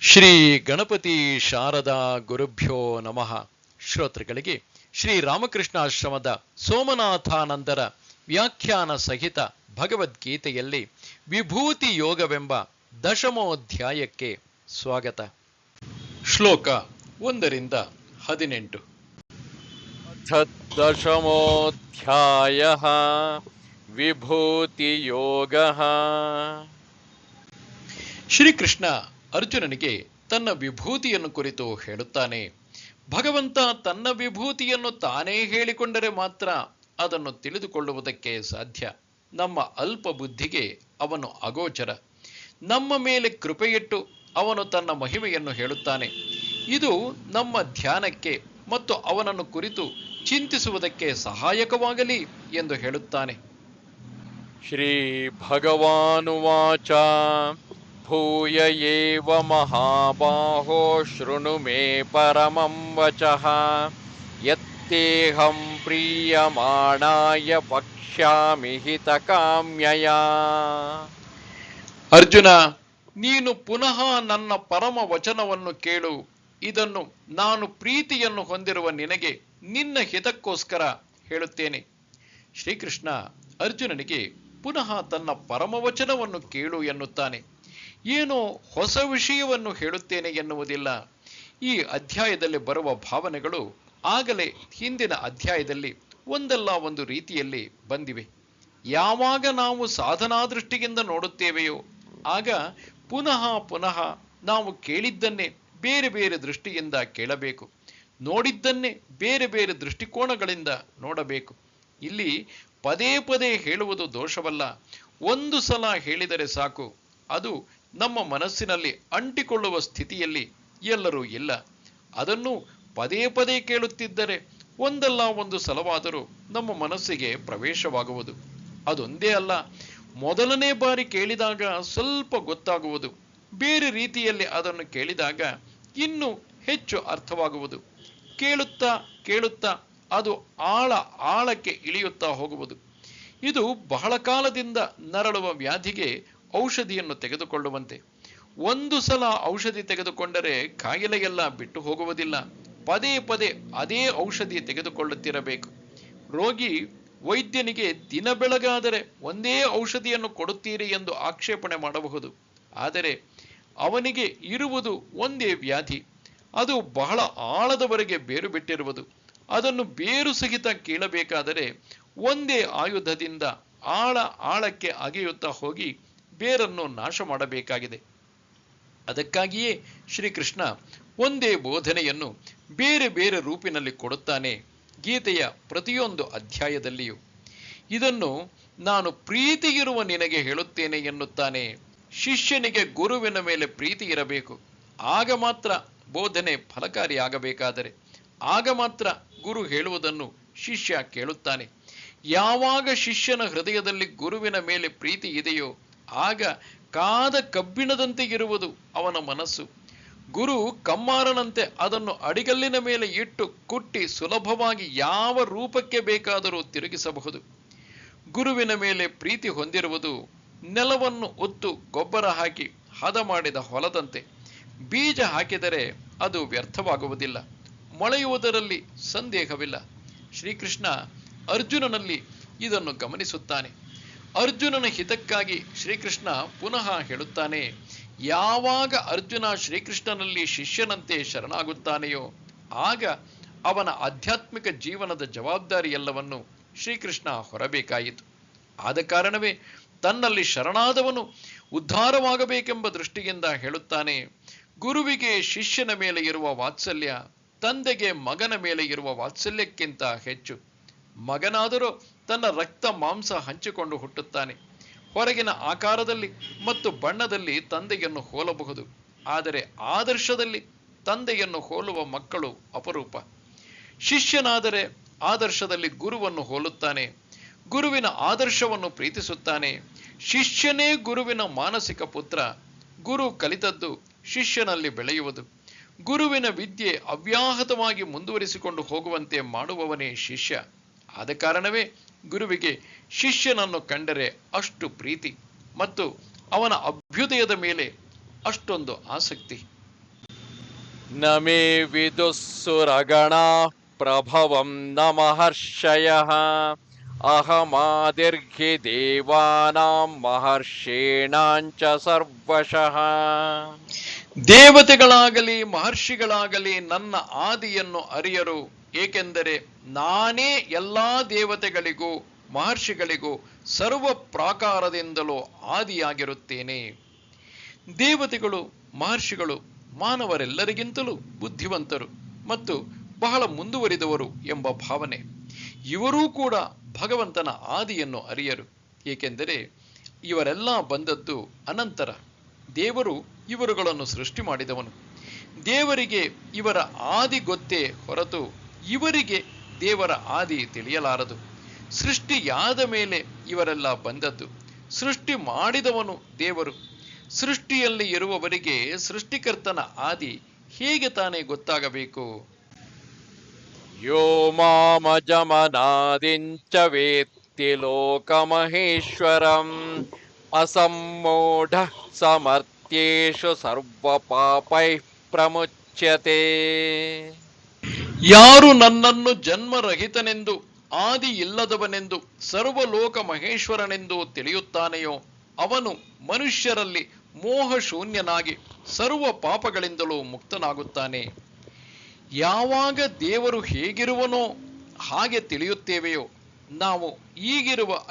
ಶ್ರೀ ಗಣಪತಿ ಶಾರದಾ ಗುರುಭ್ಯೋ ನಮಃ. ಶ್ರೋತೃಗಳಿಗೆ ಶ್ರೀ ರಾಮಕೃಷ್ಣಾಶ್ರಮದ ಸೋಮನಾಥಾನಂದರ ವ್ಯಾಖ್ಯಾನ ಸಹಿತ ಭಗವದ್ಗೀತೆಯಲ್ಲಿ ವಿಭೂತಿ ಯೋಗವೆಂಬ ದಶಮೋಧ್ಯಾಯಕ್ಕೆ ಸ್ವಾಗತ. ಶ್ಲೋಕ 1-18. ದಶಮೋಧ್ಯಾಯಃ ವಿಭೂತಿ ಯೋಗಃ. ಶ್ರೀಕೃಷ್ಣ ಅರ್ಜುನನಿಗೆ ತನ್ನ ವಿಭೂತಿಯನ್ನು ಕುರಿತು ಹೇಳುತ್ತಾನೆ. ಭಗವಂತ ತನ್ನ ವಿಭೂತಿಯನ್ನು ತಾನೇ ಹೇಳಿಕೊಂಡರೆ ಮಾತ್ರ ಅದನ್ನು ತಿಳಿದುಕೊಳ್ಳುವುದಕ್ಕೆ ಸಾಧ್ಯ. ನಮ್ಮ ಅಲ್ಪ ಬುದ್ಧಿಗೆ ಅವನು ಅಗೋಚರ. ನಮ್ಮ ಮೇಲೆ ಕೃಪೆಯಿಟ್ಟು ಅವನು ತನ್ನ ಮಹಿಮೆಯನ್ನು ಹೇಳುತ್ತಾನೆ. ಇದು ನಮ್ಮ ಧ್ಯಾನಕ್ಕೆ ಮತ್ತು ಅವನನ್ನು ಕುರಿತು ಚಿಂತಿಸುವುದಕ್ಕೆ ಸಹಾಯಕವಾಗಲಿ ಎಂದು ಹೇಳುತ್ತಾನೆ. ಶ್ರೀ ಭಗವಾನುವಾಚ ಭೂಯ ಏವ ಮಹಾಬಾಹೋ ಶೃಣು ಮೇ ಪರಮಂ ವಚಃ ಯತ್ತೇಹಂ ಪ್ರೀಯಮಾಣಾಯ ವಕ್ಷ್ಯಾಮಿ ಹಿತಕಾಮ್ಯಯಾ. ಅರ್ಜುನ, ನೀನು ಪುನಃ ನನ್ನ ಪರಮ ವಚನವನ್ನು ಕೇಳು. ಇದನ್ನು ನಾನು ಪ್ರೀತಿಯನ್ನು ಹೊಂದಿರುವ ನಿನಗೆ ನಿನ್ನ ಹಿತಕ್ಕೋಸ್ಕರ ಹೇಳುತ್ತೇನೆ. ಶ್ರೀಕೃಷ್ಣ ಅರ್ಜುನನಿಗೆ ಪುನಃ ತನ್ನ ಪರಮವಚನವನ್ನು ಕೇಳು ಎನ್ನುತ್ತಾನೆ. ಏನೋ ಹೊಸ ವಿಷಯವನ್ನು ಹೇಳುತ್ತೇನೆ ಎನ್ನುವುದಿಲ್ಲ. ಈ ಅಧ್ಯಾಯದಲ್ಲಿ ಬರುವ ಭಾವನೆಗಳು ಆಗಲೇ ಹಿಂದಿನ ಅಧ್ಯಾಯದಲ್ಲಿ ಒಂದಲ್ಲ ಒಂದು ರೀತಿಯಲ್ಲಿ ಬಂದಿವೆ. ಯಾವಾಗ ನಾವು ಸಾಧನಾ ದೃಷ್ಟಿಯಿಂದ ನೋಡುತ್ತೇವೆಯೋ ಆಗ ಪುನಃ ಪುನಃ ನಾವು ಕೇಳಿದ್ದನ್ನೇ ಬೇರೆ ಬೇರೆ ದೃಷ್ಟಿಯಿಂದ ಕೇಳಬೇಕು, ನೋಡಿದ್ದನ್ನೇ ಬೇರೆ ಬೇರೆ ದೃಷ್ಟಿಕೋನಗಳಿಂದ ನೋಡಬೇಕು. ಇಲ್ಲಿ ಪದೇ ಪದೇ ಹೇಳುವುದು ದೋಷವಲ್ಲ. ಒಂದು ಸಲ ಹೇಳಿದರೆ ಸಾಕು. ಅದು ನಮ್ಮ ಮನಸ್ಸಿನಲ್ಲಿ ಅಂಟಿಕೊಳ್ಳುವ ಸ್ಥಿತಿಯಲ್ಲಿ ಎಲ್ಲರೂ ಇಲ್ಲ. ಅದನ್ನು ಪದೇ ಪದೇ ಕೇಳುತ್ತಿದ್ದರೆ ಒಂದಲ್ಲ ಒಂದು ಸಲವಾದರೂ ನಮ್ಮ ಮನಸ್ಸಿಗೆ ಪ್ರವೇಶವಾಗುವುದು. ಅದೊಂದೇ ಅಲ್ಲ, ಮೊದಲನೇ ಬಾರಿ ಕೇಳಿದಾಗ ಸ್ವಲ್ಪ ಗೊತ್ತಾಗುವುದು. ಬೇರೆ ರೀತಿಯಲ್ಲಿ ಅದನ್ನು ಕೇಳಿದಾಗ ಇನ್ನೂ ಹೆಚ್ಚು ಅರ್ಥವಾಗುವುದು. ಕೇಳುತ್ತಾ ಕೇಳುತ್ತಾ ಅದು ಆಳಕ್ಕೆ ಇಳಿಯುತ್ತಾ ಹೋಗುವುದು. ಇದು ಬಹಳ ಕಾಲದಿಂದ ನರಳುವ ವ್ಯಾಧಿಗೆ ಔಷಧಿಯನ್ನು ತೆಗೆದುಕೊಳ್ಳುವಂತೆ. ಒಂದು ಸಲ ಔಷಧಿ ತೆಗೆದುಕೊಂಡರೆ ಕಾಯಿಲೆಯೆಲ್ಲ ಬಿಟ್ಟು ಹೋಗುವುದಿಲ್ಲ. ಪದೇ ಪದೇ ಅದೇ ಔಷಧಿ ತೆಗೆದುಕೊಳ್ಳುತ್ತಿರಬೇಕು. ರೋಗಿ ವೈದ್ಯನಿಗೆ ದಿನ ಬೆಳಗಾದರೆ ಒಂದೇ ಔಷಧಿಯನ್ನು ಕೊಡುತ್ತೀರಿ ಎಂದು ಆಕ್ಷೇಪಣೆ ಮಾಡಬಹುದು. ಆದರೆ ಅವನಿಗೆ ಇರುವುದು ಒಂದೇ ವ್ಯಾಧಿ. ಅದು ಬಹಳ ಆಳದವರೆಗೆ ಬೇರು ಬಿಟ್ಟಿರುವುದು. ಅದನ್ನು ಬೇರು ಸಹಿತ ಕೀಳಬೇಕಾದರೆ ಒಂದೇ ಆಯುಧದಿಂದ ಆಳಕ್ಕೆ ಅಗೆಯುತ್ತಾ ಹೋಗಿ ಬೇರನ್ನು ನಾಶ ಮಾಡಬೇಕಾಗಿದೆ. ಅದಕ್ಕಾಗಿಯೇ ಶ್ರೀಕೃಷ್ಣ ಒಂದೇ ಬೋಧನೆಯನ್ನು ಬೇರೆ ಬೇರೆ ರೂಪಿನಲ್ಲಿ ಕೊಡುತ್ತಾನೆ ಗೀತೆಯ ಪ್ರತಿಯೊಂದು ಅಧ್ಯಾಯದಲ್ಲಿಯೂ. ಇದನ್ನು ನಾನು ಪ್ರೀತಿ ಇರುವ ನಿನಗೆ ಹೇಳುತ್ತೇನೆ ಎನ್ನುತ್ತಾನೆ. ಶಿಷ್ಯನಿಗೆ ಗುರುವಿನ ಮೇಲೆ ಪ್ರೀತಿ ಇರಬೇಕು. ಆಗ ಮಾತ್ರ ಬೋಧನೆ ಫಲಕಾರಿಯಾಗಬೇಕಾದರೆ, ಆಗ ಮಾತ್ರ ಗುರು ಹೇಳುವುದನ್ನು ಶಿಷ್ಯ ಕೇಳುತ್ತಾನೆ. ಯಾವಾಗ ಶಿಷ್ಯನ ಹೃದಯದಲ್ಲಿ ಗುರುವಿನ ಮೇಲೆ ಪ್ರೀತಿ ಇದೆಯೋ ಆಗ ಕಾದ ಕಬ್ಬಿಣದಂತೆ ಇರುವುದು ಅವನ ಮನಸ್ಸು. ಗುರು ಕಮ್ಮಾರನಂತೆ ಅದನ್ನು ಅಡಿಗಲ್ಲಿನ ಮೇಲೆ ಇಟ್ಟು ಕುಟ್ಟಿ ಸುಲಭವಾಗಿ ಯಾವ ರೂಪಕ್ಕೆ ಬೇಕಾದರೂ ತಿರುಗಿಸಬಹುದು. ಗುರುವಿನ ಮೇಲೆ ಪ್ರೀತಿ ಹೊಂದಿರುವುದು ನೆಲವನ್ನು ಒತ್ತು ಗೊಬ್ಬರ ಹಾಕಿ ಹದ ಮಾಡಿದ ಹೊಲದಂತೆ. ಬೀಜ ಹಾಕಿದರೆ ಅದು ವ್ಯರ್ಥವಾಗುವುದಿಲ್ಲ, ಮೊಳೆಯುವುದರಲ್ಲಿ ಸಂದೇಹವಿಲ್ಲ. ಶ್ರೀಕೃಷ್ಣ ಅರ್ಜುನನಲ್ಲಿ ಇದನ್ನು ಗಮನಿಸುತ್ತಾನೆ. ಅರ್ಜುನನ ಹಿತಕ್ಕಾಗಿ ಶ್ರೀಕೃಷ್ಣ ಪುನಃ ಹೇಳುತ್ತಾನೆ. ಯಾವಾಗ ಅರ್ಜುನ ಶ್ರೀಕೃಷ್ಣನಲ್ಲಿ ಶಿಷ್ಯನಂತೆ ಶರಣಾಗುತ್ತಾನೆಯೋ ಆಗ ಅವನ ಆಧ್ಯಾತ್ಮಿಕ ಜೀವನದ ಜವಾಬ್ದಾರಿ ಎಲ್ಲವನ್ನು ಶ್ರೀಕೃಷ್ಣ ಹೊರಬೇಕಾಯಿತು. ಆದ ಕಾರಣವೇ ತನ್ನಲ್ಲಿ ಶರಣಾದವನು ಉದ್ಧಾರವಾಗಬೇಕೆಂಬ ದೃಷ್ಟಿಯಿಂದ ಹೇಳುತ್ತಾನೆ. ಗುರುವಿಗೆ ಶಿಷ್ಯನ ಮೇಲೆ ಇರುವ ವಾತ್ಸಲ್ಯ ತಂದೆಗೆ ಮಗನ ಮೇಲೆ ಇರುವ ವಾತ್ಸಲ್ಯಕ್ಕಿಂತ ಹೆಚ್ಚು. ಮಗನಾದರೂ ತನ್ನ ರಕ್ತ ಮಾಂಸ ಹಂಚಿಕೊಂಡು ಹುಟ್ಟುತ್ತಾನೆ. ಹೊರಗಿನ ಆಕಾರದಲ್ಲಿ ಮತ್ತು ಬಣ್ಣದಲ್ಲಿ ತಂದೆಯನ್ನು ಹೋಲಬಹುದು, ಆದರೆ ಆದರ್ಶದಲ್ಲಿ ತಂದೆಯನ್ನು ಹೋಲುವ ಮಕ್ಕಳು ಅಪರೂಪ. ಶಿಷ್ಯನಾದರೆ ಆದರ್ಶದಲ್ಲಿ ಗುರುವನ್ನು ಹೋಲುತ್ತಾನೆ, ಗುರುವಿನ ಆದರ್ಶವನ್ನು ಪ್ರೀತಿಸುತ್ತಾನೆ. ಶಿಷ್ಯನೇ ಗುರುವಿನ ಮಾನಸಿಕ ಪುತ್ರ. ಗುರು ಕಲಿತದ್ದು ಶಿಷ್ಯನಲ್ಲಿ ಬೆಳೆಯುವುದು. ಗುರುವಿನ ವಿದ್ಯೆ ಅವ್ಯಾಹತವಾಗಿ ಮುಂದುವರಿಸಿಕೊಂಡು ಹೋಗುವಂತೆ ಮಾಡುವವನೇ ಶಿಷ್ಯ. ಆದ ಕಾರಣವೇ ಗುರುವಿಗೆ ಶಿಷ್ಯನನ್ನು ಕಂಡರೆ ಅಷ್ಟು ಪ್ರೀತಿ ಮತ್ತು ಅವನ ಅಭ್ಯುದಯದ ಮೇಲೆ ಅಷ್ಟೊಂದು ಆಸಕ್ತಿ. ನ ಮೇ ವಿದುಸ್ಸುರಗಣಾಃ ಪ್ರಭವಂ ನ ಮಹರ್ಷಯಃ ಅಹಮಾದಿರ್ಹಿ ದೇವಾನಾಂ ಮಹರ್ಷೀಣಾಂಚ ಸರ್ವಶಃ. ದೇವತೆಗಳಾಗಲಿ ಮಹರ್ಷಿಗಳಾಗಲಿ ನನ್ನ ಆದಿಯನ್ನು ಅರಿಯರು, ಏಕೆಂದರೆ ನಾನೇ ಎಲ್ಲಾ ದೇವತೆಗಳಿಗೂ ಮಹರ್ಷಿಗಳಿಗೂ ಸರ್ವ ಪ್ರಾಕಾರದಿಂದಲೂ ಆದಿಯಾಗಿರುತ್ತೇನೆ. ದೇವತೆಗಳು ಮಹರ್ಷಿಗಳು ಮಾನವರೆಲ್ಲರಿಗಿಂತಲೂ ಬುದ್ಧಿವಂತರು ಮತ್ತು ಬಹಳ ಮುಂದುವರಿದವರು ಎಂಬ ಭಾವನೆ. ಇವರೂ ಕೂಡ ಭಗವಂತನ ಆದಿಯನ್ನು ಅರಿಯರು, ಏಕೆಂದರೆ ಇವರೆಲ್ಲ ಬಂದದ್ದು ಅನಂತರ. ದೇವರು ಇವರುಗಳನ್ನು ಸೃಷ್ಟಿ ಮಾಡಿದವನು. ದೇವರಿಗೆ ಇವರ ಆದಿ ಗೊತ್ತೇ ಹೊರತು ಇವರಿಗೆ ದೇವರ ಆದಿ ತಿಳಿಯಲಾರದು. ಸೃಷ್ಟಿಯಾದ ಮೇಲೆ ಇವರೆಲ್ಲ ಬಂದದ್ದು. ಸೃಷ್ಟಿ ಮಾಡಿದವನು ದೇವರು. ಸೃಷ್ಟಿಯಲ್ಲಿ ಇರುವವರಿಗೆ ಸೃಷ್ಟಿಕರ್ತನ ಆದಿ ಹೇಗೆ ತಾನೇ ಗೊತ್ತಾಗಬೇಕು? ಯೋ ಮಾಮಜಮನಾದಿಂಚ ವೇತ್ತಿ ಲೋಕಮಹೇಶ್ವರಂ ಅಸಮ್ಮೂಢ ಸಮರ್ಥ್ಯೇಷು ಸರ್ವಪಾಪೈಃ ಪ್ರಮುಚ್ಯತೆ. ಯಾರು ನನ್ನನ್ನು ಜನ್ಮರಹಿತನೆಂದು ಆದಿ ಇಲ್ಲದವನೆಂದು ಸರ್ವಲೋಕ ಮಹೇಶ್ವರನೆಂದು ತಿಳಿಯುತ್ತಾನೆಯೋ ಅವನು ಮನುಷ್ಯರಲ್ಲಿ ಮೋಹ ಶೂನ್ಯನಾಗಿ ಸರ್ವ ಪಾಪಗಳಿಂದಲೂ ಮುಕ್ತನಾಗುತ್ತಾನೆ. ಯಾವಾಗ ದೇವರು ಹೇಗಿರುವನೋ ಹಾಗೆ ತಿಳಿಯುತ್ತೇವೆಯೋ ನಾವು ಈಗಿರುವ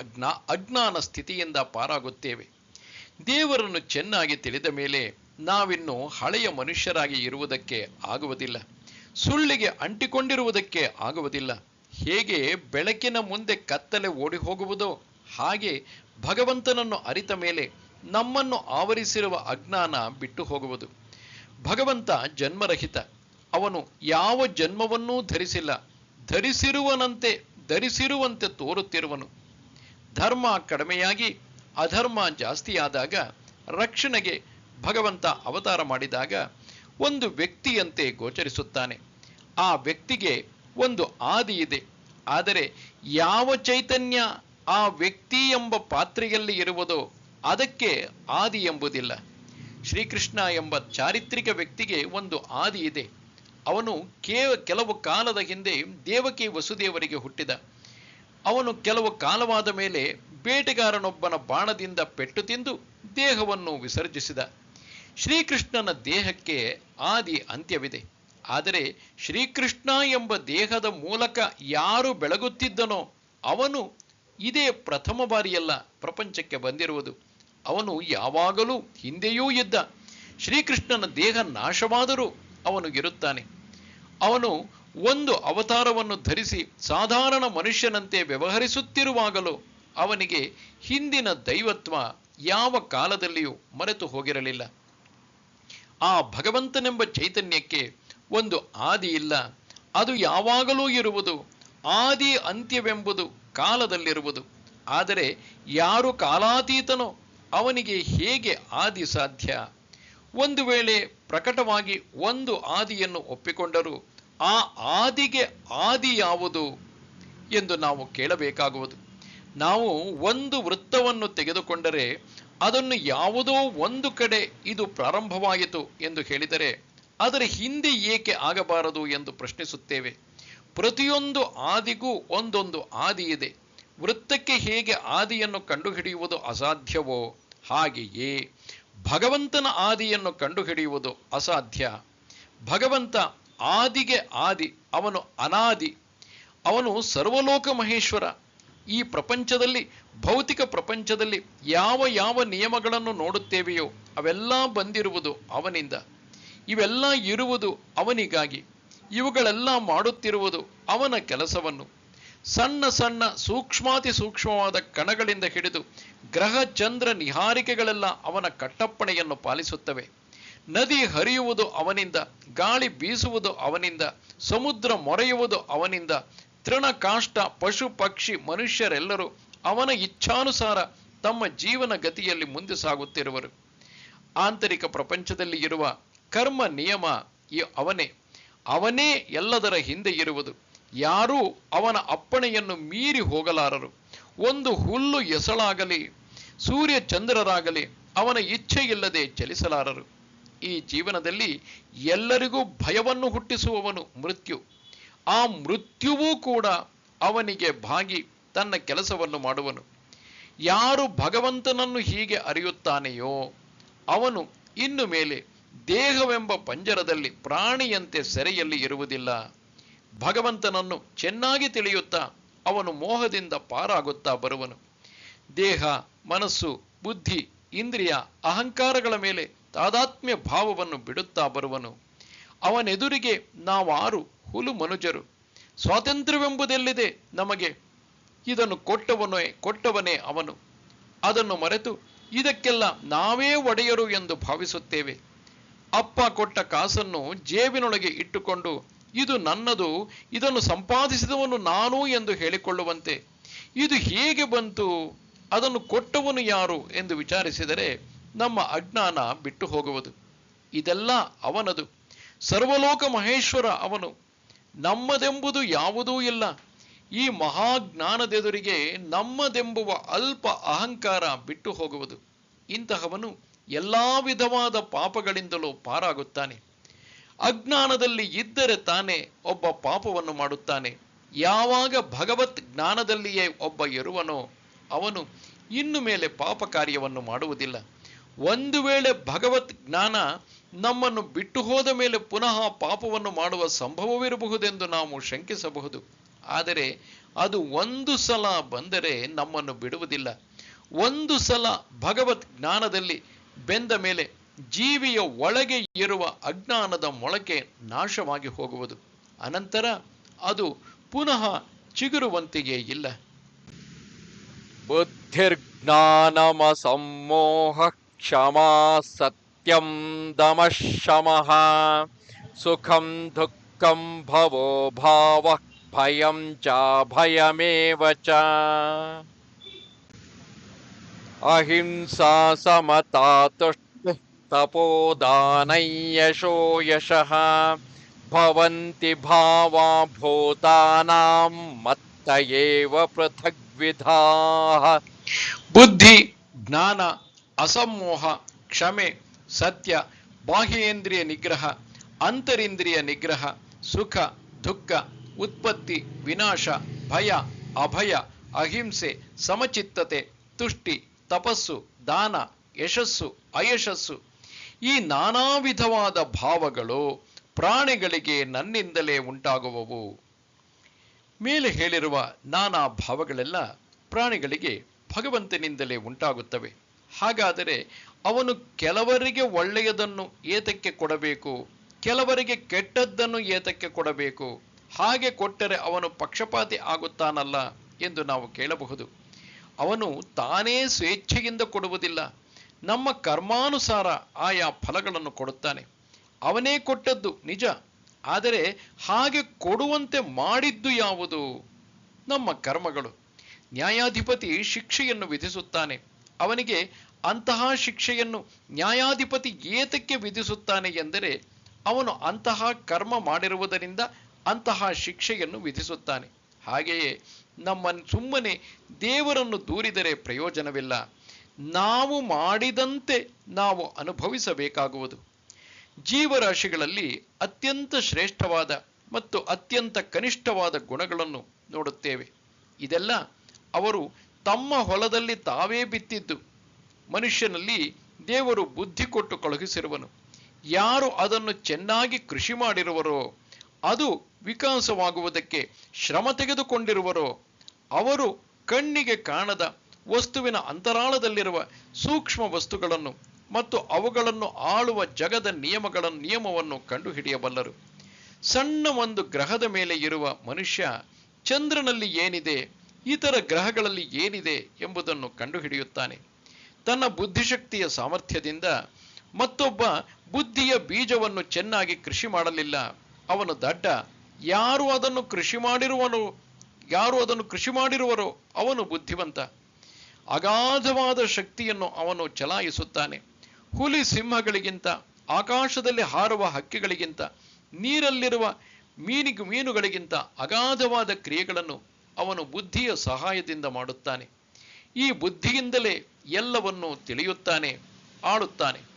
ಅಜ್ಞಾನ ಸ್ಥಿತಿಯಿಂದ ಪಾರಾಗುತ್ತೇವೆ. ದೇವರನ್ನು ಚೆನ್ನಾಗಿ ತಿಳಿದ ಮೇಲೆ ನಾವಿನ್ನು ಹಳೆಯ ಮನುಷ್ಯರಾಗಿ ಇರುವುದಕ್ಕೆ ಆಗುವುದಿಲ್ಲ, ಸುಳ್ಳಿಗೆ ಅಂಟಿಕೊಂಡಿರುವುದಕ್ಕೆ ಆಗುವುದಿಲ್ಲ. ಹೇಗೆ ಬೆಳಕಿನ ಮುಂದೆ ಕತ್ತಲೆ ಓಡಿ ಹೋಗುವುದೋ ಹಾಗೆ ಭಗವಂತನನ್ನು ಅರಿತ ಮೇಲೆ ನಮ್ಮನ್ನು ಆವರಿಸಿರುವ ಅಜ್ಞಾನ ಬಿಟ್ಟು ಹೋಗುವುದು. ಭಗವಂತ ಜನ್ಮರಹಿತ. ಅವನು ಯಾವ ಜನ್ಮವನ್ನೂ ಧರಿಸಿಲ್ಲ. ಧರಿಸಿರುವಂತೆ ತೋರುತ್ತಿರುವನು. ಧರ್ಮ ಕಡಿಮೆಯಾಗಿ ಅಧರ್ಮ ಜಾಸ್ತಿಯಾದಾಗ ರಕ್ಷಣೆಗೆ ಭಗವಂತ ಅವತಾರ ಮಾಡಿದಾಗ ಒಂದು ವ್ಯಕ್ತಿಯಂತೆ ಗೋಚರಿಸುತ್ತಾನೆ. ಆ ವ್ಯಕ್ತಿಗೆ ಒಂದು ಆದಿ ಇದೆ. ಆದರೆ ಯಾವ ಚೈತನ್ಯ ಆ ವ್ಯಕ್ತಿ ಎಂಬ ಪಾತ್ರೆಯಲ್ಲಿ ಇರುವುದೋ ಅದಕ್ಕೆ ಆದಿ ಎಂಬುದಿಲ್ಲ. ಶ್ರೀಕೃಷ್ಣ ಎಂಬ ಚಾರಿತ್ರಿಕ ವ್ಯಕ್ತಿಗೆ ಒಂದು ಆದಿ ಇದೆ. ಅವನು ಕೆಲವು ಕಾಲದ ಹಿಂದೆ ದೇವಕಿ ವಸುದೇವರಿಗೆ ಹುಟ್ಟಿದ. ಅವನು ಕೆಲವು ಕಾಲವಾದ ಮೇಲೆ ಬೇಟೆಗಾರನೊಬ್ಬನ ಬಾಣದಿಂದ ಪೆಟ್ಟು ತಿಂದು ದೇಹವನ್ನು ವಿಸರ್ಜಿಸಿದ. ಶ್ರೀಕೃಷ್ಣನ ದೇಹಕ್ಕೆ ಆದಿ ಅಂತ್ಯವಿದೆ. ಆದರೆ ಶ್ರೀಕೃಷ್ಣ ಎಂಬ ದೇಹದ ಮೂಲಕ ಯಾರು ಬೆಳಗುತ್ತಿದ್ದನೋ ಅವನು ಇದೇ ಪ್ರಥಮ ಬಾರಿಯಲ್ಲ ಪ್ರಪಂಚಕ್ಕೆ ಬಂದಿರುವುದು. ಅವನು ಯಾವಾಗಲೂ ಹಿಂದೆಯೂ ಇದ್ದ. ಶ್ರೀಕೃಷ್ಣನ ದೇಹ ನಾಶವಾದರೂ ಅವನು ಇರುತ್ತಾನೆ. ಅವನು ಒಂದು ಅವತಾರವನ್ನು ಧರಿಸಿ ಸಾಧಾರಣ ಮನುಷ್ಯನಂತೆ ವ್ಯವಹರಿಸುತ್ತಿರುವಾಗಲೂ ಅವನಿಗೆ ಹಿಂದಿನ ದೈವತ್ವ ಯಾವ ಕಾಲದಲ್ಲಿಯೂ ಮರೆತು ಹೋಗಿರಲಿಲ್ಲ. ಆ ಭಗವಂತನೆಂಬ ಚೈತನ್ಯಕ್ಕೆ ಒಂದು ಆದಿ ಇಲ್ಲ. ಅದು ಯಾವಾಗಲೂ ಇರುವುದು. ಆದಿ ಅಂತ್ಯವೆಂಬುದು ಕಾಲದಲ್ಲಿರುವುದು. ಆದರೆ ಯಾರು ಕಾಲಾತೀತನೋ ಅವನಿಗೆ ಹೇಗೆ ಆದಿ ಸಾಧ್ಯ? ಒಂದು ವೇಳೆ ಪ್ರಕಟವಾಗಿ ಒಂದು ಆದಿಯನ್ನು ಒಪ್ಪಿಕೊಂಡರೂ ಆ ಆದಿಗೆ ಆದಿ ಯಾವುದು ಎಂದು ನಾವು ಕೇಳಬೇಕಾಗುವುದು. ನಾವು ಒಂದು ವೃತ್ತವನ್ನು ತೆಗೆದುಕೊಂಡರೆ ಅದನ್ನು ಯಾವುದೋ ಒಂದು ಕಡೆ ಇದು ಪ್ರಾರಂಭವಾಯಿತು ಎಂದು ಹೇಳಿದರೆ ಅದರ ಹಿಂದೆ ಏಕೆ ಆಗಬಾರದು ಎಂದು ಪ್ರಶ್ನಿಸುತ್ತೇವೆ. ಪ್ರತಿಯೊಂದು ಆದಿಗೂ ಒಂದೊಂದು ಆದಿ ಇದೆ. ವೃತ್ತಕ್ಕೆ ಹೇಗೆ ಆದಿಯನ್ನು ಕಂಡುಹಿಡಿಯುವುದು ಅಸಾಧ್ಯವೋ ಹಾಗೆಯೇ ಭಗವಂತನ ಆದಿಯನ್ನು ಕಂಡುಹಿಡಿಯುವುದು ಅಸಾಧ್ಯ. ಭಗವಂತ ಆದಿಗೆ ಆದಿ. ಅವನು ಅನಾದಿ. ಅವನು ಸರ್ವಲೋಕ ಮಹೇಶ್ವರ. ಈ ಪ್ರಪಂಚದಲ್ಲಿ, ಭೌತಿಕ ಪ್ರಪಂಚದಲ್ಲಿ ಯಾವ ಯಾವ ನಿಯಮಗಳನ್ನು ನೋಡುತ್ತೇವೆಯೋ ಅವೆಲ್ಲ ಬಂದಿರುವುದು ಅವನಿಂದ. ಇವೆಲ್ಲ ಇರುವುದು ಅವನಿಗಾಗಿ. ಇವುಗಳೆಲ್ಲ ಮಾಡುತ್ತಿರುವುದು ಅವನ ಕೆಲಸವನ್ನು. ಸಣ್ಣ ಸಣ್ಣ ಸೂಕ್ಷ್ಮಾತಿ ಸೂಕ್ಷ್ಮವಾದ ಕಣಗಳಿಂದ ಹಿಡಿದು ಗ್ರಹ ಚಂದ್ರ ನಿಹಾರಿಕೆಗಳೆಲ್ಲ ಅವನ ಕಟ್ಟಪ್ಪಣೆಯನ್ನು ಪಾಲಿಸುತ್ತವೆ. ನದಿ ಹರಿಯುವುದು ಅವನಿಂದ, ಗಾಳಿ ಬೀಸುವುದು ಅವನಿಂದ, ಸಮುದ್ರ ಮೊರೆಯುವುದು ಅವನಿಂದ. ತೃಣಕಾಷ್ಟ ಪಶು ಪಕ್ಷಿ ಮನುಷ್ಯರೆಲ್ಲರೂ ಅವನ ಇಚ್ಛಾನುಸಾರ ತಮ್ಮ ಜೀವನ ಗತಿಯಲ್ಲಿ ಮುಂದೆ ಸಾಗುತ್ತಿರುವರು. ಆಂತರಿಕ ಪ್ರಪಂಚದಲ್ಲಿ ಇರುವ ಕರ್ಮ ನಿಯಮ ಅವನೇ ಎಲ್ಲದರ ಹಿಂದೆ ಇರುವುದು. ಯಾರೂ ಅವನ ಅಪ್ಪಣೆಯನ್ನು ಮೀರಿ ಹೋಗಲಾರರು. ಒಂದು ಹುಲ್ಲು ಎಸಳಾಗಲಿ ಸೂರ್ಯ ಚಂದ್ರರಾಗಲಿ ಅವನ ಇಚ್ಛೆಯಿಲ್ಲದೆ ಚಲಿಸಲಾರರು. ಈ ಜೀವನದಲ್ಲಿ ಎಲ್ಲರಿಗೂ ಭಯವನ್ನು ಹುಟ್ಟಿಸುವವನು ಮೃತ್ಯು. ಆ ಮೃತ್ಯುವೂ ಕೂಡ ಅವನಿಗೆ ಭಾಗಿ ತನ್ನ ಕೆಲಸವನ್ನು ಮಾಡುವನು. ಯಾರು ಭಗವಂತನನ್ನು ಹೀಗೆ ಅರಿಯುತ್ತಾನೆಯೋ ಅವನು ಇನ್ನು ಮೇಲೆ ದೇಹವೆಂಬ ಪಂಜರದಲ್ಲಿ ಪ್ರಾಣಿಯಂತೆ ಸೆರೆಯಲ್ಲಿ ಇರುವುದಿಲ್ಲ. ಭಗವಂತನನ್ನು ಚೆನ್ನಾಗಿ ತಿಳಿಯುತ್ತಾ ಅವನು ಮೋಹದಿಂದ ಪಾರಾಗುತ್ತಾ ಬರುವನು. ದೇಹ, ಮನಸ್ಸು, ಬುದ್ಧಿ, ಇಂದ್ರಿಯ, ಅಹಂಕಾರಗಳ ಮೇಲೆ ತಾದಾತ್ಮ್ಯ ಭಾವವನ್ನು ಬಿಡುತ್ತಾ ಬರುವನು. ಅವನೆದುರಿಗೆ ನಾವಾರು ಹುಲು ಮನುಜರು. ಸ್ವಾತಂತ್ರ್ಯವೆಂಬುದೆಲ್ಲಿದೆ ನಮಗೆ? ಇದನ್ನು ಕೊಟ್ಟವನೇ ಅವನು. ಅದನ್ನು ಮರೆತು ಇದಕ್ಕೆಲ್ಲ ನಾವೇ ಒಡೆಯರು ಎಂದು ಭಾವಿಸುತ್ತೇವೆ. ಅಪ್ಪ ಕೊಟ್ಟ ಕಾಸನ್ನು ಜೇಬಿನೊಳಗೆ ಇಟ್ಟುಕೊಂಡು ಇದು ನನ್ನದು, ಇದನ್ನು ಸಂಪಾದಿಸಿದವನು ನಾನು ಎಂದು ಹೇಳಿಕೊಳ್ಳುವಂತೆ ಇದು ಹೇಗೆ ಬಂತು, ಅದನ್ನು ಕೊಟ್ಟವನು ಯಾರು ಎಂದು ವಿಚಾರಿಸಿದರೆ ನಮ್ಮ ಅಜ್ಞಾನ ಬಿಟ್ಟು ಹೋಗುವುದು. ಇದೆಲ್ಲ ಅವನದು. ಸರ್ವಲೋಕ ಮಹೇಶ್ವರ ಅವನು. ನಮ್ಮದೆಂಬುದು ಯಾವುದೂ ಇಲ್ಲ. ಈ ಮಹಾಜ್ಞಾನದೆದುರಿಗೆ ನಮ್ಮದೆಂಬುವ ಅಲ್ಪ ಅಹಂಕಾರ ಬಿಟ್ಟು ಹೋಗುವುದು. ಇಂತಹವನು ಎಲ್ಲಾ ವಿಧವಾದ ಪಾಪಗಳಿಂದಲೂ ಪಾರಾಗುತ್ತಾನೆ. ಅಜ್ಞಾನದಲ್ಲಿ ಇದ್ದರೆ ತಾನೇ ಒಬ್ಬ ಪಾಪವನ್ನು ಮಾಡುತ್ತಾನೆ. ಯಾವಾಗ ಭಗವತ್ ಜ್ಞಾನದಲ್ಲಿಯೇ ಒಬ್ಬ ಇರುವನೋ ಅವನು ಇನ್ನು ಮೇಲೆ ಪಾಪ ಕಾರ್ಯವನ್ನು ಮಾಡುವುದಿಲ್ಲ. ಒಂದು ವೇಳೆ ಭಗವತ್ ಜ್ಞಾನ ನಮ್ಮನ್ನು ಬಿಟ್ಟು ಹೋದ ಮೇಲೆ ಪುನಃ ಪಾಪವನ್ನು ಮಾಡುವ ಸಂಭವವಿರಬಹುದೆಂದು ನಾವು ಶಂಕಿಸಬಹುದು. ಆದರೆ ಅದು ಒಂದು ಸಲ ಬಂದರೆ ನಮ್ಮನ್ನು ಬಿಡುವುದಿಲ್ಲ. ಒಂದು ಸಲ ಭಗವತ್ ಜ್ಞಾನದಲ್ಲಿ ಬೆಂದ ಮೇಲೆ ಜೀವಿಯ ಒಳಗೆ ಇರುವ ಅಜ್ಞಾನದ ಮೊಳಕೆ ನಾಶವಾಗಿ ಹೋಗುವುದು. ಅನಂತರ ಅದು ಪುನಃ ಚಿಗುರುವಂತೆಯೇ ಇಲ್ಲ. ಬುದ್ಧಿರ್ಜ್ಞಾನಮಸಮ್ಮೋಹ ಕ್ಷಮಾ ಸತ್ಯಂ ದಮಃ ಶಮಃ ಸುಖಂ ದುಃಖಂ ಭವೋ ಭಾವಃ ಭಯಂ ಚ ಭಯಮೇವ ಚ ಅಹಿಂಸಾ ಸಮತಾ ತುಷ್ಟಿಃ ತಪೋದಾನಂ ಯಶೋ ಯಶಃ ಭವಂತಿ ಭಾವಾ ಭೂತಾನಾಂ ಮತ್ತ ಏವ ಪೃಥಗ್ವಿಧಾಃ. ಬುದ್ಧಿ, ಜ್ಞಾನ, ಅಸಮ್ಮೋಹ, ಕ್ಷಮೆ, ಸತ್ಯ, ಬಾಹ್ಯೇಂದ್ರಿಯ ನಿಗ್ರಹ, ಅಂತರಿಂದ್ರಿಯ ನಿಗ್ರಹ, ಸುಖ, ದುಃಖ, ಉತ್ಪತ್ತಿ, ವಿನಾಶ, ಭಯ, ಅಭಯ, ಅಹಿಂಸೆ, ಸಮಚಿತ್ತತೆ, ತುಷ್ಟಿ, ತಪಸ್ಸು, ದಾನ, ಯಶಸ್ಸು, ಅಯಶಸ್ಸು, ಈ ನಾನಾ ವಿಧವಾದ ಭಾವಗಳು ಪ್ರಾಣಿಗಳಿಗೆ ನನ್ನಿಂದಲೇ ಉಂಟಾಗುವವು. ಮೇಲೆ ಹೇಳಿರುವ ನಾನಾ ಭಾವಗಳೆಲ್ಲ ಪ್ರಾಣಿಗಳಿಗೆ ಭಗವಂತನಿಂದಲೇ ಉಂಟಾಗುತ್ತವೆ. ಹಾಗಾದರೆ ಅವನು ಕೆಲವರಿಗೆ ಒಳ್ಳೆಯದನ್ನು ಏತಕ್ಕೆ ಕೊಡಬೇಕು, ಕೆಲವರಿಗೆ ಕೆಟ್ಟದ್ದನ್ನು ಏತಕ್ಕೆ ಕೊಡಬೇಕು? ಹಾಗೆ ಕೊಟ್ಟರೆ ಅವನು ಪಕ್ಷಪಾತಿ ಆಗುತ್ತಾನಲ್ಲ ಎಂದು ನಾವು ಕೇಳಬಹುದು. ಅವನು ತಾನೇ ಸ್ವೇಚ್ಛೆಯಿಂದ ಕೊಡುವುದಿಲ್ಲ. ನಮ್ಮ ಕರ್ಮಾನುಸಾರ ಆಯಾ ಫಲಗಳನ್ನು ಕೊಡುತ್ತಾನೆ. ಅವನೇ ಕೊಟ್ಟದ್ದು ನಿಜ. ಆದರೆ ಹಾಗೆ ಕೊಡುವಂತೆ ಮಾಡಿದ್ದು ಯಾವುದು? ನಮ್ಮ ಕರ್ಮಗಳು. ನ್ಯಾಯಾಧಿಪತಿ ಶಿಕ್ಷೆಯನ್ನು ವಿಧಿಸುತ್ತಾನೆ. ಅವನಿಗೆ ಅಂತಹ ಶಿಕ್ಷೆಯನ್ನು ನ್ಯಾಯಾಧಿಪತಿ ಏತಕ್ಕೆ ವಿಧಿಸುತ್ತಾನೆ ಎಂದರೆ ಅವನು ಅಂತಹ ಕರ್ಮ ಮಾಡಿರುವುದರಿಂದ ಅಂತಹ ಶಿಕ್ಷೆಯನ್ನು ವಿಧಿಸುತ್ತಾನೆ. ಹಾಗೆಯೇ ನಮ್ಮನ್ನು ಸುಮ್ಮನೆ ದೇವರನ್ನು ದೂರಿದರೆ ಪ್ರಯೋಜನವಿಲ್ಲ. ನಾವು ಮಾಡಿದಂತೆ ನಾವು ಅನುಭವಿಸಬೇಕಾಗುವುದು. ಜೀವರಾಶಿಗಳಲ್ಲಿ ಅತ್ಯಂತ ಶ್ರೇಷ್ಠವಾದ ಮತ್ತು ಅತ್ಯಂತ ಕನಿಷ್ಠವಾದ ಗುಣಗಳನ್ನು ನೋಡುತ್ತೇವೆ. ಇದೆಲ್ಲ ಅವರು ತಮ್ಮ ಹೊಲದಲ್ಲಿ ತಾವೇ ಬಿತ್ತಿದ್ದು. ಮನುಷ್ಯನಲ್ಲಿ ದೇವರು ಬುದ್ಧಿ ಕೊಟ್ಟು ಕಳುಹಿಸಿರುವನು. ಯಾರು ಅದನ್ನು ಚೆನ್ನಾಗಿ ಕೃಷಿ ಮಾಡಿರುವರೋ, ಅದು ವಿಕಾಸವಾಗುವುದಕ್ಕೆ ಶ್ರಮ ತೆಗೆದುಕೊಂಡಿರುವರೋ, ಅವರು ಕಣ್ಣಿಗೆ ಕಾಣದ ವಸ್ತುವಿನ ಅಂತರಾಳದಲ್ಲಿರುವ ಸೂಕ್ಷ್ಮ ವಸ್ತುಗಳನ್ನು ಮತ್ತು ಅವುಗಳನ್ನು ಆಳುವ ಜಗದ ನಿಯಮವನ್ನು ಕಂಡುಹಿಡಿಯಬಲ್ಲರು. ಸಣ್ಣ ಒಂದು ಗ್ರಹದ ಮೇಲೆ ಇರುವ ಮನುಷ್ಯ ಚಂದ್ರನಲ್ಲಿ ಏನಿದೆ, ಇತರ ಗ್ರಹಗಳಲ್ಲಿ ಏನಿದೆ ಎಂಬುದನ್ನು ಕಂಡುಹಿಡಿಯುತ್ತಾನೆ. ತನ್ನ ಬುದ್ಧಿಶಕ್ತಿಯ ಸಾಮರ್ಥ್ಯದಿಂದ ಮತ್ತೊಬ್ಬ ಬುದ್ಧಿಯ ಬೀಜವನ್ನು ಚೆನ್ನಾಗಿ ಕೃಷಿ ಮಾಡಲಿಲ್ಲ, ಅವನು ದಡ್ಡ. ಯಾರು ಅದನ್ನು ಕೃಷಿ ಮಾಡಿರುವರೋ ಅವನು ಬುದ್ಧಿವಂತ. ಅಗಾಧವಾದ ಶಕ್ತಿಯನ್ನು ಅವನು ಚಲಾಯಿಸುತ್ತಾನೆ. ಹುಲಿ ಸಿಂಹಗಳಿಗಿಂತ, ಆಕಾಶದಲ್ಲಿ ಹಾರುವ ಹಕ್ಕಿಗಳಿಗಿಂತ, ನೀರಲ್ಲಿರುವ ಮೀನುಗಳಿಗಿಂತ ಅಗಾಧವಾದ ಕ್ರಿಯೆಗಳನ್ನು ಅವನು ಬುದ್ಧಿಯ ಸಹಾಯದಿಂದ ಮಾಡುತ್ತಾನೆ. ಈ ಬುದ್ಧಿಯಿಂದಲೇ ಎಲ್ಲವನ್ನೂ ತಿಳಿಯುತ್ತಾನೆ, ಆಳುತ್ತಾನೆ.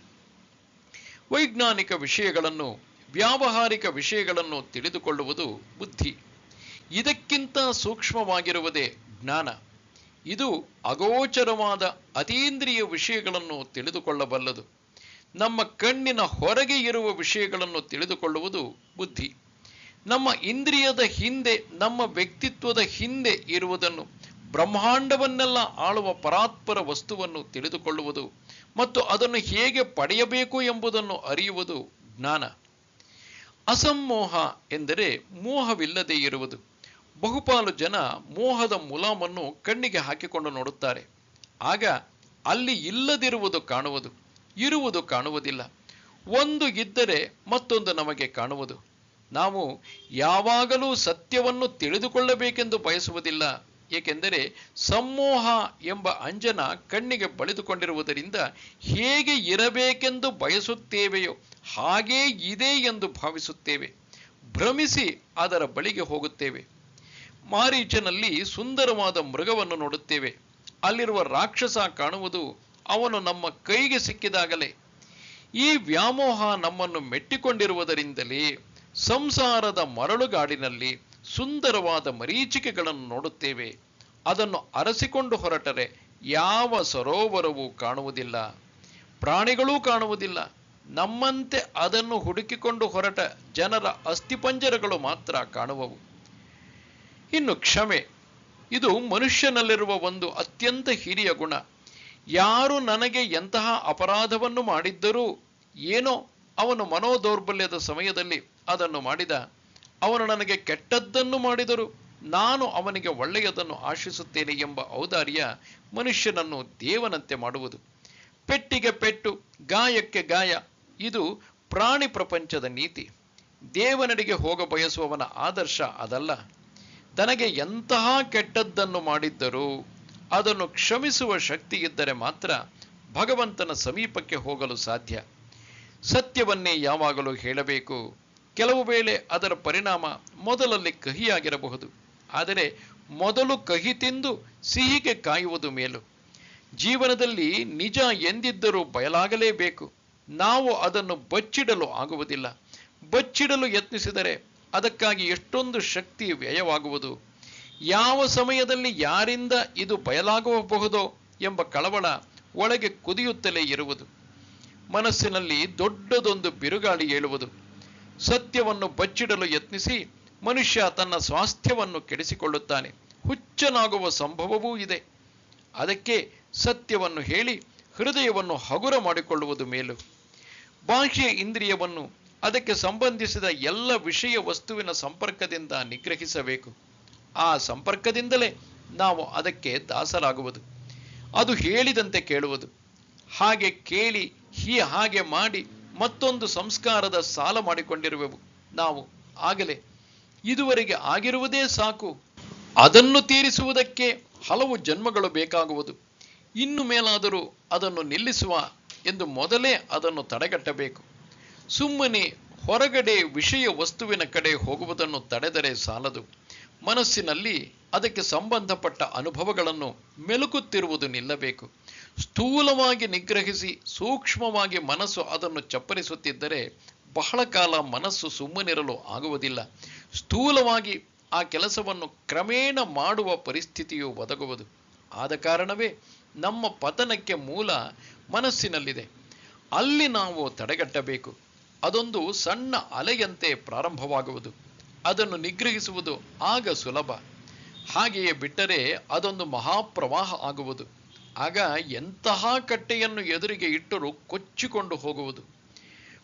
ವೈಜ್ಞಾನಿಕ ವಿಷಯಗಳನ್ನು, ವ್ಯಾವಹಾರಿಕ ವಿಷಯಗಳನ್ನು ತಿಳಿದುಕೊಳ್ಳುವುದು ಬುದ್ಧಿ. ಇದಕ್ಕಿಂತ ಸೂಕ್ಷ್ಮವಾಗಿರುವುದೇ ಜ್ಞಾನ. ಇದು ಅಗೋಚರವಾದ ಅತೀಂದ್ರಿಯ ವಿಷಯಗಳನ್ನು ತಿಳಿದುಕೊಳ್ಳಬಲ್ಲದು. ನಮ್ಮ ಕಣ್ಣಿನ ಹೊರಗೆ ಇರುವ ವಿಷಯಗಳನ್ನು ತಿಳಿದುಕೊಳ್ಳುವುದು ಬುದ್ಧಿ. ನಮ್ಮ ಇಂದ್ರಿಯದ ಹಿಂದೆ, ನಮ್ಮ ವ್ಯಕ್ತಿತ್ವದ ಹಿಂದೆ ಇರುವುದನ್ನು, ಬ್ರಹ್ಮಾಂಡವನ್ನೆಲ್ಲ ಆಳುವ ಪರಾತ್ಪರ ವಸ್ತುವನ್ನು ತಿಳಿದುಕೊಳ್ಳುವುದು ಮತ್ತು ಅದನ್ನು ಹೇಗೆ ಪಡೆಯಬೇಕು ಎಂಬುದನ್ನು ಅರಿಯುವುದು ಜ್ಞಾನ. ಅಸಮ್ಮೋಹ ಎಂದರೆ ಮೋಹವಿಲ್ಲದೆ ಇರುವುದು. ಬಹುಪಾಲು ಜನ ಮೋಹದ ಮುಲಾಮನ್ನು ಕಣ್ಣಿಗೆ ಹಾಕಿಕೊಂಡು ನೋಡುತ್ತಾರೆ. ಆಗ ಅಲ್ಲಿ ಇಲ್ಲದಿರುವುದು ಕಾಣುವುದು, ಇರುವುದು ಕಾಣುವುದಿಲ್ಲ. ಒಂದು ಇದ್ದರೆ ಮತ್ತೊಂದು ನಮಗೆ ಕಾಣುವುದು. ನಾವು ಯಾವಾಗಲೂ ಸತ್ಯವನ್ನು ತಿಳಿದುಕೊಳ್ಳಬೇಕೆಂದು ಬಯಸುವುದಿಲ್ಲ. ಏಕೆಂದರೆ ಸಮ್ಮೋಹ ಎಂಬ ಅಂಜನ ಕಣ್ಣಿಗೆ ಬಳಿದುಕೊಂಡಿರುವುದರಿಂದ ಹೇಗೆ ಇರಬೇಕೆಂದು ಬಯಸುತ್ತೇವೆಯೋ ಹಾಗೇ ಇದೆ ಎಂದು ಭಾವಿಸುತ್ತೇವೆ. ಭ್ರಮಿಸಿ ಅದರ ಬಳಿಗೆ ಹೋಗುತ್ತೇವೆ. ಮಾರೀಚನಲ್ಲಿ ಸುಂದರವಾದ ಮೃಗವನ್ನು ನೋಡುತ್ತೇವೆ. ಅಲ್ಲಿರುವ ರಾಕ್ಷಸ ಕಾಣುವುದು ಅವನು ನಮ್ಮ ಕೈಗೆ ಸಿಕ್ಕಿದಾಗಲೇ. ಈ ವ್ಯಾಮೋಹ ನಮ್ಮನ್ನು ಮೆಟ್ಟಿಕೊಂಡಿರುವುದರಿಂದಲೇ ಸಂಸಾರದ ಮರಳುಗಾಡಿನಲ್ಲಿ ಸುಂದರವಾದ ಮರೀಚಿಕೆಗಳನ್ನು ನೋಡುತ್ತೇವೆ. ಅದನ್ನು ಅರಸಿಕೊಂಡು ಹೊರಟರೆ ಯಾವ ಸರೋವರವೂ ಕಾಣುವುದಿಲ್ಲ, ಪ್ರಾಣಿಗಳೂ ಕಾಣುವುದಿಲ್ಲ. ನಮ್ಮಂತೆ ಅದನ್ನು ಹುಡುಕಿಕೊಂಡು ಹೊರಟ ಜನರ ಅಸ್ಥಿಪಂಜರಗಳು ಮಾತ್ರ ಕಾಣುವವು. ಇನ್ನು ಕ್ಷಮೆ, ಇದು ಮನುಷ್ಯನಲ್ಲಿರುವ ಒಂದು ಅತ್ಯಂತ ಹಿರಿಯ ಗುಣ. ಯಾರು ನನಗೆ ಎಂತಹ ಅಪರಾಧವನ್ನು ಮಾಡಿದ್ದರೂ, ಏನೋ ಅವನು ಮನೋದೌರ್ಬಲ್ಯದ ಸಮಯದಲ್ಲಿ ಅದನ್ನು ಮಾಡಿದ, ಅವನು ನನಗೆ ಕೆಟ್ಟದ್ದನ್ನು ಮಾಡಿದರೂ ನಾನು ಅವನಿಗೆ ಒಳ್ಳೆಯದನ್ನು ಆಶಿಸುತ್ತೇನೆ ಎಂಬ ಔದಾರ್ಯ ಮನುಷ್ಯನನ್ನು ದೇವನಂತೆ ಮಾಡುವುದು. ಪೆಟ್ಟಿಗೆ ಪೆಟ್ಟು, ಗಾಯಕ್ಕೆ ಗಾಯ, ಇದು ಪ್ರಾಣಿ ಪ್ರಪಂಚದ ನೀತಿ. ದೇವನಡೆಗೆ ಹೋಗ ಬಯಸುವವನ ಆದರ್ಶ ಅದಲ್ಲ. ತನಗೆ ಎಂತಹ ಕೆಟ್ಟದ್ದನ್ನು ಮಾಡಿದ್ದರೂ ಅದನ್ನು ಕ್ಷಮಿಸುವ ಶಕ್ತಿ ಇದ್ದರೆ ಮಾತ್ರ ಭಗವಂತನ ಸಮೀಪಕ್ಕೆ ಹೋಗಲು ಸಾಧ್ಯ. ಸತ್ಯವನ್ನೇ ಯಾವಾಗಲೂ ಹೇಳಬೇಕು. ಕೆಲವು ವೇಳೆ ಅದರ ಪರಿಣಾಮ ಮೊದಲಲ್ಲಿ ಕಹಿಯಾಗಿರಬಹುದು. ಆದರೆ ಮೊದಲು ಕಹಿ ತಿಂದು ಸಿಹಿಗೆ ಕಾಯುವುದು ಮೇಲು. ಜೀವನದಲ್ಲಿ ನಿಜ ಎಂದಿದ್ದರೂ ಬಯಲಾಗಲೇಬೇಕು. ನಾವು ಅದನ್ನು ಬಚ್ಚಿಡಲು ಆಗುವುದಿಲ್ಲ. ಬಚ್ಚಿಡಲು ಯತ್ನಿಸಿದರೆ ಅದಕ್ಕಾಗಿ ಎಷ್ಟೊಂದು ಶಕ್ತಿ ವ್ಯಯವಾಗುವುದು. ಯಾವ ಸಮಯದಲ್ಲಿ ಯಾರಿಂದ ಇದು ಬಯಲಾಗಬಹುದೋ ಎಂಬ ಕಳವಳ ಒಳಗೆ ಕುದಿಯುತ್ತಲೇ ಇರುವುದು. ಮನಸ್ಸಿನಲ್ಲಿ ದೊಡ್ಡದೊಂದು ಬಿರುಗಾಳಿ ಏಳುವುದು. ಸತ್ಯವನ್ನು ಬಚ್ಚಿಡಲು ಯತ್ನಿಸಿ ಮನುಷ್ಯ ತನ್ನ ಸ್ವಾಸ್ಥ್ಯವನ್ನು ಕೆಡಿಸಿಕೊಳ್ಳುತ್ತಾನೆ. ಹುಚ್ಚನಾಗುವ ಸಂಭವವೂ ಇದೆ. ಅದಕ್ಕೆ ಸತ್ಯವನ್ನು ಹೇಳಿ ಹೃದಯವನ್ನು ಹಗುರ ಮಾಡಿಕೊಳ್ಳುವುದು ಮೇಲು. ಬಾಹ್ಯ ಇಂದ್ರಿಯವನ್ನು ಅದಕ್ಕೆ ಸಂಬಂಧಿಸಿದ ಎಲ್ಲ ವಿಷಯ ವಸ್ತುವಿನ ಸಂಪರ್ಕದಿಂದ ನಿಗ್ರಹಿಸಬೇಕು. ಆ ಸಂಪರ್ಕದಿಂದಲೇ ನಾವು ಅದಕ್ಕೆ ದಾಸರಾಗುವುದು. ಅದು ಹೇಳಿದಂತೆ ಕೇಳುವುದು. ಹಾಗೆ ಕೇಳಿ ಹಾಗೆ ಮಾಡಿ ಮತ್ತೊಂದು ಸಂಸ್ಕಾರದ ಸಾಲ ಮಾಡಿಕೊಂಡಿರುವೆವು ನಾವು. ಆಗಲೇ ಇದುವರೆಗೆ ಆಗಿರುವುದೇ ಸಾಕು. ಅದನ್ನು ತೀರಿಸುವುದಕ್ಕೆ ಹಲವು ಜನ್ಮಗಳು ಬೇಕಾಗುವುದು. ಇನ್ನು ಮೇಲಾದರೂ ಅದನ್ನು ನಿಲ್ಲಿಸುವ ಎಂದು ಮೊದಲೇ ಅದನ್ನು ತಡೆಗಟ್ಟಬೇಕು. ಸುಮ್ಮನೆ ಹೊರಗಡೆ ವಿಷಯ ವಸ್ತುವಿನ ಕಡೆ ಹೋಗುವುದನ್ನು ತಡೆದರೆ ಸಾಲದು. ಮನಸ್ಸಿನಲ್ಲಿ ಅದಕ್ಕೆ ಸಂಬಂಧಪಟ್ಟ ಅನುಭವಗಳನ್ನು ಮೆಲುಕುತ್ತಿರುವುದು ನಿಲ್ಲಬೇಕು. ಸ್ಥೂಲವಾಗಿ ನಿಗ್ರಹಿಸಿ ಸೂಕ್ಷ್ಮವಾಗಿ ಮನಸ್ಸು ಅದನ್ನು ಚಪ್ಪರಿಸುತ್ತಿದ್ದರೆ ಬಹಳ ಕಾಲ ಮನಸ್ಸು ಸುಮ್ಮನಿರಲು ಆಗುವುದಿಲ್ಲ. ಸ್ಥೂಲವಾಗಿ ಆ ಕೆಲಸವನ್ನು ಕ್ರಮೇಣ ಮಾಡುವ ಪರಿಸ್ಥಿತಿಯು ಒದಗುವುದು. ಆದ ಕಾರಣವೇ ನಮ್ಮ ಪತನಕ್ಕೆ ಮೂಲ ಮನಸ್ಸಿನಲ್ಲಿದೆ. ಅಲ್ಲಿ ನಾವು ತಡೆಗಟ್ಟಬೇಕು. ಅದೊಂದು ಸಣ್ಣ ಅಲೆಯಂತೆ ಪ್ರಾರಂಭವಾಗುವುದು. ಅದನ್ನು ನಿಗ್ರಹಿಸುವುದು ಆಗ ಸುಲಭ. ಹಾಗೆಯೇ ಬಿಟ್ಟರೆ ಅದೊಂದು ಮಹಾಪ್ರವಾಹ ಆಗುವುದು. ಆಗ ಎಂತಹ ಕಟ್ಟೆಯನ್ನು ಎದುರಿಗೆ ಇಟ್ಟರೂ ಕೊಚ್ಚಿಕೊಂಡು ಹೋಗುವುದು.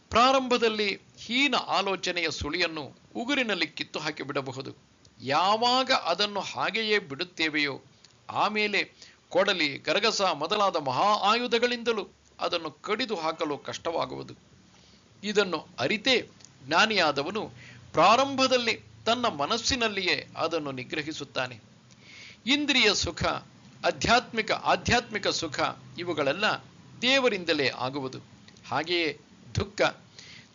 ಪ್ರಾರಂಭದಲ್ಲಿ ಹೀನ ಆಲೋಚನೆಯ ಸುಳಿಯನ್ನು ಉಗುರಿನಲ್ಲಿ ಕಿತ್ತು ಹಾಕಿಬಿಡಬಹುದು. ಯಾವಾಗ ಅದನ್ನು ಹಾಗೆಯೇ ಬಿಡುತ್ತೇವೆಯೋ ಆಮೇಲೆ ಕೊಡಲಿ, ಗರಗಸ ಮೊದಲಾದ ಮಹಾ ಆಯುಧಗಳಿಂದಲೂ ಅದನ್ನು ಕಡಿದು ಹಾಕಲು ಕಷ್ಟವಾಗುವುದು. ಇದನ್ನು ಅರಿತೇ ಜ್ಞಾನಿಯಾದವನು ಪ್ರಾರಂಭದಲ್ಲಿ ತನ್ನ ಮನಸ್ಸಿನಲ್ಲಿಯೇ ಅದನ್ನು ನಿಗ್ರಹಿಸುತ್ತಾನೆ. ಇಂದ್ರಿಯ ಸುಖ, ಆಧ್ಯಾತ್ಮಿಕ ಸುಖ ಇವುಗಳೆಲ್ಲ ದೇವರಿಂದಲೇ ಆಗುವುದು. ಹಾಗೆಯೇ ದುಃಖ,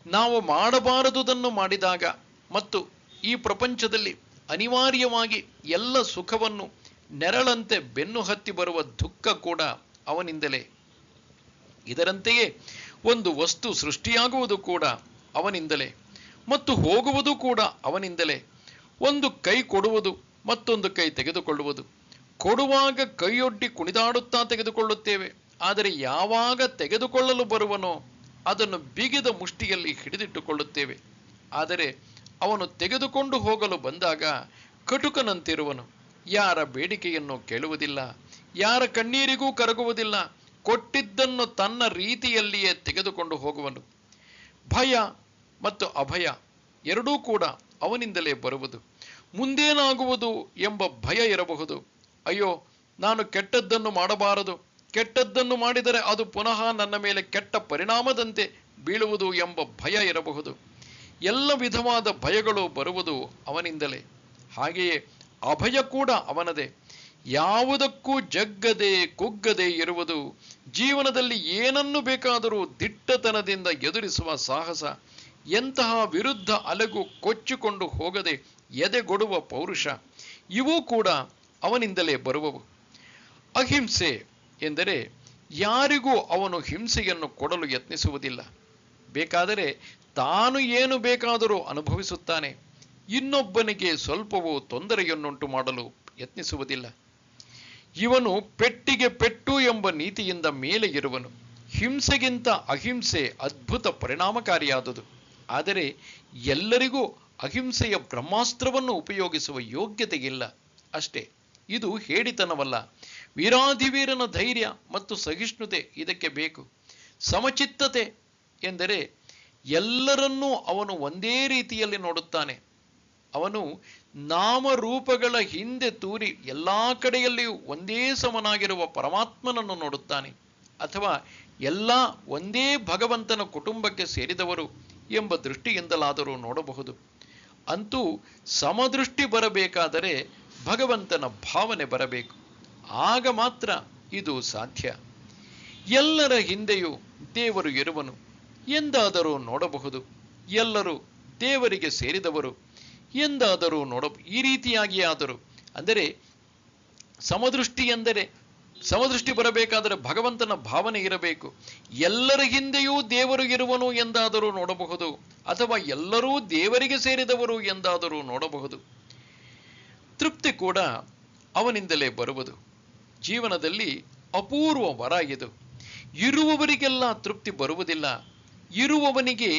ನಾವು ಮಾಡಬಾರದುದನ್ನು ಮಾಡಿದಾಗ ಮತ್ತು ಈ ಪ್ರಪಂಚದಲ್ಲಿ ಅನಿವಾರ್ಯವಾಗಿ ಎಲ್ಲ ಸುಖವನ್ನು ನೆರಳಂತೆ ಬೆನ್ನು ಹತ್ತಿ ಬರುವ ದುಃಖ ಕೂಡ ಅವನಿಂದಲೇ. ಇದರಂತೆಯೇ ಒಂದು ವಸ್ತು ಸೃಷ್ಟಿಯಾಗುವುದು ಕೂಡ ಅವನಿಂದಲೇ ಮತ್ತು ಹೋಗುವುದು ಕೂಡ ಅವನಿಂದಲೇ. ಒಂದು ಕೈ ಕೊಡುವುದು, ಮತ್ತೊಂದು ಕೈ ತೆಗೆದುಕೊಳ್ಳುವುದು. ಕೊಡುವಾಗ ಕೈಯೊಡ್ಡಿ ಕುಣಿದಾಡುತ್ತಾ ತೆಗೆದುಕೊಳ್ಳುತ್ತೇವೆ, ಆದರೆ ಯಾವಾಗ ತೆಗೆದುಕೊಳ್ಳಲು ಬರುವನೋ ಅದನ್ನು ಬಿಗಿದ ಮುಷ್ಟಿಯಲ್ಲಿ ಹಿಡಿದಿಟ್ಟುಕೊಳ್ಳುತ್ತೇವೆ. ಆದರೆ ಅವನು ತೆಗೆದುಕೊಂಡು ಹೋಗಲು ಬಂದಾಗ ಕಟುಕನಂತಿರುವನು. ಯಾರ ಬೇಡಿಕೆಯನ್ನು ಕೇಳುವುದಿಲ್ಲ, ಯಾರ ಕಣ್ಣೀರಿಗೂ ಕರಗುವುದಿಲ್ಲ. ಕೊಟ್ಟಿದ್ದನ್ನು ತನ್ನ ರೀತಿಯಲ್ಲಿಯೇ ತೆಗೆದುಕೊಂಡು ಹೋಗುವನು. ಭಯ ಮತ್ತು ಅಭಯ ಎರಡೂ ಕೂಡ ಅವನಿಂದಲೇ ಬರುವುದು. ಮುಂದೇನಾಗುವುದು ಎಂಬ ಭಯ ಇರಬಹುದು. ಅಯ್ಯೋ, ನಾನು ಕೆಟ್ಟದ್ದನ್ನು ಮಾಡಬಾರದು, ಕೆಟ್ಟದ್ದನ್ನು ಮಾಡಿದರೆ ಅದು ಪುನಃ ನನ್ನ ಮೇಲೆ ಕೆಟ್ಟ ಪರಿಣಾಮದಂತೆ ಬೀಳುವುದು ಎಂಬ ಭಯ ಇರಬಹುದು. ಎಲ್ಲ ವಿಧವಾದ ಭಯಗಳು ಬರುವುದು ಅವನಿಂದಲೇ. ಹಾಗೆಯೇ ಅಭಯ ಕೂಡ ಅವನದೇ. ಯಾವುದಕ್ಕೂ ಜಗ್ಗದೆ ಕುಗ್ಗದೆ ಇರುವುದು, ಜೀವನದಲ್ಲಿ ಏನನ್ನು ಬೇಕಾದರೂ ದಿಟ್ಟತನದಿಂದ ಎದುರಿಸುವ ಸಾಹಸ, ಎಂತಹ ವಿರುದ್ಧ ಅಲೆಗೂ ಕೊಚ್ಚಿಕೊಂಡು ಹೋಗದೆ ಎದೆಗೊಡುವ ಪೌರುಷ, ಇವೂ ಕೂಡ ಅವನಿಂದಲೇ ಬರುವವು. ಅಹಿಂಸೆ ಎಂದರೆ ಯಾರಿಗೂ ಅವನು ಹಿಂಸೆಯನ್ನು ಕೊಡಲು ಯತ್ನಿಸುವುದಿಲ್ಲ. ಬೇಕಾದರೆ ತಾನು ಏನು ಬೇಕಾದರೂ ಅನುಭವಿಸುತ್ತಾನೆ. ಇನ್ನೊಬ್ಬನಿಗೆ ಸ್ವಲ್ಪವೂ ತೊಂದರೆಯನ್ನುಂಟು ಮಾಡಲು ಯತ್ನಿಸುವುದಿಲ್ಲ. ಇವನು ಪೆಟ್ಟಿಗೆ ಪೆಟ್ಟು ಎಂಬ ನೀತಿಯಿಂದ ಮೇಲೆ ಇರುವನು. ಹಿಂಸೆಗಿಂತ ಅಹಿಂಸೆ ಅದ್ಭುತ ಪರಿಣಾಮಕಾರಿಯಾದುದು. ಆದರೆ ಎಲ್ಲರಿಗೂ ಅಹಿಂಸೆಯ ಬ್ರಹ್ಮಾಸ್ತ್ರವನ್ನು ಉಪಯೋಗಿಸುವ ಯೋಗ್ಯತೆ ಇಲ್ಲ ಅಷ್ಟೇ. ಇದು ಹೇಡಿತನವಲ್ಲ. ವೀರಾಧಿವೀರನ ಧೈರ್ಯ ಮತ್ತು ಸಹಿಷ್ಣುತೆ ಇದಕ್ಕೆ ಬೇಕು. ಸಮಚಿತ್ತತೆ ಎಂದರೆ ಎಲ್ಲರನ್ನೂ ಅವನು ಒಂದೇ ರೀತಿಯಲ್ಲಿ ನೋಡುತ್ತಾನೆ. ಅವನು ನಾಮರೂಪಗಳ ಹಿಂದೆ ತೂರಿ ಎಲ್ಲ ಕಡೆಯಲ್ಲಿಯೂ ಒಂದೇ ಸಮನಾಗಿರುವ ಪರಮಾತ್ಮನನ್ನು ನೋಡುತ್ತಾನೆ. ಅಥವಾ ಎಲ್ಲ ಒಂದೇ ಭಗವಂತನ ಕುಟುಂಬಕ್ಕೆ ಸೇರಿದವರು ಎಂಬ ದೃಷ್ಟಿಯಿಂದಲಾದರೂ ನೋಡಬಹುದು. ಅಂತೂ ಸಮದೃಷ್ಟಿ ಬರಬೇಕಾದರೆ ಭಗವಂತನ ಭಾವನೆ ಬರಬೇಕು. ಆಗ ಮಾತ್ರ ಇದು ಸಾಧ್ಯ. ಎಲ್ಲರ ಹಿಂದೆಯೂ ದೇವರು ಇರುವನು ಎಂದಾದರೂ ನೋಡಬಹುದು. ಎಲ್ಲರೂ ದೇವರಿಗೆ ಸೇರಿದವರು ಎಂದಾದರೂ ಈ ರೀತಿಯಾಗಿ ಆದರೂ, ಅಂದರೆ ಸಮದೃಷ್ಟಿ ಎಂದರೆ ಸಮದೃಷ್ಟಿ ಬರಬೇಕಾದರೆ ಭಗವಂತನ ಭಾವನೆ ಇರಬೇಕು. ಎಲ್ಲರ ಹಿಂದೆಯೂ ದೇವರು ಇರುವನು ಎಂದಾದರೂ ನೋಡಬಹುದು, ಅಥವಾ ಎಲ್ಲರೂ ದೇವರಿಗೆ ಸೇರಿದವರು ಎಂದಾದರೂ ನೋಡಬಹುದು. ತೃಪ್ತಿ ಕೂಡ ಅವನಿಂದಲೇ ಬರುವುದು. ಜೀವನದಲ್ಲಿ ಅಪೂರ್ವ ವರ ಇದು. ಇರುವವರಿಗೆಲ್ಲ ತೃಪ್ತಿ ಬರುವುದಿಲ್ಲ. ಇರುವವನಿಗೆ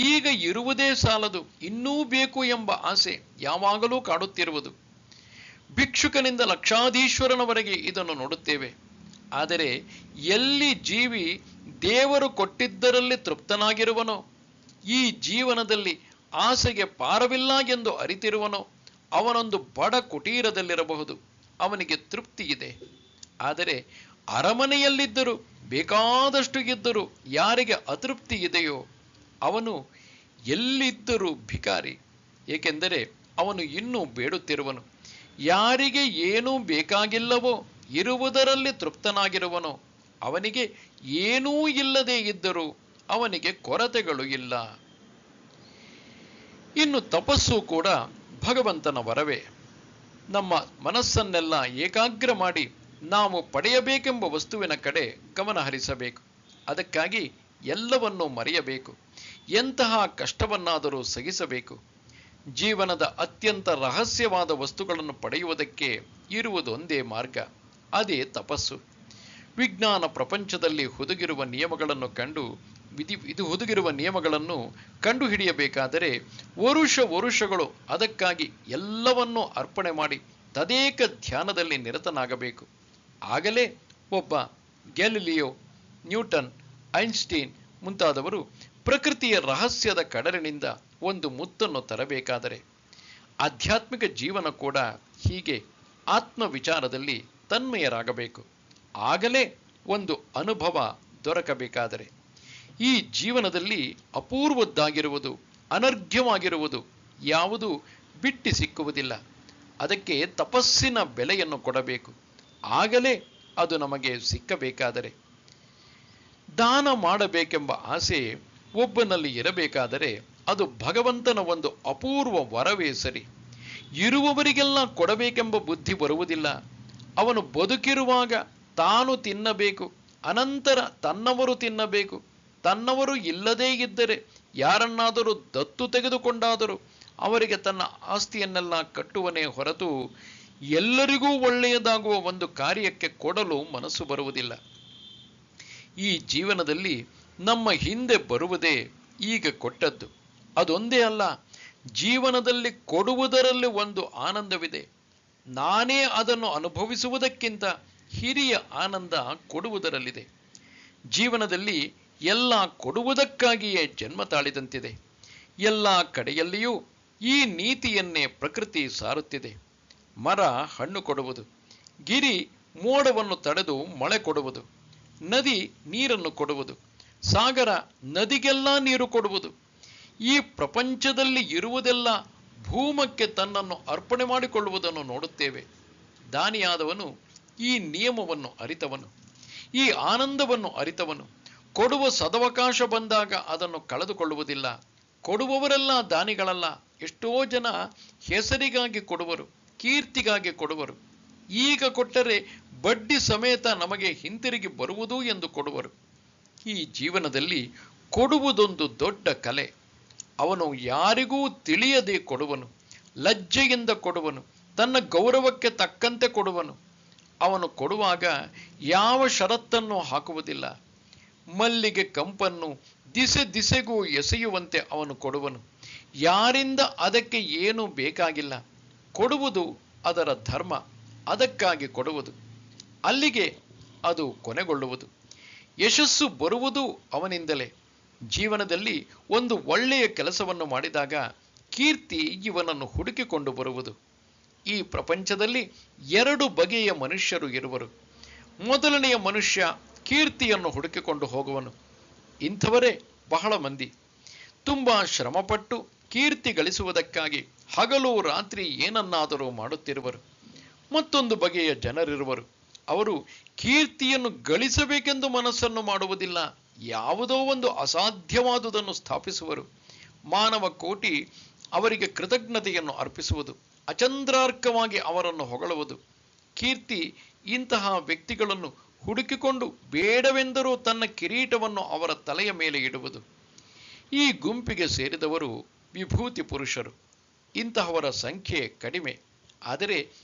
ಈಗ ಇರುವುದೇ ಸಾಲದು, ಇನ್ನೂ ಬೇಕು ಎಂಬ ಆಸೆ ಯಾವಾಗಲೂ ಕಾಡುತ್ತಿರುವುದು. ಭಿಕ್ಷುಕನಿಂದ ಲಕ್ಷಾಧೀಶ್ವರನವರೆಗೆ ಇದನ್ನು ನೋಡುತ್ತೇವೆ. ಆದರೆ ಎಲ್ಲಿ ಜೀವಿ ದೇವರು ಕೊಟ್ಟಿದ್ದರಲ್ಲಿ ತೃಪ್ತನಾಗಿರುವನೋ, ಈ ಜೀವನದಲ್ಲಿ ಆಸೆಗೆ ಪಾರವಿಲ್ಲ ಎಂದು ಅರಿತಿರುವನೋ, ಅವನೊಂದು ಬಡ ಕುಟೀರದಲ್ಲಿರಬಹುದು, ಅವನಿಗೆ ತೃಪ್ತಿ ಇದೆ. ಆದರೆ ಅರಮನೆಯಲ್ಲಿದ್ದರೂ ಬೇಕಾದಷ್ಟು ಇದ್ದರೂ ಯಾರಿಗೆ ಅತೃಪ್ತಿ ಇದೆಯೋ ಅವನು ಎಲ್ಲಿದ್ದರೂ ಭಿಕಾರಿ. ಏಕೆಂದರೆ ಅವನು ಇನ್ನೂ ಬೇಡುತ್ತಿರುವನು. ಯಾರಿಗೆ ಏನೂ ಬೇಕಾಗಿಲ್ಲವೋ, ಇರುವುದರಲ್ಲಿ ತೃಪ್ತನಾಗಿರುವನೋ, ಅವನಿಗೆ ಏನೂ ಇಲ್ಲದೆ ಇದ್ದರೂ ಅವನಿಗೆ ಕೊರತೆಗಳು ಇಲ್ಲ. ಇನ್ನು ತಪಸ್ಸು ಕೂಡ ಭಗವಂತನ ವರವೇ. ನಮ್ಮ ಮನಸ್ಸನ್ನೆಲ್ಲ ಏಕಾಗ್ರ ಮಾಡಿ ನಾವು ಪಡೆಯಬೇಕೆಂಬ ವಸ್ತುವಿನ ಕಡೆ ಗಮನ ಹರಿಸಬೇಕು. ಅದಕ್ಕಾಗಿ ಎಲ್ಲವನ್ನೂ ಮರೆಯಬೇಕು. ಎಂತಹ ಕಷ್ಟವನ್ನಾದರೂ ಸಹಿಸಬೇಕು. ಜೀವನದ ಅತ್ಯಂತ ರಹಸ್ಯವಾದ ವಸ್ತುಗಳನ್ನು ಪಡೆಯುವುದಕ್ಕೆ ಇರುವುದೊಂದೇ ಮಾರ್ಗ, ಅದೇ ತಪಸ್ಸು. ವಿಜ್ಞಾನ ಪ್ರಪಂಚದಲ್ಲಿ ಹುದುಗಿರುವ ನಿಯಮಗಳನ್ನು ಹುದುಗಿರುವ ನಿಯಮಗಳನ್ನು ಕಂಡುಹಿಡಿಯಬೇಕಾದರೆ ವರುಷಗಳು ಅದಕ್ಕಾಗಿ ಎಲ್ಲವನ್ನೂ ಅರ್ಪಣೆ ಮಾಡಿ ತದೇಕ ಧ್ಯಾನದಲ್ಲಿ ನಿರತನಾಗಬೇಕು. ಆಗಲೇ ಒಬ್ಬ ಗ್ಯಾಲಿಲಿಯೋ, ನ್ಯೂಟನ್, ಐನ್ಸ್ಟೀನ್ ಮುಂತಾದವರು ಪ್ರಕೃತಿಯ ರಹಸ್ಯದ ಕಡಲಿನಿಂದ ಒಂದು ಮುತ್ತನ್ನು ತರಬೇಕಾದರೆ, ಆಧ್ಯಾತ್ಮಿಕ ಜೀವನ ಕೂಡ ಹೀಗೆ ಆತ್ಮ ವಿಚಾರದಲ್ಲಿ ತನ್ಮಯರಾಗಬೇಕು. ಆಗಲೇ ಒಂದು ಅನುಭವ ದೊರಕಬೇಕಾದರೆ. ಈ ಜೀವನದಲ್ಲಿ ಅಪೂರ್ವದ್ದಾಗಿರುವುದು, ಅನರ್ಘ್ಯವಾಗಿರುವುದು ಯಾವುದೂ ಬಿಟ್ಟು ಸಿಕ್ಕುವುದಿಲ್ಲ. ಅದಕ್ಕೆ ತಪಸ್ಸಿನ ಬೆಲೆಯನ್ನು ಕೊಡಬೇಕು. ಆಗಲೇ ಅದು ನಮಗೆ ಸಿಕ್ಕಬೇಕಾದರೆ. ದಾನ ಮಾಡಬೇಕೆಂಬ ಆಸೆ ಒಬ್ಬನಲ್ಲಿ ಇರಬೇಕಾದರೆ ಅದು ಭಗವಂತನ ಒಂದು ಅಪೂರ್ವ ವರವೇ ಸರಿ. ಇರುವವರಿಗೆಲ್ಲ ಕೊಡಬೇಕೆಂಬ ಬುದ್ಧಿ ಬರುವುದಿಲ್ಲ. ಅವನು ಬದುಕಿರುವಾಗ ತಾನು ತಿನ್ನಬೇಕು, ಅನಂತರ ತನ್ನವರು ತಿನ್ನಬೇಕು, ತನ್ನವರು ಇಲ್ಲದೇ ಇದ್ದರೆ ಯಾರನ್ನಾದರೂ ದತ್ತು ತೆಗೆದುಕೊಂಡಾದರೂ ಅವರಿಗೆ ತನ್ನ ಆಸ್ತಿಯನ್ನೆಲ್ಲ ಕಟ್ಟುವನೇ ಹೊರತು ಎಲ್ಲರಿಗೂ ಒಳ್ಳೆಯದಾಗುವ ಒಂದು ಕಾರ್ಯಕ್ಕೆ ಕೊಡಲು ಮನಸ್ಸು ಬರುವುದಿಲ್ಲ. ಈ ಜೀವನದಲ್ಲಿ ನಮ್ಮ ಹಿಂದೆ ಬರುವುದೇ ಈಗ ಕೊಟ್ಟದ್ದು. ಅದೊಂದೇ ಅಲ್ಲ, ಜೀವನದಲ್ಲಿ ಕೊಡುವುದರಲ್ಲಿ ಒಂದು ಆನಂದವಿದೆ. ನಾನೇ ಅದನ್ನು ಅನುಭವಿಸುವುದಕ್ಕಿಂತ ಹಿರಿಯ ಆನಂದ ಕೊಡುವುದರಲ್ಲಿದೆ. ಜೀವನದಲ್ಲಿ ಎಲ್ಲ ಕೊಡುವುದಕ್ಕಾಗಿಯೇ ಜನ್ಮ ತಾಳಿದಂತಿದೆ. ಎಲ್ಲ ಕಡೆಯಲ್ಲಿಯೂ ಈ ನೀತಿಯನ್ನೇ ಪ್ರಕೃತಿ ಸಾರುತ್ತಿದೆ. ಮರ ಹಣ್ಣು ಕೊಡುವುದು, ಗಿರಿ ಮೋಡವನ್ನು ತಡೆದು ಮಳೆ ಕೊಡುವುದು, ನದಿ ನೀರನ್ನು ಕೊಡುವುದು, ಸಾಗರ ನದಿಗೆಲ್ಲ ನೀರು ಕೊಡುವುದು. ಈ ಪ್ರಪಂಚದಲ್ಲಿ ಇರುವುದೆಲ್ಲ ಭೂಮಕ್ಕೆ ತನ್ನನ್ನು ಅರ್ಪಣೆ ಮಾಡಿಕೊಳ್ಳುವುದನ್ನು ನೋಡುತ್ತೇವೆ. ದಾನಿಯಾದವನು ಈ ನಿಯಮವನ್ನು ಅರಿತವನು, ಈ ಆನಂದವನ್ನು ಅರಿತವನು. ಕೊಡುವ ಸದವಕಾಶ ಬಂದಾಗ ಅದನ್ನು ಕಳೆದುಕೊಳ್ಳುವುದಿಲ್ಲ. ಕೊಡುವವರೆಲ್ಲ ದಾನಿಗಳಲ್ಲ. ಎಷ್ಟೋ ಜನ ಹೆಸರಿಗಾಗಿ ಕೊಡುವರು, ಕೀರ್ತಿಗಾಗಿ ಕೊಡುವರು. ಈಗ ಕೊಟ್ಟರೆ ಬಡ್ಡಿ ಸಮೇತ ನಮಗೆ ಹಿಂತಿರುಗಿ ಬರುವುದು ಎಂದು ಕೊಡುವರು. ಈ ಜೀವನದಲ್ಲಿ ಕೊಡುವುದೊಂದು ದೊಡ್ಡ ಕಲೆ. ಅವನು ಯಾರಿಗೂ ತಿಳಿಯದೆ ಕೊಡುವನು, ಲಜ್ಜೆಯಿಂದ ಕೊಡುವನು, ತನ್ನ ಗೌರವಕ್ಕೆ ತಕ್ಕಂತೆ ಕೊಡುವನು. ಅವನು ಕೊಡುವಾಗ ಯಾವ ಷರತ್ತನ್ನು ಹಾಕುವುದಿಲ್ಲ. ಮಲ್ಲಿಗೆ ಕಂಪನ್ನು ದಿಸೆ ದಿಸೆಗೂ ಎಸೆಯುವಂತೆ ಅವನು ಕೊಡುವನು. ಯಾರಿಂದ ಅದಕ್ಕೆ ಏನೂ ಬೇಕಾಗಿಲ್ಲ. ಕೊಡುವುದು ಅದರ ಧರ್ಮ, ಅದಕ್ಕಾಗಿ ಕೊಡುವುದು. ಅಲ್ಲಿಗೆ ಅದು ಕೊನೆಗೊಳ್ಳುವುದು. ಯಶಸ್ಸು ಬರುವುದು ಅವನಿಂದಲೇ. ಜೀವನದಲ್ಲಿ ಒಂದು ಒಳ್ಳೆಯ ಕೆಲಸವನ್ನು ಮಾಡಿದಾಗ ಕೀರ್ತಿ ಇವನನ್ನು ಹುಡುಕಿಕೊಂಡು ಬರುವುದು. ಈ ಪ್ರಪಂಚದಲ್ಲಿ ಎರಡು ಬಗೆಯ ಮನುಷ್ಯರು ಇರುವರು. ಮೊದಲನೆಯ ಮನುಷ್ಯ ಕೀರ್ತಿಯನ್ನು ಹುಡುಕಿಕೊಂಡು ಹೋಗುವನು. ಇಂಥವರೇ ಬಹಳ ಮಂದಿ. ತುಂಬ ಶ್ರಮಪಟ್ಟು ಕೀರ್ತಿ ಗಳಿಸುವುದಕ್ಕಾಗಿ ಹಗಲು ರಾತ್ರಿ ಏನನ್ನಾದರೂ ಮಾಡುತ್ತಿರುವರು. ಮತ್ತೊಂದು ಬಗೆಯ ಜನರಿರುವರು. ಅವರು ಕೀರ್ತಿಯನ್ನು ಗಳಿಸಬೇಕೆಂದು ಮನಸ್ಸನ್ನು ಮಾಡುವುದಿಲ್ಲ. ಯಾವುದೋ ಒಂದು ಅಸಾಧ್ಯವಾದುದನ್ನು ಸ್ಥಾಪಿಸುವರು. ಮಾನವ ಕೋಟಿ ಅವರಿಗೆ ಕೃತಜ್ಞತೆಯನ್ನು ಅರ್ಪಿಸುವುದು, ಅಚಂದ್ರಾರ್ಕವಾಗಿ ಅವರನ್ನು ಹೊಗಳುವುದು. ಕೀರ್ತಿ ಇಂತಹ ವ್ಯಕ್ತಿಗಳನ್ನು ಹುಡುಕಿಕೊಂಡು ಬೇಡವೆಂದರೂ ತನ್ನ ಕಿರೀಟವನ್ನು ಅವರ ತಲೆಯ ಮೇಲೆ ಇಡುವುದು. ಈ ಗುಂಪಿಗೆ ಸೇರಿದವರು ವಿಭೂತಿ ಪುರುಷರು. ಇಂತಹವರ ಸಂಖ್ಯೆ ಕಡಿಮೆ. ಆದರೆ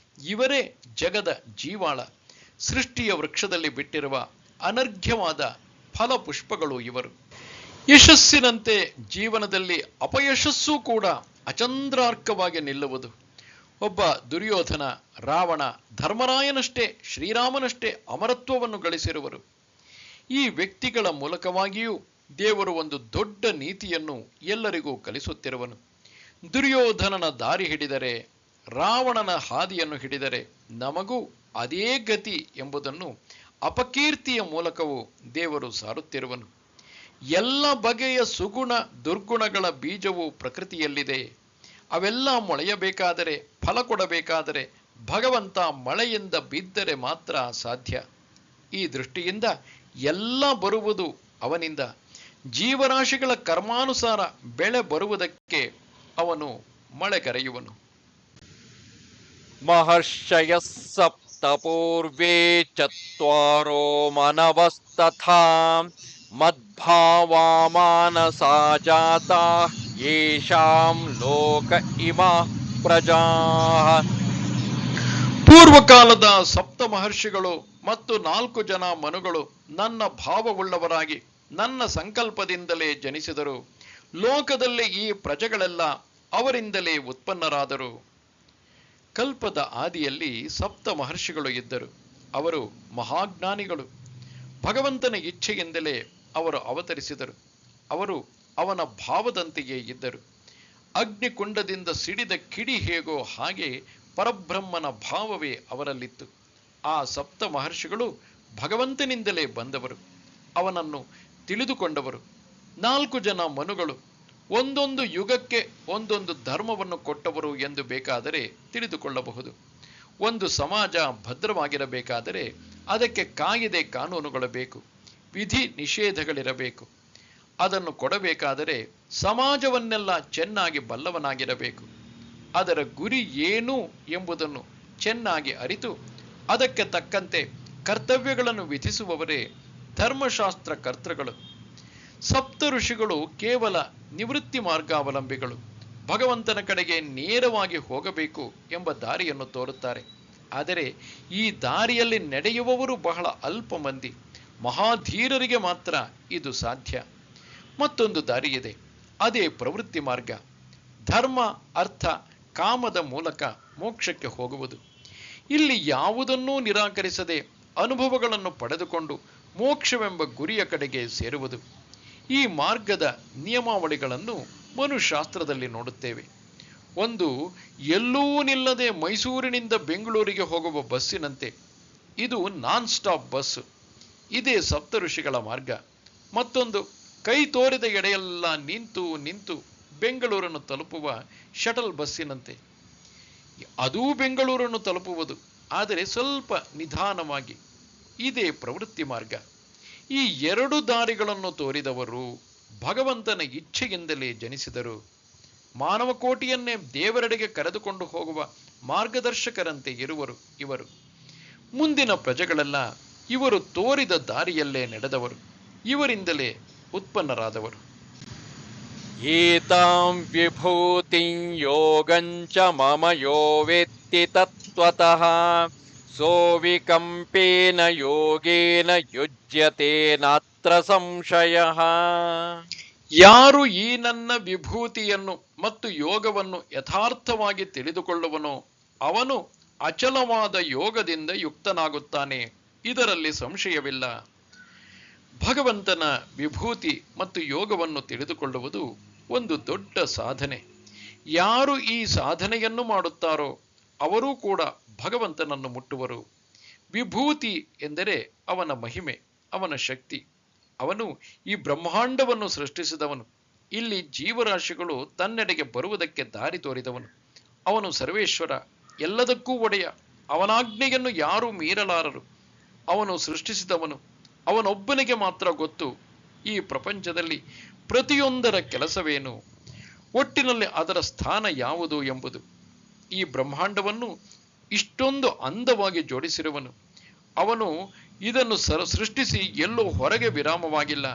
ಇವರೇ ಜಗದ ಜೀವಾಳ. ಸೃಷ್ಟಿಯ ವೃಕ್ಷದಲ್ಲಿ ಬಿಟ್ಟಿರುವ ಅನರ್ಘ್ಯವಾದ ಫಲಪುಷ್ಪಗಳು ಇವರು. ಯಶಸ್ಸಿನಂತೆ ಜೀವನದಲ್ಲಿ ಅಪಯಶಸ್ಸೂ ಕೂಡ ಅಚಂದ್ರಾರ್ಕವಾಗಿ ನಿಲ್ಲುವುದು. ಒಬ್ಬ ದುರ್ಯೋಧನ, ರಾವಣ, ಧರ್ಮರಾಯನಷ್ಟೇ, ಶ್ರೀರಾಮನಷ್ಟೇ ಅಮರತ್ವವನ್ನು ಗಳಿಸಿರುವರು. ಈ ವ್ಯಕ್ತಿಗಳ ಮೂಲಕವಾಗಿಯೂ ದೇವರು ಒಂದು ದೊಡ್ಡ ನೀತಿಯನ್ನು ಎಲ್ಲರಿಗೂ ಕಲಿಸುತ್ತಿರುವನು. ದುರ್ಯೋಧನನ ದಾರಿ ಹಿಡಿದರೆ, ರಾವಣನ ಹಾದಿಯನ್ನು ಹಿಡಿದರೆ ನಮಗೂ ಅದೇ ಗತಿ ಎಂಬುದನ್ನು ಅಪಕೀರ್ತಿಯ ಮೂಲಕವೂ ದೇವರು ಸಾರುತ್ತಿರುವನು. ಎಲ್ಲ ಬಗೆಯ ಸುಗುಣ ದುರ್ಗುಣಗಳ ಬೀಜವು ಪ್ರಕೃತಿಯಲ್ಲಿದೆ. ಅವೆಲ್ಲ ಮೊಳೆಯಬೇಕಾದರೆ, ಫಲ ಕೊಡಬೇಕಾದರೆ ಭಗವಂತ ಮಳೆಯಿಂದ ಬಿದ್ದರೆ ಮಾತ್ರ ಸಾಧ್ಯ. ಈ ದೃಷ್ಟಿಯಿಂದ ಎಲ್ಲ ಬರುವುದು ಅವನಿಂದ. ಜೀವರಾಶಿಗಳ ಕರ್ಮಾನುಸಾರ ಬೆಳೆ ಬರುವುದಕ್ಕೆ ಅವನು ಮಳೆ ಕರೆಯುವನು. ಮಹರ್ಷಯಃ ಸಪ್ತ ಪೂರ್ವೇ ಚತ್ವಾರೋ ಮನವಸ್ತಥಾ ಮದ್ಭಾವಾ ಮಾನಸಾ ಜಾತಾಃ ಯೇಷಾಂ ಲೋಕ ಇಮಾಃ ಪ್ರಜಾಃ. ಪೂರ್ವಕಾಲದ ಸಪ್ತ ಮಹರ್ಷಿಗಳು ಮತ್ತು 4 ಜನ ಮನುಗಳು ನನ್ನ ಭಾವವುಳ್ಳವರಾಗಿ ನನ್ನ ಸಂಕಲ್ಪದಿಂದಲೇ ಜನಿಸಿದರು. ಲೋಕದಲ್ಲಿ ಈ ಪ್ರಜೆಗಳೆಲ್ಲ ಅವರಿಂದಲೇ ಉತ್ಪನ್ನರಾದರು. ಕಲ್ಪದ ಆದಿಯಲ್ಲಿ ಸಪ್ತ ಮಹರ್ಷಿಗಳು ಇದ್ದರು. ಅವರು ಮಹಾಜ್ಞಾನಿಗಳು. ಭಗವಂತನ ಇಚ್ಛೆಯಿಂದಲೇ ಅವರು ಅವತರಿಸಿದರು. ಅವರು ಅವನ ಭಾವದಂತೆಯೇ ಇದ್ದರು. ಅಗ್ನಿಕುಂಡದಿಂದ ಸಿಡಿದ ಕಿಡಿ ಹೇಗೋ ಹಾಗೆ ಪರಬ್ರಹ್ಮನ ಭಾವವೇ ಅವರಲ್ಲಿತ್ತು. ಆ ಸಪ್ತ ಮಹರ್ಷಿಗಳು ಭಗವಂತನಿಂದಲೇ ಬಂದವರು, ಅವನನ್ನು ತಿಳಿದುಕೊಂಡವರು. 4 ಜನ ಮನುಗಳು ಒಂದೊಂದು ಯುಗಕ್ಕೆ ಒಂದೊಂದು ಧರ್ಮವನ್ನು ಕೊಟ್ಟವರು ಎಂದು ಬೇಕಾದರೆ ತಿಳಿದುಕೊಳ್ಳಬಹುದು. ಒಂದು ಸಮಾಜ ಭದ್ರವಾಗಿರಬೇಕಾದರೆ ಅದಕ್ಕೆ ಕಾಯಿದೆ ಕಾನೂನುಗಳು ಬೇಕು, ವಿಧಿ ನಿಷೇಧಗಳಿರಬೇಕು. ಅದನ್ನು ಕೊಡಬೇಕಾದರೆ ಸಮಾಜವನ್ನೆಲ್ಲ ಚೆನ್ನಾಗಿ ಬಲ್ಲವನಾಗಿರಬೇಕು. ಅದರ ಗುರಿ ಏನು ಎಂಬುದನ್ನು ಚೆನ್ನಾಗಿ ಅರಿತು ಅದಕ್ಕೆ ತಕ್ಕಂತೆ ಕರ್ತವ್ಯಗಳನ್ನು ವಿಧಿಸುವವರೇ ಧರ್ಮಶಾಸ್ತ್ರ ಕರ್ತೃಗಳು. ಸಪ್ತ ಋಷಿಗಳು ಕೇವಲ ನಿವೃತ್ತಿ ಮಾರ್ಗಾವಲಂಬಿಗಳು, ಭಗವಂತನ ಕಡೆಗೆ ನೇರವಾಗಿ ಹೋಗಬೇಕು ಎಂಬ ದಾರಿಯನ್ನು ತೋರುತ್ತಾರೆ. ಆದರೆ ಈ ದಾರಿಯಲ್ಲಿ ನಡೆಯುವವರು ಬಹಳ ಅಲ್ಪ ಮಂದಿ, ಮಹಾಧೀರರಿಗೆ ಮಾತ್ರ ಇದು ಸಾಧ್ಯ. ಮತ್ತೊಂದು ದಾರಿಯಿದೆ, ಅದೇ ಪ್ರವೃತ್ತಿ ಮಾರ್ಗ. ಧರ್ಮ, ಅರ್ಥ, ಕಾಮದ ಮೂಲಕ ಮೋಕ್ಷಕ್ಕೆ ಹೋಗುವುದು. ಇಲ್ಲಿ ಯಾವುದನ್ನೂ ನಿರಾಕರಿಸದೆ ಅನುಭವಗಳನ್ನು ಪಡೆದುಕೊಂಡು ಮೋಕ್ಷವೆಂಬ ಗುರಿಯ ಕಡೆಗೆ ಸೇರುವುದು. ಈ ಮಾರ್ಗದ ನಿಯಮಾವಳಿಗಳನ್ನು ಮನುಶಾಸ್ತ್ರದಲ್ಲಿ ನೋಡುತ್ತೇವೆ. ಒಂದು, ಎಲ್ಲೂ ನಿಲ್ಲದೆ ಮೈಸೂರಿನಿಂದ ಬೆಂಗಳೂರಿಗೆ ಹೋಗುವ ಬಸ್ಸಿನಂತೆ. ಇದು ನಾನ್ ಸ್ಟಾಪ್ ಬಸ್. ಇದೇ ಸಪ್ತ ಋಷಿಗಳ ಮಾರ್ಗ. ಮತ್ತೊಂದು, ಕೈ ತೋರಿದ ಎಡೆಯೆಲ್ಲ ನಿಂತು ನಿಂತು ಬೆಂಗಳೂರನ್ನು ತಲುಪುವ ಶಟಲ್ ಬಸ್ಸಿನಂತೆ. ಅದೂ ಬೆಂಗಳೂರನ್ನು ತಲುಪುವುದು, ಆದರೆ ಸ್ವಲ್ಪ ನಿಧಾನವಾಗಿ. ಇದೇ ಪ್ರವೃತ್ತಿ ಮಾರ್ಗ. ಈ ಎರಡು ದಾರಿಗಳನ್ನು ತೋರಿದವರು ಭಗವಂತನ ಇಚ್ಛೆಯಿಂದಲೇ ಜನಿಸಿದರು. ಮಾನವ ಕೋಟಿಯನ್ನೇ ದೇವರೆಡೆಗೆ ಕರೆದುಕೊಂಡು ಹೋಗುವ ಮಾರ್ಗದರ್ಶಕರಂತೆ ಇರುವರು ಇವರು. ಮುಂದಿನ ಪ್ರಜೆಗಳೆಲ್ಲ ಇವರು ತೋರಿದ ದಾರಿಯಲ್ಲೇ ನಡೆದವರು, ಇವರಿಂದಲೇ ಉತ್ಪನ್ನರಾದವರು. ಏತಾಂ ವಿಭೂತಿಂ ಯೋಗಂಚ ಮಮ ಯೋ ವೇತ್ತಿ ತತ್ವತಃ ಸೋವಿಕಂಪೇನ ಯೋಗೇನ ಯುಜ್ಯತೆ ನಾತ್ರ ಸಂಶಯಃ. ಯಾರು ಈ ನನ್ನ ವಿಭೂತಿಯನ್ನು ಮತ್ತು ಯೋಗವನ್ನು ಯಥಾರ್ಥವಾಗಿ ತಿಳಿದುಕೊಳ್ಳುವನೋ ಅವನು ಅಚಲವಾದ ಯೋಗದಿಂದ ಯುಕ್ತನಾಗುತ್ತಾನೆ, ಇದರಲ್ಲಿ ಸಂಶಯವಿಲ್ಲ. ಭಗವಂತನ ವಿಭೂತಿ ಮತ್ತು ಯೋಗವನ್ನು ತಿಳಿದುಕೊಳ್ಳುವುದು ಒಂದು ದೊಡ್ಡ ಸಾಧನೆ. ಯಾರು ಈ ಸಾಧನೆಯನ್ನು ಮಾಡುತ್ತಾರೋ ಅವರೂ ಕೂಡ ಭಗವಂತನನ್ನು ಮುಟ್ಟುವರು. ವಿಭೂತಿ ಎಂದರೆ ಅವನ ಮಹಿಮೆ, ಅವನ ಶಕ್ತಿ. ಅವನು ಈ ಬ್ರಹ್ಮಾಂಡವನ್ನು ಸೃಷ್ಟಿಸಿದವನು. ಇಲ್ಲಿ ಜೀವರಾಶಿಗಳು ತನ್ನೆಡೆಗೆ ಬರುವುದಕ್ಕೆ ದಾರಿ ತೋರಿದವನು. ಅವನು ಸರ್ವೇಶ್ವರ, ಎಲ್ಲದಕ್ಕೂ ಒಡೆಯ. ಅವನಾಜ್ಞೆಯನ್ನು ಯಾರೂ ಮೀರಲಾರರು. ಅವನು ಸೃಷ್ಟಿಸಿದವನು, ಅವನೊಬ್ಬನಿಗೆ ಮಾತ್ರ ಗೊತ್ತು ಈ ಪ್ರಪಂಚದಲ್ಲಿ ಪ್ರತಿಯೊಂದರ ಕೆಲಸವೇನು, ಒಟ್ಟಿನಲ್ಲಿ ಅದರ ಸ್ಥಾನ ಯಾವುದು ಎಂಬುದು. ಈ ಬ್ರಹ್ಮಾಂಡವನ್ನು ಇಷ್ಟೊಂದು ಅಂದವಾಗಿ ಜೋಡಿಸಿರುವನು. ಅವನು ಇದನ್ನು ಸೃಷ್ಟಿಸಿ ಎಲ್ಲೋ ಹೊರಗೆ ವಿರಾಮವಾಗಿಲ್ಲ.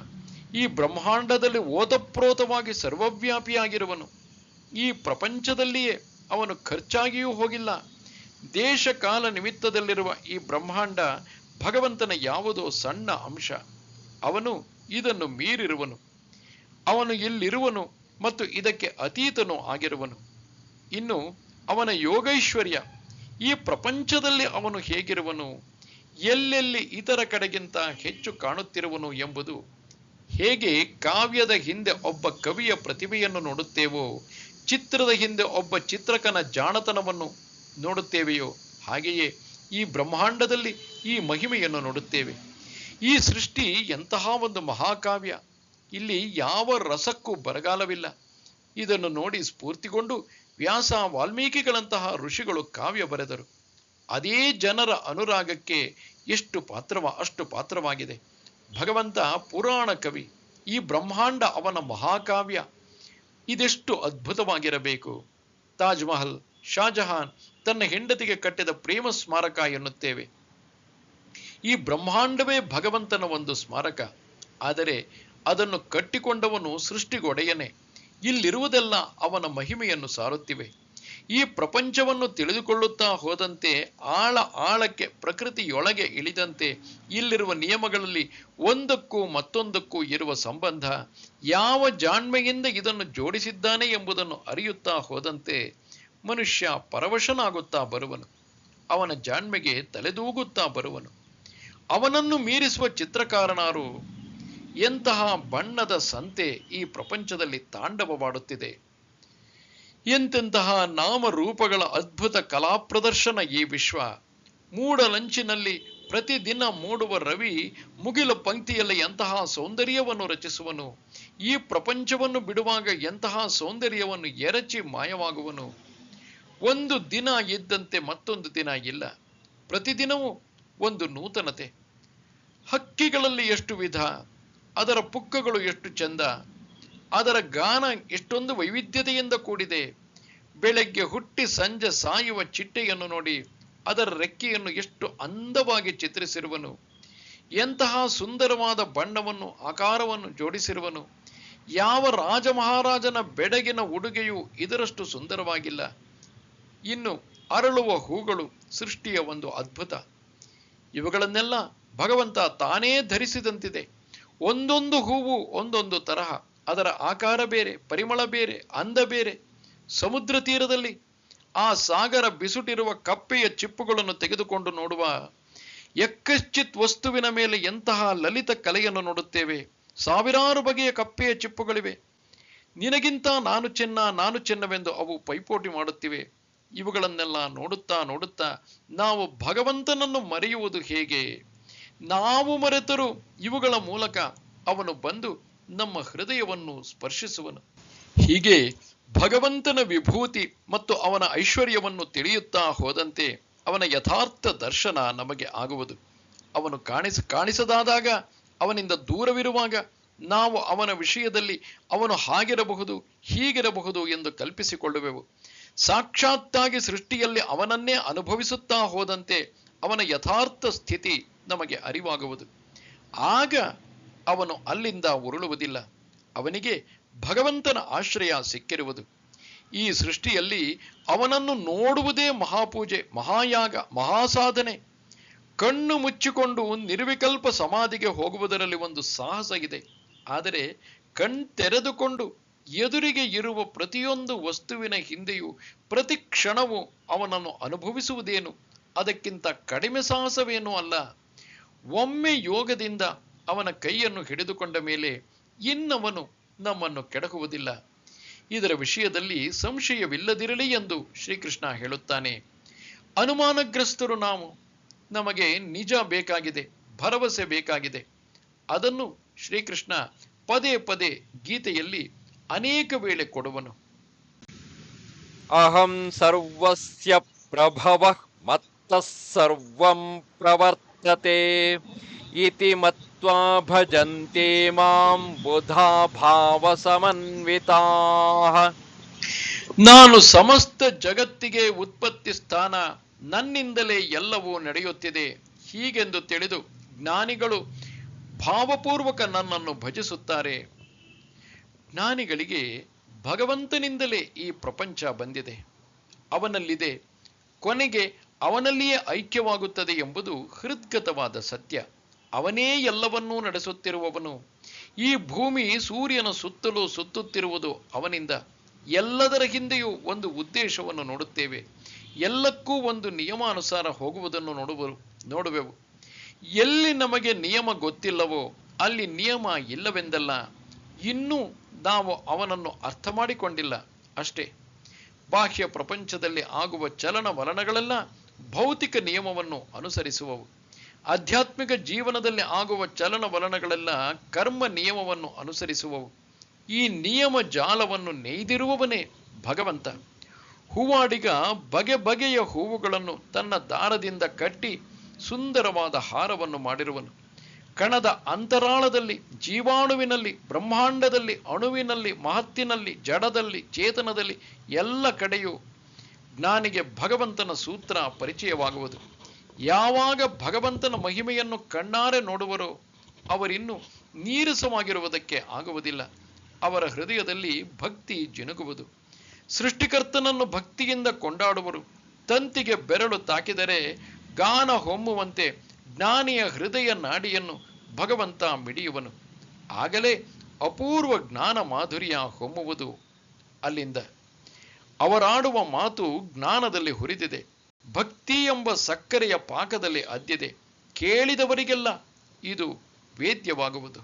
ಈ ಬ್ರಹ್ಮಾಂಡದಲ್ಲಿ ಓತಪ್ರೋತವಾಗಿ ಸರ್ವವ್ಯಾಪಿಯಾಗಿರುವನು. ಈ ಪ್ರಪಂಚದಲ್ಲಿಯೇ ಅವನು ಖರ್ಚಾಗಿಯೂ ಹೋಗಿಲ್ಲ. ದೇಶ ಕಾಲ ನಿಮಿತ್ತದಲ್ಲಿರುವ ಈ ಬ್ರಹ್ಮಾಂಡ ಭಗವಂತನ ಯಾವುದೋ ಸಣ್ಣ ಅಂಶ. ಅವನು ಇದನ್ನು ಮೀರಿರುವನು. ಅವನು ಇಲ್ಲಿರುವನು ಮತ್ತು ಇದಕ್ಕೆ ಅತೀತನೂ ಆಗಿರುವನು. ಇನ್ನು ಅವನ ಯೋಗೈಶ್ವರ್ಯ, ಈ ಪ್ರಪಂಚದಲ್ಲಿ ಅವನು ಹೇಗಿರುವನು, ಎಲ್ಲೆಲ್ಲಿ ಇತರ ಕಡೆಗಿಂತ ಹೆಚ್ಚು ಕಾಣುತ್ತಿರುವನು ಎಂಬುದು. ಹೇಗೆ ಕಾವ್ಯದ ಹಿಂದೆ ಒಬ್ಬ ಕವಿಯ ಪ್ರತಿಭೆಯನ್ನು ನೋಡುತ್ತೇವೋ, ಚಿತ್ರದ ಹಿಂದೆ ಒಬ್ಬ ಚಿತ್ರಕನ ಜಾಣತನವನ್ನು ನೋಡುತ್ತೇವೆಯೋ, ಹಾಗೆಯೇ ಈ ಬ್ರಹ್ಮಾಂಡದಲ್ಲಿ ಈ ಮಹಿಮೆಯನ್ನು ನೋಡುತ್ತೇವೆ. ಈ ಸೃಷ್ಟಿ ಎಂತಹ ಒಂದು ಮಹಾಕಾವ್ಯ. ಇಲ್ಲಿ ಯಾವ ರಸಕ್ಕೂ ಬರಗಾಲವಿಲ್ಲ. ಇದನ್ನು ನೋಡಿ ಸ್ಫೂರ್ತಿಗೊಂಡು ವ್ಯಾಸ, ವಾಲ್ಮೀಕಿಗಳಂತಹ ಋಷಿಗಳು ಕಾವ್ಯ ಬರೆದರು. ಅದೇ ಜನರ ಅನುರಾಗಕ್ಕೆ ಅಷ್ಟು ಪಾತ್ರವಾಗಿದೆ. ಭಗವಂತ ಪುರಾಣ ಕವಿ, ಈ ಬ್ರಹ್ಮಾಂಡ ಅವನ ಮಹಾಕಾವ್ಯ. ಇದೆಷ್ಟು ಅದ್ಭುತವಾಗಿರಬೇಕು. ತಾಜ್ ಮಹಲ್, ಶಾಜಹಾನ್ ತನ್ನ ಹೆಂಡತಿಗೆ ಕಟ್ಟಿದ ಪ್ರೇಮ ಸ್ಮಾರಕ ಎನ್ನುತ್ತೇವೆ. ಈ ಬ್ರಹ್ಮಾಂಡವೇ ಭಗವಂತನ ಒಂದು ಸ್ಮಾರಕ. ಆದರೆ ಅದನ್ನು ಕಟ್ಟಿಕೊಂಡವನು ಸೃಷ್ಟಿಗೊಡೆಯನೇ. ಇಲ್ಲಿರುವುದೆಲ್ಲ ಅವನ ಮಹಿಮೆಯನ್ನು ಸಾರುತ್ತಿವೆ. ಈ ಪ್ರಪಂಚವನ್ನು ತಿಳಿದುಕೊಳ್ಳುತ್ತಾ ಹೋದಂತೆ ಆಳಕ್ಕೆ ಪ್ರಕೃತಿಯೊಳಗೆ ಇಳಿದಂತೆ ಇಲ್ಲಿರುವ ನಿಯಮಗಳಲ್ಲಿ ಒಂದಕ್ಕೂ ಮತ್ತೊಂದಕ್ಕೂ ಇರುವ ಸಂಬಂಧ, ಯಾವ ಜಾಣ್ಮೆಯಿಂದ ಇದನ್ನು ಜೋಡಿಸಿದ್ದಾನೆ ಎಂಬುದನ್ನು ಅರಿಯುತ್ತಾ ಹೋದಂತೆ ಮನುಷ್ಯ ಪರವಶನಾಗುತ್ತಾ ಬರುವನು. ಅವನ ಜಾಣ್ಮೆಗೆ ತಲೆದೂಗುತ್ತಾ ಬರುವನು. ಅವನನ್ನು ಮೀರಿಸುವ ಚಿತ್ರಕಾರನಾರು. ಎಂತಹ ಬಣ್ಣದ ಸಂತೆ ಈ ಪ್ರಪಂಚದಲ್ಲಿ ತಾಂಡವವಾಡುತ್ತಿದೆ. ಎಂತೆಂತಹ ನಾಮರೂಪಗಳ ಅದ್ಭುತ ಕಲಾ ಪ್ರದರ್ಶನ ಈ ವಿಶ್ವ. ಮೂಡಲಂಚಿನಲ್ಲಿ ಪ್ರತಿದಿನ ಮೂಡುವ ರವಿ ಮುಗಿಲ ಪಂಕ್ತಿಯಲ್ಲಿ ಎಂತಹ ಸೌಂದರ್ಯವನ್ನು ರಚಿಸುವನು. ಈ ಪ್ರಪಂಚವನ್ನು ಬಿಡುವಾಗ ಎಂತಹ ಸೌಂದರ್ಯವನ್ನು ಎರಚಿ ಮಾಯವಾಗುವನು. ಒಂದು ದಿನ ಇದ್ದಂತೆ ಮತ್ತೊಂದು ದಿನ ಇಲ್ಲ. ಪ್ರತಿದಿನವೂ ಒಂದು ನೂತನತೆ. ಹಕ್ಕಿಗಳಲ್ಲಿ ಎಷ್ಟು ವಿಧ, ಅದರ ಪುಕ್ಕಗಳು ಎಷ್ಟು ಚಂದ, ಅದರ ಗಾನ ಎಷ್ಟೊಂದು ವೈವಿಧ್ಯತೆಯಿಂದ ಕೂಡಿದೆ. ಬೆಳಗ್ಗೆ ಹುಟ್ಟಿ ಸಂಜೆ ಸಾಯುವ ಚಿಟ್ಟೆಯನ್ನು ನೋಡಿ ಅದರ ರೆಕ್ಕೆಯನ್ನು ಎಷ್ಟು ಅಂದವಾಗಿ ಚಿತ್ರಿಸಿರುವನು. ಎಂತಹ ಸುಂದರವಾದ ಬಣ್ಣವನ್ನು ಆಕಾರವನ್ನು ಜೋಡಿಸಿರುವನು. ಯಾವ ರಾಜ ಮಹಾರಾಜನ ಬೆಡಗಿನ ಉಡುಗೆಯೂ ಇದರಷ್ಟು ಸುಂದರವಾಗಿಲ್ಲ. ಇನ್ನು ಅರಳುವ ಹೂಗಳು ಸೃಷ್ಟಿಯ ಒಂದು ಅದ್ಭುತ. ಇವುಗಳನ್ನೆಲ್ಲ ಭಗವಂತ ತಾನೇ ಧರಿಸಿದಂತಿದೆ. ಒಂದೊಂದು ಹೂವು ಒಂದೊಂದು ತರಹ, ಅದರ ಆಕಾರ ಬೇರೆ, ಪರಿಮಳ ಬೇರೆ, ಅಂದ ಬೇರೆ. ಸಮುದ್ರ ತೀರದಲ್ಲಿ ಆ ಸಾಗರ ಬಿಸುಟಿರುವ ಕಪ್ಪೆಯ ಚಿಪ್ಪುಗಳನ್ನು ತೆಗೆದುಕೊಂಡು ನೋಡುವ ಯಕ್ಕಶ್ಚಿತ್ ವಸ್ತುವಿನ ಮೇಲೆ ಎಂತಹ ಲಲಿತ ಕಲೆಯನ್ನು ನೋಡುತ್ತೇವೆ. ಸಾವಿರಾರು ಬಗೆಯ ಕಪ್ಪೆಯ ಚಿಪ್ಪುಗಳಿವೆ. ನಿನಗಿಂತ ನಾನು ಚೆನ್ನ, ನಾನು ಚೆನ್ನವೆಂದು ಅವು ಪೈಪೋಟಿ ಮಾಡುತ್ತಿವೆ. ಇವುಗಳನ್ನೆಲ್ಲ ನೋಡುತ್ತಾ ನೋಡುತ್ತಾ ನಾವು ಭಗವಂತನನ್ನು ಮರೆಯುವುದು ಹೇಗೆ? ನಾವು ಮರೆತರೂ ಇವುಗಳ ಮೂಲಕ ಅವನು ಬಂದು ನಮ್ಮ ಹೃದಯವನ್ನು ಸ್ಪರ್ಶಿಸುವನು. ಹೀಗೆ ಭಗವಂತನ ವಿಭೂತಿ ಮತ್ತು ಅವನ ಐಶ್ವರ್ಯವನ್ನು ತಿಳಿಯುತ್ತಾ ಹೋದಂತೆ ಅವನ ಯಥಾರ್ಥ ದರ್ಶನ ನಮಗೆ ಆಗುವುದು. ಅವನು ಕಾಣಿಸದಾದಾಗ, ಅವನಿಂದ ದೂರವಿರುವಾಗ ನಾವು ಅವನ ವಿಷಯದಲ್ಲಿ ಅವನು ಹಾಗಿರಬಹುದು, ಹೀಗಿರಬಹುದು ಎಂದು ಕಲ್ಪಿಸಿಕೊಳ್ಳುವೆವು. ಸಾಕ್ಷಾತ್ತಾಗಿ ಸೃಷ್ಟಿಯಲ್ಲಿ ಅವನನ್ನೇ ಅನುಭವಿಸುತ್ತಾ ಹೋದಂತೆ ಅವನ ಯಥಾರ್ಥ ಸ್ಥಿತಿ ನಮಗೆ ಅರಿವಾಗುವುದು. ಆಗ ಅವನು ಅಲ್ಲಿಂದ ಉರುಳುವುದಿಲ್ಲ. ಅವನಿಗೆ ಭಗವಂತನ ಆಶ್ರಯ ಸಿಕ್ಕಿರುವುದು. ಈ ಸೃಷ್ಟಿಯಲ್ಲಿ ಅವನನ್ನು ನೋಡುವುದೇ ಮಹಾಪೂಜೆ, ಮಹಾಯಾಗ, ಮಹಾಸಾಧನೆ. ಕಣ್ಣು ಮುಚ್ಚಿಕೊಂಡು ನಿರ್ವಿಕಲ್ಪ ಸಮಾಧಿಗೆ ಹೋಗುವುದರಲ್ಲಿ ಒಂದು ಸಾಹಸ ಇದೆ. ಆದರೆ ಕಣ್ತೆರೆದುಕೊಂಡು ಎದುರಿಗೆ ಇರುವ ಪ್ರತಿಯೊಂದು ವಸ್ತುವಿನ ಹಿಂದೆಯೂ ಪ್ರತಿ ಕ್ಷಣವೂ ಅವನನ್ನು ಅನುಭವಿಸುವುದೇನು ಅದಕ್ಕಿಂತ ಕಡಿಮೆ ಸಾಹಸವೇನೂ ಅಲ್ಲ. ಒಮ್ಮೆ ಯೋಗದಿಂದ ಅವನ ಕೈಯನ್ನು ಹಿಡಿದುಕೊಂಡ ಮೇಲೆ ಇನ್ನವನು ನಮ್ಮನ್ನು ಕೆಡಹುವುದಿಲ್ಲ. ಇದರ ವಿಷಯದಲ್ಲಿ ಸಂಶಯವಿಲ್ಲದಿರಲಿ ಎಂದು ಶ್ರೀಕೃಷ್ಣ ಹೇಳುತ್ತಾನೆ. ಅನುಮಾನಗ್ರಸ್ತರು ನಾವು. ನಮಗೆ ನಿಜ ಬೇಕಾಗಿದೆ, ಭರವಸೆ ಬೇಕಾಗಿದೆ. ಅದನ್ನು ಶ್ರೀಕೃಷ್ಣ ಪದೇ ಪದೇ ಗೀತೆಯಲ್ಲಿ ಅನೇಕ ವೇಳೆ ಕೊಡುವನು. ಅಹಂ ಸರ್ವಸ್ಯ ಪ್ರಭವಃ ಮತ್ತಃ ಸರ್ವಂ ಪ್ರವರ್ತತೆ ಇತಿ ಮತ್ವಾ ಭಜಂತೆ ಮಾಂ ಬುಧಾ ಭಾವ ಸಮನ್ವಿತಾಃ. ನಾನು ಸಮಸ್ತ ಜಗತ್ತಿಗೆ ಉತ್ಪತ್ತಿ ಸ್ಥಾನ, ನನ್ನಿಂದಲೇ ಎಲ್ಲವೂ ನಡೆಯುತ್ತಿದೆ ಹೀಗೆಂದು ತಿಳಿದು ಜ್ಞಾನಿಗಳು ಭಾವಪೂರ್ವಕ ನನ್ನನ್ನು ಭಜಿಸುತ್ತಾರೆ. ಜ್ಞಾನಿಗಳಿಗೆ ಭಗವಂತನಿಂದಲೇ ಈ ಪ್ರಪಂಚ ಬಂದಿದೆ, ಅವನಲ್ಲಿದೆ, ಕೊನೆಗೆ ಅವನಲ್ಲಿಯೇ ಐಕ್ಯವಾಗುತ್ತದೆ ಎಂಬುದು ಹೃದ್ಗತವಾದ ಸತ್ಯ. ಅವನೇ ಎಲ್ಲವನ್ನೂ ನಡೆಸುತ್ತಿರುವವನು. ಈ ಭೂಮಿ ಸೂರ್ಯನ ಸುತ್ತಲೂ ಸುತ್ತುತ್ತಿರುವುದು ಅವನಿಂದ. ಎಲ್ಲದರ ಹಿಂದೆಯೂ ಒಂದು ಉದ್ದೇಶವನ್ನು ನೋಡುತ್ತೇವೆ. ಎಲ್ಲಕ್ಕೂ ಒಂದು ನಿಯಮಾನುಸಾರ ಹೋಗುವುದನ್ನು ನೋಡುವೆವು. ಎಲ್ಲಿ ನಮಗೆ ನಿಯಮ ಗೊತ್ತಿಲ್ಲವೋ ಅಲ್ಲಿ ನಿಯಮ ಇಲ್ಲವೆಂದಲ್ಲ. ಇನ್ನೂ ನಾವು ಅವನನ್ನು ಅರ್ಥ ಮಾಡಿಕೊಂಡಿಲ್ಲ ಅಷ್ಟೇ. ಬಾಹ್ಯ ಪ್ರಪಂಚದಲ್ಲಿ ಆಗುವ ಚಲನವಲನಗಳೆಲ್ಲ ಭೌತಿಕ ನಿಯಮವನ್ನು ಅನುಸರಿಸುವವು. ಆಧ್ಯಾತ್ಮಿಕ ಜೀವನದಲ್ಲಿ ಆಗುವ ಚಲನವಲನಗಳೆಲ್ಲ ಕರ್ಮ ನಿಯಮವನ್ನು ಅನುಸರಿಸುವವು. ಈ ನಿಯಮ ಜಾಲವನ್ನು ನೇಯ್ದಿರುವವನೇ ಭಗವಂತ. ಹೂವಾಡಿಗ ಬಗೆ ಬಗೆಯ ಹೂವುಗಳನ್ನು ತನ್ನ ದಾರದಿಂದ ಕಟ್ಟಿ ಸುಂದರವಾದ ಹಾರವನ್ನು ಮಾಡಿರುವನು. ಕಣದ ಅಂತರಾಳದಲ್ಲಿ, ಜೀವಾಣುವಿನಲ್ಲಿ, ಬ್ರಹ್ಮಾಂಡದಲ್ಲಿ, ಅಣುವಿನಲ್ಲಿ, ಮಹತ್ತಿನಲ್ಲಿ, ಜಡದಲ್ಲಿ, ಚೇತನದಲ್ಲಿ ಎಲ್ಲ ಕಡೆಯೂ ಜ್ಞಾನಿಗೆ ಭಗವಂತನ ಸೂತ್ರ ಪರಿಚಯವಾಗುವುದು. ಯಾವಾಗ ಭಗವಂತನ ಮಹಿಮೆಯನ್ನು ಕಣ್ಣಾರೆ ನೋಡುವರೋ ಅವರಿನ್ನೂ ನೀರಸವಾಗಿರುವುದಕ್ಕೆ ಆಗುವುದಿಲ್ಲ. ಅವರ ಹೃದಯದಲ್ಲಿ ಭಕ್ತಿ ಜಿನುಗುವುದು. ಸೃಷ್ಟಿಕರ್ತನನ್ನು ಭಕ್ತಿಯಿಂದ ಕೊಂಡಾಡುವರು. ತಂತಿಗೆ ಬೆರಳು ತಾಕಿದರೆ ಗಾನ ಹೊಮ್ಮುವಂತೆ ಜ್ಞಾನಿಯ ಹೃದಯ ನಾಡಿಯನ್ನು ಭಗವಂತ ಮಿಡಿಯುವನು. ಆಗಲೇ ಅಪೂರ್ವ ಜ್ಞಾನ ಮಾಧುರ್ಯ ಹೊಮ್ಮುವುದು ಅಲ್ಲಿಂದ. ಅವರಾಡುವ ಮಾತು ಜ್ಞಾನದಲ್ಲಿ ಹುರಿದಿದೆ. ಭಕ್ತಿ ಎಂಬ ಸಕ್ಕರೆಯ ಪಾಕದಲ್ಲಿ ಅದ್ದಿದೆ. ಕೇಳಿದವರಿಗೆಲ್ಲ ಇದು ವೇದ್ಯವಾಗುವುದು.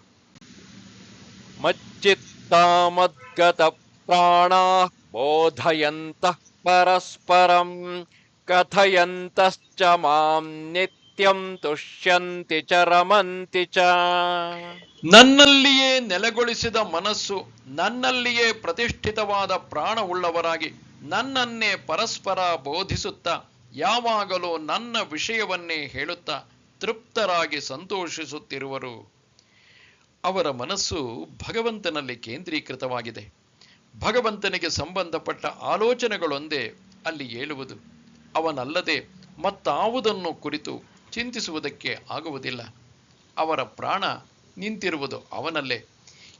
ಮಚ್ಚಿತ್ತಾಮದ್ಗತ ಪ್ರಾಣಾಃ ಬೋಧಯಂತಃ ಪರಸ್ಪರಂ ಕಥಯಂತಶ್ಚ ಮಾಂ ನಿತ್ಯಂ ತುಷ್ಯಂತಿ ಚ ರಮಂತಿ ಚ. ನನ್ನಲ್ಲಿಯೇ ನೆಲೆಗೊಳಿಸಿದ ಮನಸ್ಸು, ನನ್ನಲ್ಲಿಯೇ ಪ್ರತಿಷ್ಠಿತವಾದ ಪ್ರಾಣವುಳ್ಳವರಾಗಿ ನನ್ನನ್ನೇ ಪರಸ್ಪರ ಬೋಧಿಸುತ್ತಾ ಯಾವಾಗಲೂ ನನ್ನ ವಿಷಯವನ್ನೇ ಹೇಳುತ್ತಾ ತೃಪ್ತರಾಗಿ ಸಂತೋಷಿಸುತ್ತಿರುವರು. ಅವರ ಮನಸ್ಸು ಭಗವಂತನಲ್ಲಿ ಕೇಂದ್ರೀಕೃತವಾಗಿದೆ. ಭಗವಂತನಿಗೆ ಸಂಬಂಧಪಟ್ಟ ಆಲೋಚನೆಗಳೊಂದೇ ಅಲ್ಲಿ ಏಳುವುದು. ಅವನಲ್ಲದೆ ಮತ್ತಾವುದನ್ನು ಕುರಿತು ಚಿಂತಿಸುವುದಕ್ಕೆ ಆಗುವುದಿಲ್ಲ. ಅವರ ಪ್ರಾಣ ನಿಂತಿರುವುದು ಅವನಲ್ಲೇ.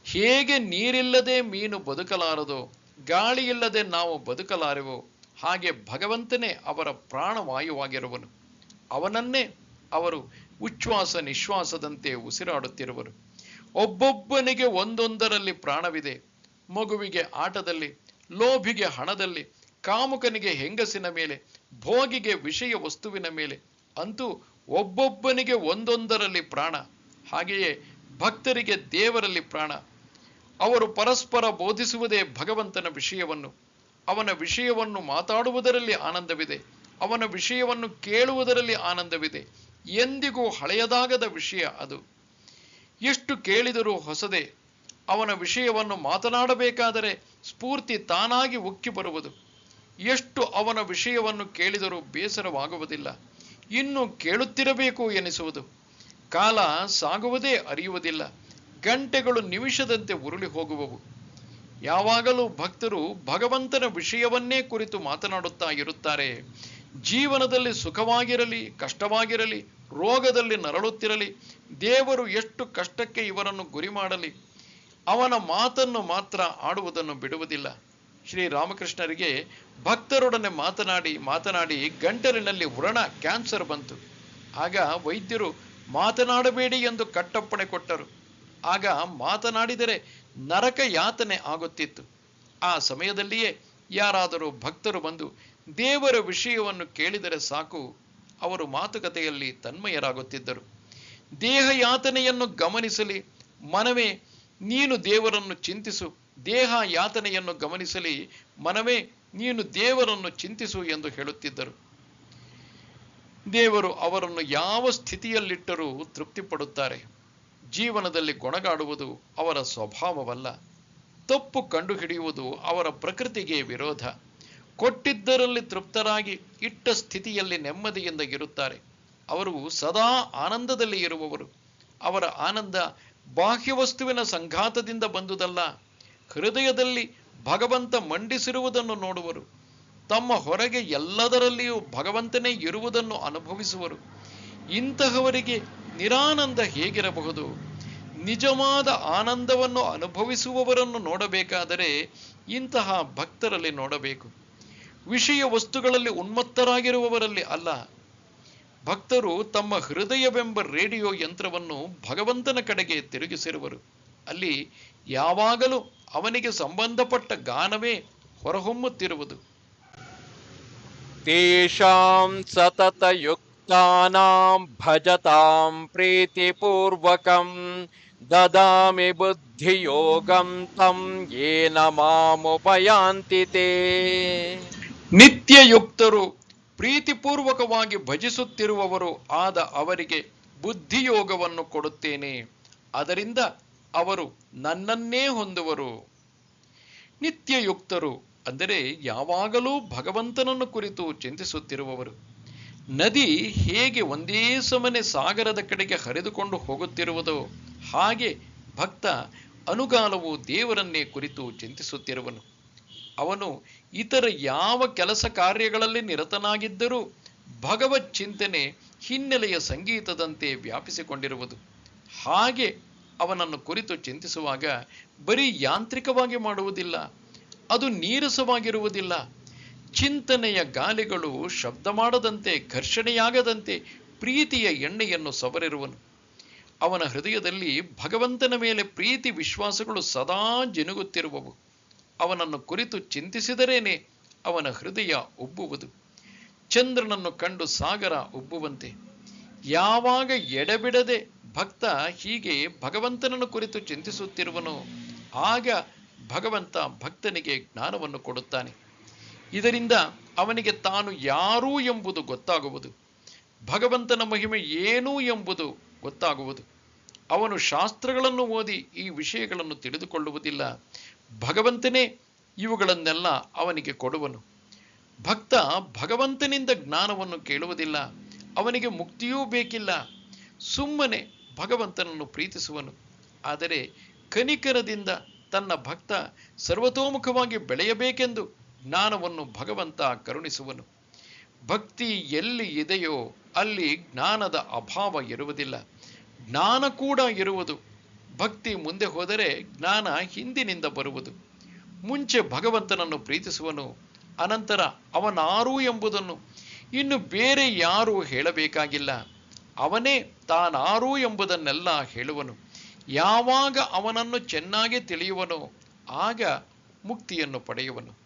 ಹೇಗೆ ನೀರಿಲ್ಲದೆ ಮೀನು ಬದುಕಲಾರದೋ, ಗಾಳಿಯಿಲ್ಲದೆ ನಾವು ಬದುಕಲಾರೆವೋ, ಹಾಗೆ ಭಗವಂತನೇ ಅವರ ಪ್ರಾಣವಾಯುವಾಗಿರುವನು. ಅವನನ್ನೇ ಅವರು ಉಚ್ಛ್ವಾಸ ನಿಶ್ವಾಸದಂತೆ ಉಸಿರಾಡುತ್ತಿರುವರು. ಒಬ್ಬೊಬ್ಬನಿಗೆ ಒಂದೊಂದರಲ್ಲಿ ಪ್ರಾಣವಿದೆ. ಮಗುವಿಗೆ ಆಟದಲ್ಲಿ, ಲೋಭಿಗೆ ಹಣದಲ್ಲಿ, ಕಾಮುಕನಿಗೆ ಹೆಂಗಸಿನ ಮೇಲೆ, ಭೋಗಿಗೆ ವಿಷಯ ವಸ್ತುವಿನ ಮೇಲೆ, ಅಂತೂ ಒಬ್ಬೊಬ್ಬನಿಗೆ ಒಂದೊಂದರಲ್ಲಿ ಪ್ರಾಣ. ಹಾಗೆಯೇ ಭಕ್ತರಿಗೆ ದೇವರಲ್ಲಿ ಪ್ರಾಣ. ಅವರು ಪರಸ್ಪರ ಬೋಧಿಸುವುದೇ ಭಗವಂತನ ವಿಷಯವನ್ನು. ಅವನ ವಿಷಯವನ್ನು ಮಾತಾಡುವುದರಲ್ಲಿ ಆನಂದವಿದೆ. ಅವನ ವಿಷಯವನ್ನು ಕೇಳುವುದರಲ್ಲಿ ಆನಂದವಿದೆ. ಎಂದಿಗೂ ಹಳೆಯದಾಗದ ವಿಷಯ ಅದು. ಎಷ್ಟು ಕೇಳಿದರೂ ಹೊಸದೇ. ಅವನ ವಿಷಯವನ್ನು ಮಾತನಾಡಬೇಕಾದರೆ ಸ್ಫೂರ್ತಿ ತಾನಾಗಿ ಉಕ್ಕಿ ಬರುವುದು. ಎಷ್ಟು ಅವನ ವಿಷಯವನ್ನು ಕೇಳಿದರೂ ಬೇಸರವಾಗುವುದಿಲ್ಲ. ಇನ್ನು ಕೇಳುತ್ತಿರಬೇಕು ಎನಿಸುವುದು. ಕಾಲ ಸಾಗುವುದೇ ಅರಿಯುವುದಿಲ್ಲ. ಗಂಟೆಗಳು ನಿಮಿಷದಂತೆ ಉರುಳಿ ಹೋಗುವವು. ಯಾವಾಗಲೂ ಭಕ್ತರು ಭಗವಂತನ ವಿಷಯವನ್ನೇ ಕುರಿತು ಮಾತನಾಡುತ್ತಾ ಇರುತ್ತಾರೆ. ಜೀವನದಲ್ಲಿ ಸುಖವಾಗಿರಲಿ, ಕಷ್ಟವಾಗಿರಲಿ, ರೋಗದಲ್ಲಿ ನರಳುತ್ತಿರಲಿ, ದೇವರು ಎಷ್ಟು ಕಷ್ಟಕ್ಕೆ ಇವರನ್ನು ಗುರಿ ಮಾಡಲಿ, ಅವನ ಮಾತನ್ನು ಮಾತ್ರ ಆಡುವುದನ್ನು ಬಿಡುವುದಿಲ್ಲ. ಶ್ರೀರಾಮಕೃಷ್ಣರಿಗೆ ಭಕ್ತರೊಡನೆ ಮಾತನಾಡಿ ಗಂಟಲಿನಲ್ಲಿ ವ್ರಣ ಕ್ಯಾನ್ಸರ್ ಬಂತು. ಆಗ ವೈದ್ಯರು ಮಾತನಾಡಬೇಡಿ ಎಂದು ಕಟ್ಟಪ್ಪಣೆ ಕೊಟ್ಟರು. ಆಗ ಮಾತನಾಡಿದರೆ ನರಕ ಯಾತನೆ ಆಗುತ್ತಿತ್ತು. ಆ ಸಮಯದಲ್ಲಿಯೇ ಯಾರಾದರೂ ಭಕ್ತರು ಬಂದು ದೇವರ ವಿಷಯವನ್ನು ಕೇಳಿದರೆ ಸಾಕು, ಅವರು ಮಾತುಕತೆಯಲ್ಲಿ ತನ್ಮಯರಾಗುತ್ತಿದ್ದರು. ದೇಹ ಯಾತನೆಯನ್ನು ಗಮನಿಸಲಿ ಮನವೇ ನೀನು ದೇವರನ್ನು ಚಿಂತಿಸು, ದೇಹ ಯಾತನೆಯನ್ನು ಗಮನಿಸಲಿ ಮನವೇ ನೀನು ದೇವರನ್ನು ಚಿಂತಿಸು ಎಂದು ಹೇಳುತ್ತಿದ್ದರು. ದೇವರು ಅವರನ್ನು ಯಾವ ಸ್ಥಿತಿಯಲ್ಲಿಟ್ಟರೂ ತೃಪ್ತಿಪಡುತ್ತಾರೆ. ಜೀವನದಲ್ಲಿ ಗೊಣಗಾಡುವುದು ಅವರ ಸ್ವಭಾವವಲ್ಲ. ತಪ್ಪು ಕಂಡುಹಿಡಿಯುವುದು ಅವರ ಪ್ರಕೃತಿಗೆ ವಿರೋಧ. ಕೊಟ್ಟಿದ್ದರಲ್ಲಿ ತೃಪ್ತರಾಗಿ ಇಟ್ಟ ಸ್ಥಿತಿಯಲ್ಲಿ ನೆಮ್ಮದಿಯಿಂದ ಇರುತ್ತಾರೆ. ಅವರು ಸದಾ ಆನಂದದಲ್ಲಿ ಇರುವವರು. ಅವರ ಆನಂದ ಬಾಹ್ಯ ವಸ್ತುವಿನ ಸಂಘಾತದಿಂದ ಬಂದುದಲ್ಲ. ಹೃದಯದಲ್ಲಿ ಭಗವಂತ ಮಂಡಿಸಿರುವುದನ್ನು ನೋಡುವರು. ತಮ್ಮ ಹೊರಗೆ ಎಲ್ಲದರಲ್ಲಿಯೂ ಭಗವಂತನೇ ಇರುವುದನ್ನು ಅನುಭವಿಸುವರು. ಇಂತಹವರಿಗೆ ನಿರಾನಂದ ಹೇಗಿರಬಹುದು? ನಿಜವಾದ ಆನಂದವನ್ನು ಅನುಭವಿಸುವವರನ್ನು ನೋಡಬೇಕಾದರೆ ಇಂತಹ ಭಕ್ತರಲ್ಲಿ ನೋಡಬೇಕು. ವಿಷಯ ವಸ್ತುಗಳಲ್ಲಿ ಉನ್ಮತ್ತರಾಗಿರುವವರಲ್ಲಿ ಅಲ್ಲ. ಭಕ್ತರು ತಮ್ಮ ಹೃದಯವೆಂಬ ರೇಡಿಯೋ ಯಂತ್ರವನ್ನು ಭಗವಂತನ ಕಡೆಗೆ ತಿರುಗಿಸಿರುವರು. ಅಲ್ಲಿ ಯಾವಾಗಲೂ ಅವನಿಗೆ ಸಂಬಂಧಪಟ್ಟ ಗಾನವೇ ಹೊರಹೊಮ್ಮುತ್ತಿರುವುದು. ತೇಷಾಂ ಸತತಯುಕ್ತಾನಾಂ ಭಜತಾಂ ಪ್ರೀತಿಪೂರ್ವಕಂ ದದಾಮಿ ಬುದ್ಧಿಯೋಗಂ ತಂ ಯೇನ ಮಾಮುಪಯಾಂತಿ ತೇ. ನಿತ್ಯಯುಕ್ತರು ಪ್ರೀತಿಪೂರ್ವಕವಾಗಿ ಭಜಿಸುತ್ತಿರುವವರು ಆದ ಅವರಿಗೆ ಬುದ್ಧಿಯೋಗವನ್ನು ಕೊಡುತ್ತೇನೆ. ಅದರಿಂದ ಅವರು ನನ್ನನ್ನೇ ಹೊಂದುವರು. ನಿತ್ಯಯುಕ್ತರು ಅಂದರೆ ಯಾವಾಗಲೂ ಭಗವಂತನನ್ನು ಕುರಿತು ಚಿಂತಿಸುತ್ತಿರುವವರು. ನದಿ ಹೇಗೆ ಒಂದೇ ಸಮನೆ ಸಾಗರದ ಕಡೆಗೆ ಹರಿದುಕೊಂಡು ಹೋಗುತ್ತಿರುವುದೋ ಹಾಗೆ ಭಕ್ತ ಅನುಗಾಲವು ದೇವರನ್ನೇ ಕುರಿತು ಚಿಂತಿಸುತ್ತಿರುವನು. ಅವನು ಇತರ ಯಾವ ಕೆಲಸ ಕಾರ್ಯಗಳಲ್ಲಿ ನಿರತನಾಗಿದ್ದರೂ ಭಗವತ್ ಚಿಂತನೆ ಹಿನ್ನೆಲೆಯ ಸಂಗೀತದಂತೆ ವ್ಯಾಪಿಸಿಕೊಂಡಿರುವುದು. ಹಾಗೆ ಅವನನ್ನು ಕುರಿತು ಚಿಂತಿಸುವಾಗ ಬರೀ ಯಾಂತ್ರಿಕವಾಗಿ ಮಾಡುವುದಿಲ್ಲ, ಅದು ನೀರಸವಾಗಿರುವುದಿಲ್ಲ. ಚಿಂತನೆಯ ಗಾಲಿಗಳು ಶಬ್ದ ಮಾಡದಂತೆ, ಘರ್ಷಣೆಯಾಗದಂತೆ ಪ್ರೀತಿಯ ಎಣ್ಣೆಯನ್ನು ಸವರಿರುವನು. ಅವನ ಹೃದಯದಲ್ಲಿ ಭಗವಂತನ ಮೇಲೆ ಪ್ರೀತಿ ವಿಶ್ವಾಸಗಳು ಸದಾ ಜಿನುಗುತ್ತಿರುವವು. ಅವನನ್ನು ಕುರಿತು ಚಿಂತಿಸಿದರೇನೆ ಅವನ ಹೃದಯ ಉಬ್ಬುವುದು. ಚಂದ್ರನನ್ನು ಕಂಡು ಸಾಗರ ಉಬ್ಬುವಂತೆ ಯಾವಾಗ ಎಡೆಬಿಡದೆ ಭಕ್ತ ಹೀಗೆ ಭಗವಂತನನ್ನು ಕುರಿತು ಚಿಂತಿಸುತ್ತಿರುವನೋ ಆಗ ಭಗವಂತ ಭಕ್ತನಿಗೆ ಜ್ಞಾನವನ್ನು ಕೊಡುತ್ತಾನೆ. ಇದರಿಂದ ಅವನಿಗೆ ತಾನು ಯಾರು ಎಂಬುದು ಗೊತ್ತಾಗುವುದು. ಭಗವಂತನ ಮಹಿಮೆ ಏನು ಎಂಬುದು ಗೊತ್ತಾಗುವುದು. ಅವನು ಶಾಸ್ತ್ರಗಳನ್ನು ಓದಿ ಈ ವಿಷಯಗಳನ್ನು ತಿಳಿದುಕೊಳ್ಳುವುದಿಲ್ಲ. ಭಗವಂತನೇ ಇವುಗಳನ್ನೆಲ್ಲ ಅವನಿಗೆ ಕೊಡುವನು. ಭಕ್ತ ಭಗವಂತನಿಂದ ಜ್ಞಾನವನ್ನು ಕೇಳುವುದಿಲ್ಲ. ಅವನಿಗೆ ಮುಕ್ತಿಯೂ ಬೇಕಿಲ್ಲ. ಸುಮ್ಮನೆ ಭಗವಂತನನ್ನು ಪ್ರೀತಿಸುವನು. ಆದರೆ ಕನಿಕರದಿಂದ ತನ್ನ ಭಕ್ತ ಸರ್ವತೋಮುಖವಾಗಿ ಬೆಳೆಯಬೇಕೆಂದು ಜ್ಞಾನವನ್ನು ಭಗವಂತ ಕರುಣಿಸುವನು. ಭಕ್ತಿ ಎಲ್ಲಿ ಇದೆಯೋ ಅಲ್ಲಿ ಜ್ಞಾನದ ಅಭಾವ ಇರುವುದಿಲ್ಲ. ಜ್ಞಾನ ಕೂಡ ಇರುವುದು. ಭಕ್ತಿ ಮುಂದೆ ಹೋದರೆ ಜ್ಞಾನ ಹಿಂದಿನಿಂದ ಬರುವುದು. ಮುಂಚೆ ಭಗವಂತನನ್ನು ಪ್ರೀತಿಸುವನು, ಅನಂತರ ಅವನಾರು ಎಂಬುದನ್ನು ಇನ್ನು ಬೇರೆ ಯಾರೂ ಹೇಳಬೇಕಾಗಿಲ್ಲ. ಅವನೇ ತಾನಾರು ಎಂಬುದನ್ನೆಲ್ಲ ಹೇಳುವನು. ಯಾವಾಗ ಅವನನ್ನು ಚೆನ್ನಾಗಿ ತಿಳಿಯುವನೋ ಆಗ ಮುಕ್ತಿಯನ್ನು ಪಡೆಯುವನು.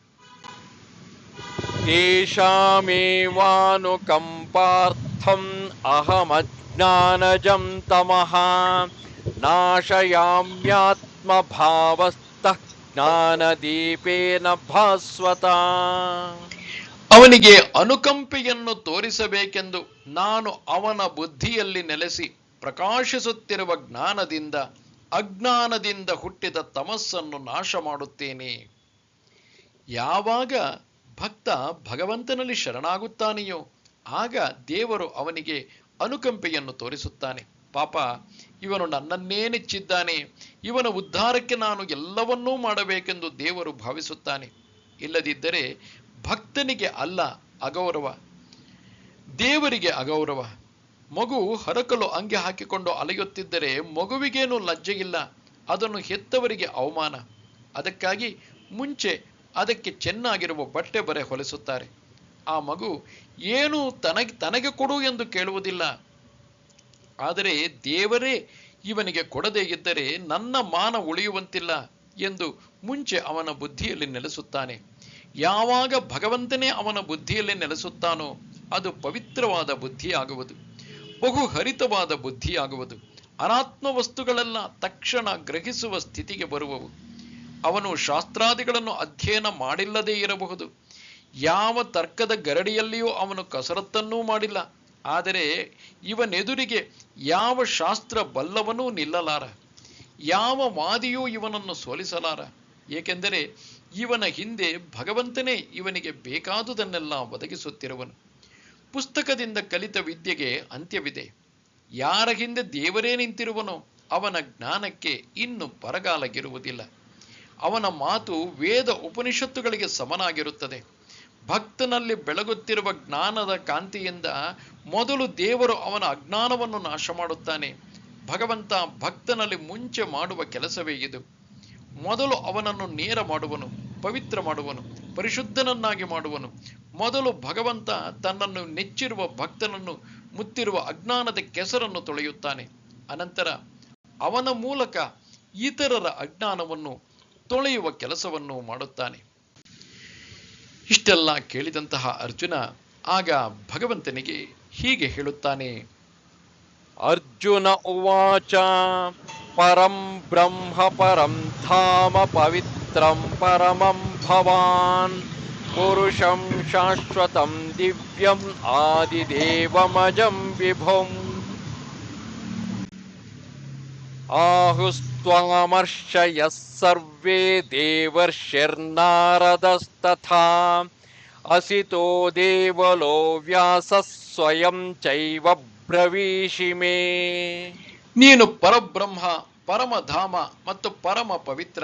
ತೇಷಾಮೇವಾನುಕಂಪಾರ್ಥಂ ಅಹಮಜ್ಞಾನಜಂ ತಮಃ ನಾಶಯಾಮ್ಯಾತ್ಮಭಾವಸ್ಥಃ ಜ್ಞಾನದೀಪೇನ ಭಾಸ್ವತ. ಅವನಿಗೆ ಅನುಕಂಪೆಯನ್ನು ತೋರಿಸಬೇಕೆಂದು ನಾನು ಅವನ ಬುದ್ಧಿಯಲ್ಲಿ ನೆಲೆಸಿ ಪ್ರಕಾಶಿಸುತ್ತಿರುವ ಜ್ಞಾನದಿಂದ ಅಜ್ಞಾನದಿಂದ ಹುಟ್ಟಿದ ತಮಸ್ಸನ್ನು ನಾಶ ಮಾಡುತ್ತೇನೆ. ಯಾವಾಗ ಭಕ್ತ ಭಗವಂತನಲ್ಲಿ ಶರಣಾಗುತ್ತಾನೆಯೋ ಆಗ ದೇವರು ಅವನಿಗೆ ಅನುಕಂಪೆಯನ್ನು ತೋರಿಸುತ್ತಾನೆ. ಪಾಪ, ಇವನು ನನ್ನನ್ನೇ ನೆಚ್ಚಿದ್ದಾನೆ, ಇವನ ಉದ್ಧಾರಕ್ಕೆ ನಾನು ಎಲ್ಲವನ್ನೂ ಮಾಡಬೇಕೆಂದು ದೇವರು ಭಾವಿಸುತ್ತಾನೆ. ಇಲ್ಲದಿದ್ದರೆ ಭಕ್ತನಿಗೆ ಅಲ್ಲ ಅಗೌರವ, ದೇವರಿಗೆ ಅಗೌರವ. ಮಗು ಹರಕಲು ಅಂಗಿ ಹಾಕಿಕೊಂಡು ಅಲೆಯುತ್ತಿದ್ದರೆ ಮಗುವಿಗೇನು ಲಜ್ಜೆಯಿಲ್ಲ, ಅದನ್ನು ಹೆತ್ತವರಿಗೆ ಅವಮಾನ. ಅದಕ್ಕಾಗಿ ಮುಂಚೆ ಅದಕ್ಕೆ ಚೆನ್ನಾಗಿರುವ ಬಟ್ಟೆ ಬರೆ ಹೊಲಿಸುತ್ತಾರೆ. ಆ ಮಗು ಏನು ತನಗೆ ಕೊಡು ಎಂದು ಕೇಳುವುದಿಲ್ಲ. ಆದರೆ ದೇವರೇ ಇವನಿಗೆ ಕೊಡದೇ ಇದ್ದರೆ ನನ್ನ ಮಾನ ಉಳಿಯುವಂತಿಲ್ಲ ಎಂದು ಮುಂಚೆ ಅವನ ಬುದ್ಧಿಯಲ್ಲಿ ನೆಲೆಸುತ್ತಾನೆ. ಯಾವಾಗ ಭಗವಂತನೇ ಅವನ ಬುದ್ಧಿಯಲ್ಲಿ ನೆಲೆಸುತ್ತಾನೋ ಅದು ಪವಿತ್ರವಾದ ಬುದ್ಧಿಯಾಗುವುದು, ಬಹು ಹರಿತವಾದ ಬುದ್ಧಿಯಾಗುವುದು. ಅನಾತ್ಮ ವಸ್ತುಗಳೆಲ್ಲ ತಕ್ಷಣ ಗ್ರಹಿಸುವ ಸ್ಥಿತಿಗೆ ಬರುವವು. ಅವನು ಶಾಸ್ತ್ರಾದಿಗಳನ್ನು ಅಧ್ಯಯನ ಮಾಡಿಲ್ಲದೇ ಇರಬಹುದು, ಯಾವ ತರ್ಕದ ಗರಡಿಯಲ್ಲಿಯೂ ಅವನು ಕಸರತ್ತನ್ನೂ ಮಾಡಿಲ್ಲ. ಆದರೆ ಇವನೆದುರಿಗೆ ಯಾವ ಶಾಸ್ತ್ರ ಬಲ್ಲವನೂ ನಿಲ್ಲಲಾರ, ಯಾವ ವಾದಿಯೂ ಇವನನ್ನು ಸೋಲಿಸಲಾರ. ಏಕೆಂದರೆ ಇವನ ಹಿಂದೆ ಭಗವಂತನೇ ಇವನಿಗೆ ಬೇಕಾದುದನ್ನೆಲ್ಲ ಒದಗಿಸುತ್ತಿರುವನು. ಪುಸ್ತಕದಿಂದ ಕಲಿತ ವಿದ್ಯೆಗೆ ಅಂತ್ಯವಿದೆ. ಯಾರ ಹಿಂದೆ ದೇವರೇ ನಿಂತಿರುವನೋ ಅವನ ಜ್ಞಾನಕ್ಕೆ ಇನ್ನು ಬರಗಾಲಗಿರುವುದಿಲ್ಲ. ಅವನ ಮಾತು ವೇದ ಉಪನಿಷತ್ತುಗಳಿಗೆ ಸಮನಾಗಿರುತ್ತದೆ. ಭಕ್ತನಲ್ಲಿ ಬೆಳಗುತ್ತಿರುವ ಜ್ಞಾನದ ಕಾಂತಿಯಿಂದ ಮೊದಲು ದೇವರು ಅವನ ಅಜ್ಞಾನವನ್ನು ನಾಶ ಮಾಡುತ್ತಾನೆ. ಭಗವಂತ ಭಕ್ತನಲ್ಲಿ ಮುಂಚೆ ಮಾಡುವ ಕೆಲಸವೇ ಇದು. ಮೊದಲು ಅವನನ್ನು ನೇರ ಮಾಡುವನು, ಪವಿತ್ರ ಮಾಡುವನು, ಪರಿಶುದ್ಧನನ್ನಾಗಿ ಮಾಡುವನು. ಮೊದಲು ಭಗವಂತ ತನ್ನನ್ನು ನೆಚ್ಚಿರುವ ಭಕ್ತನನ್ನು ಮುತ್ತಿರುವ ಅಜ್ಞಾನದ ಕೆಸರನ್ನು ತೊಳೆಯುತ್ತಾನೆ. ಅನಂತರ ಅವನ ಮೂಲಕ ಇತರರ ಅಜ್ಞಾನವನ್ನು ತೊಳೆಯುವ ಕೆಲಸವನ್ನು ಮಾಡುತ್ತಾನೆ. ಇಷ್ಟೆಲ್ಲ ಕೇಳಿದಂತಹ ಅರ್ಜುನ ಆಗ ಭಗವಂತನಿಗೆ ಹೀಗೆ ಹೇಳುತ್ತಾನೆ. ಅರ್ಜುನ ಉವಾಚ ಪರಂ ಬ್ರಹ್ಮ ಪರಂ ಧಾಮ ಪವಿತ್ರಂ ಪರಮಂ ಭವಾನ್ ಪುರುಷಂ ಶಾಶ್ವತಂ ದಿವ್ಯಂ ಆದಿದೇವಮಜಂ ವಿಭುಂ ಆಹುಸ್ತ್ವಾಮರ್ಷಯಃ ಸರ್ವೇ ದೇವರ್ಷಿರ್ನಾರದಸ್ತಥಾ ಅಸಿತೋ ದೇವಲೋ ವ್ಯಾಸಃ ಸ್ವಯಂ ಚೈವ ಬ್ರವೀಷಿ ಮೇ. ನೀನು ಪರಬ್ರಹ್ಮ, ಪರಮಧಾಮ ಮತ್ತು ಪರಮ ಪವಿತ್ರ.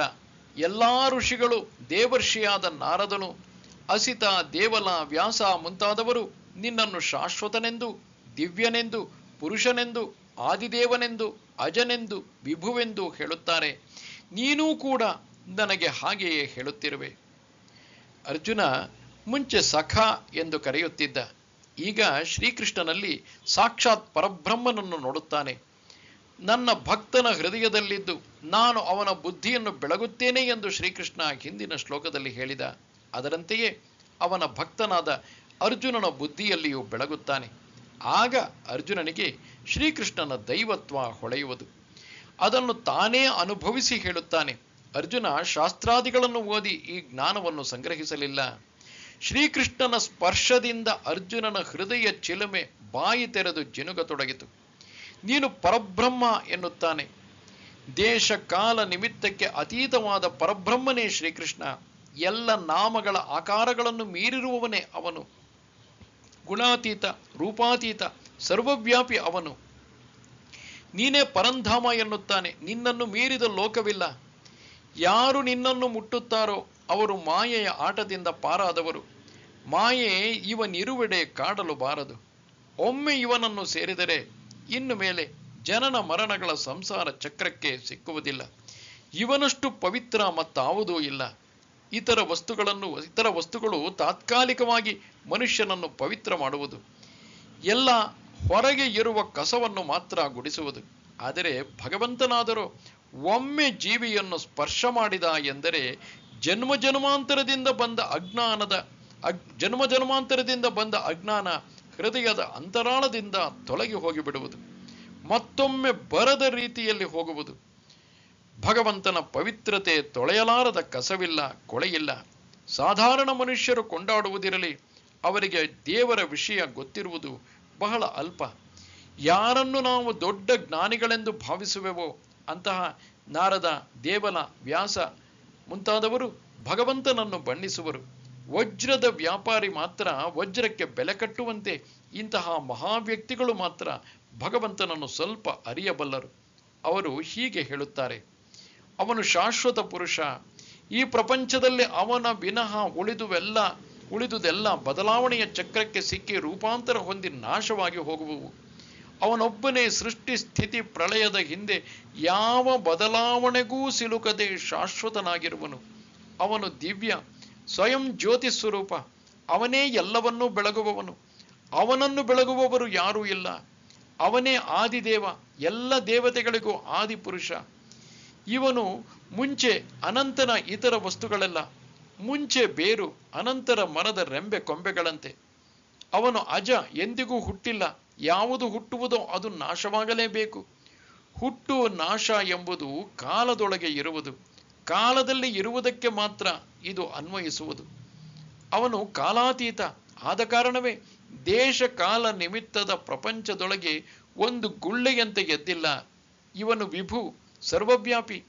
ಎಲ್ಲಾ ಋಷಿಗಳು, ದೇವರ್ಷಿಯಾದ ನಾರದನು, ಅಸಿತ, ದೇವಲ, ವ್ಯಾಸ ಮುಂತಾದವರು ನಿನ್ನನ್ನು ಶಾಶ್ವತನೆಂದು, ದಿವ್ಯನೆಂದು, ಪುರುಷನೆಂದು, ಆದಿದೇವನೆಂದು, ಅಜನೆಂದು, ವಿಭುವೆಂದು ಹೇಳುತ್ತಾರೆ. ನೀನೂ ಕೂಡ ನನಗೆ ಹಾಗೆಯೇ ಹೇಳುತ್ತಿರುವೆ. ಅರ್ಜುನ ಮುಂಚೆ ಸಖ ಎಂದು ಕರೆಯುತ್ತಿದ್ದ. ಈಗ ಶ್ರೀಕೃಷ್ಣನಲ್ಲಿ ಸಾಕ್ಷಾತ್ ಪರಬ್ರಹ್ಮನನ್ನು ನೋಡುತ್ತಾನೆ. ನನ್ನ ಭಕ್ತನ ಹೃದಯದಲ್ಲಿದ್ದು ನಾನು ಅವನ ಬುದ್ಧಿಯನ್ನು ಬೆಳಗುತ್ತೇನೆ ಎಂದು ಶ್ರೀಕೃಷ್ಣ ಹಿಂದಿನ ಶ್ಲೋಕದಲ್ಲಿ ಹೇಳಿದ. ಅದರಂತೆಯೇ ಅವನ ಭಕ್ತನಾದ ಅರ್ಜುನನ ಬುದ್ಧಿಯಲ್ಲಿಯೂ ಬೆಳಗುತ್ತಾನೆ. ಆಗ ಅರ್ಜುನನಿಗೆ ಶ್ರೀಕೃಷ್ಣನ ದೈವತ್ವ ಹೊಳೆಯುವುದು. ಅದನ್ನು ತಾನೇ ಅನುಭವಿಸಿ ಹೇಳುತ್ತಾನೆ. ಅರ್ಜುನ ಶಾಸ್ತ್ರಾದಿಗಳನ್ನು ಓದಿ ಈ ಜ್ಞಾನವನ್ನು ಸಂಗ್ರಹಿಸಲಿಲ್ಲ. ಶ್ರೀಕೃಷ್ಣನ ಸ್ಪರ್ಶದಿಂದ ಅರ್ಜುನನ ಹೃದಯ ಚಿಲುಮೆ ಬಾಯಿ ತೆರೆದು ಜಿನುಗತೊಡಗಿತು. ನೀನು ಪರಬ್ರಹ್ಮ ಎನ್ನುತ್ತಾನೆ. ದೇಶ ಕಾಲ ನಿಮಿತ್ತಕ್ಕೆ ಅತೀತವಾದ ಪರಬ್ರಹ್ಮನೇ ಶ್ರೀಕೃಷ್ಣ. ಎಲ್ಲ ನಾಮಗಳ ಆಕಾರಗಳನ್ನು ಮೀರಿರುವವನೇ ಅವನು. ಗುಣಾತೀತ, ರೂಪಾತೀತ, ಸರ್ವವ್ಯಾಪಿ ಅವನು. ನೀನೇ ಪರಂಧಾಮ ಎನ್ನುತ್ತಾನೆ. ನಿನ್ನನ್ನು ಮೀರಿದ ಲೋಕವಿಲ್ಲ. ಯಾರು ನಿನ್ನನ್ನು ಮುಟ್ಟುತ್ತಾರೋ ಅವರು ಮಾಯೆಯ ಆಟದಿಂದ ಪಾರಾದವರು. ಮಾಯೆ ಇವನಿರುವೆಡೆ ಕಾಡಲು ಬಾರದು. ಒಮ್ಮೆ ಇವನನ್ನು ಸೇರಿದರೆ ಇನ್ನು ಮೇಲೆ ಜನನ ಮರಣಗಳ ಸಂಸಾರ ಚಕ್ರಕ್ಕೆ ಸಿಕ್ಕುವುದಿಲ್ಲ. ಇವನಷ್ಟು ಪವಿತ್ರ ಮತ್ತಾವುದೂ ಇಲ್ಲ. ಇತರ ವಸ್ತುಗಳು ತಾತ್ಕಾಲಿಕವಾಗಿ ಮನುಷ್ಯನನ್ನು ಪವಿತ್ರ ಮಾಡುವುದು, ಎಲ್ಲ ಹೊರಗೆ ಇರುವ ಕಸವನ್ನು ಮಾತ್ರ ಗುಡಿಸುವುದು. ಆದರೆ ಭಗವಂತನಾದರೂ ಒಮ್ಮೆ ಜೀವಿಯನ್ನು ಸ್ಪರ್ಶ ಮಾಡಿದ ಎಂದರೆ ಜನ್ಮ ಜನ್ಮಾಂತರದಿಂದ ಬಂದ ಅಜ್ಞಾನ ಹೃದಯದ ಅಂತರಾಳದಿಂದ ತೊಲಗಿ ಹೋಗಿಬಿಡುವುದು, ಮತ್ತೊಮ್ಮೆ ಬರದ ರೀತಿಯಲ್ಲಿ ಹೋಗುವುದು. ಭಗವಂತನ ಪವಿತ್ರತೆ ತೊಳೆಯಲಾರದ ಕಸವಿಲ್ಲ, ಕೊಳೆಯಿಲ್ಲ. ಸಾಧಾರಣ ಮನುಷ್ಯರು ಕೊಂಡಾಡುವುದಿರಲಿ, ಅವರಿಗೆ ದೇವರ ವಿಷಯ ಗೊತ್ತಿರುವುದು ಬಹಳ ಅಲ್ಪ. ಯಾರನ್ನು ನಾವು ದೊಡ್ಡ ಜ್ಞಾನಿಗಳೆಂದು ಭಾವಿಸುವೆವೋ ಅಂತಹ ನಾರದ, ದೇವಲ, ವ್ಯಾಸ ಮುಂತಾದವರು ಭಗವಂತನನ್ನು ಬಣ್ಣಿಸುವರು. ವಜ್ರದ ವ್ಯಾಪಾರಿ ಮಾತ್ರ ವಜ್ರಕ್ಕೆ ಬೆಲೆ ಕಟ್ಟುವಂತೆ ಇಂತಹ ಮಹಾವ್ಯಕ್ತಿಗಳು ಮಾತ್ರ ಭಗವಂತನನ್ನು ಸ್ವಲ್ಪ ಅರಿಯಬಲ್ಲರು. ಅವರು ಹೀಗೆ ಹೇಳುತ್ತಾರೆ: ಅವನು ಶಾಶ್ವತ ಪುರುಷ. ಈ ಪ್ರಪಂಚದಲ್ಲಿ ಅವನ ವಿನಃ ಉಳಿದುದೆಲ್ಲ ಬದಲಾವಣೆಯ ಚಕ್ರಕ್ಕೆ ಸಿಕ್ಕಿ ರೂಪಾಂತರ ಹೊಂದಿ ನಾಶವಾಗಿ ಹೋಗುವವು. ಅವನೊಬ್ಬನೇ ಸೃಷ್ಟಿ ಸ್ಥಿತಿ ಪ್ರಳಯದ ಹಿಂದೆ ಯಾವ ಬದಲಾವಣೆಗೂ ಸಿಲುಕದೆ ಶಾಶ್ವತನಾಗಿರುವನು. ಅವನು ದಿವ್ಯ ಸ್ವಯಂ ಜ್ಯೋತಿ ಸ್ವರೂಪ. ಅವನೇ ಎಲ್ಲವನ್ನೂ ಬೆಳಗುವವನು. ಅವನನ್ನು ಬೆಳಗುವವರು ಯಾರೂ ಇಲ್ಲ. ಅವನೇ ಆದಿದೇವ, ಎಲ್ಲ ದೇವತೆಗಳಿಗೂ ಆದಿಪುರುಷ. ಇವನು ಮುಂಚೆ ಅನಂತನ ಇತರ ವಸ್ತುಗಳೆಲ್ಲ, ಮುಂಚೆ ಬೇರು, ಅನಂತರ ಮರದ ರೆಂಬೆ ಕೊಂಬೆಗಳಂತೆ. ಅವನು ಅಜ, ಎಂದಿಗೂ ಹುಟ್ಟಿಲ್ಲ. ಯಾವುದು ಹುಟ್ಟುವುದೋ ಅದು ನಾಶವಾಗಲೇಬೇಕು. ಹುಟ್ಟು ನಾಶ ಎಂಬುದು ಕಾಲದೊಳಗೆ ಇರುವುದು. ಕಾಲದಲ್ಲಿ ಇರುವುದಕ್ಕೆ ಮಾತ್ರ ಇದು ಅನ್ವಯಿಸುವುದು. ಅವನು ಕಾಲಾತೀತ. ಆದ ಕಾರಣವೇ ದೇಶ ಕಾಲ ನಿಮಿತ್ತದ ಪ್ರಪಂಚದೊಳಗೆ ಒಂದು ಗುಳ್ಳೆಯಂತೆ ಎದ್ದಿಲ್ಲ. ಇವನು ವಿಭು, ಸರ್ವವ್ಯಾಪಿ.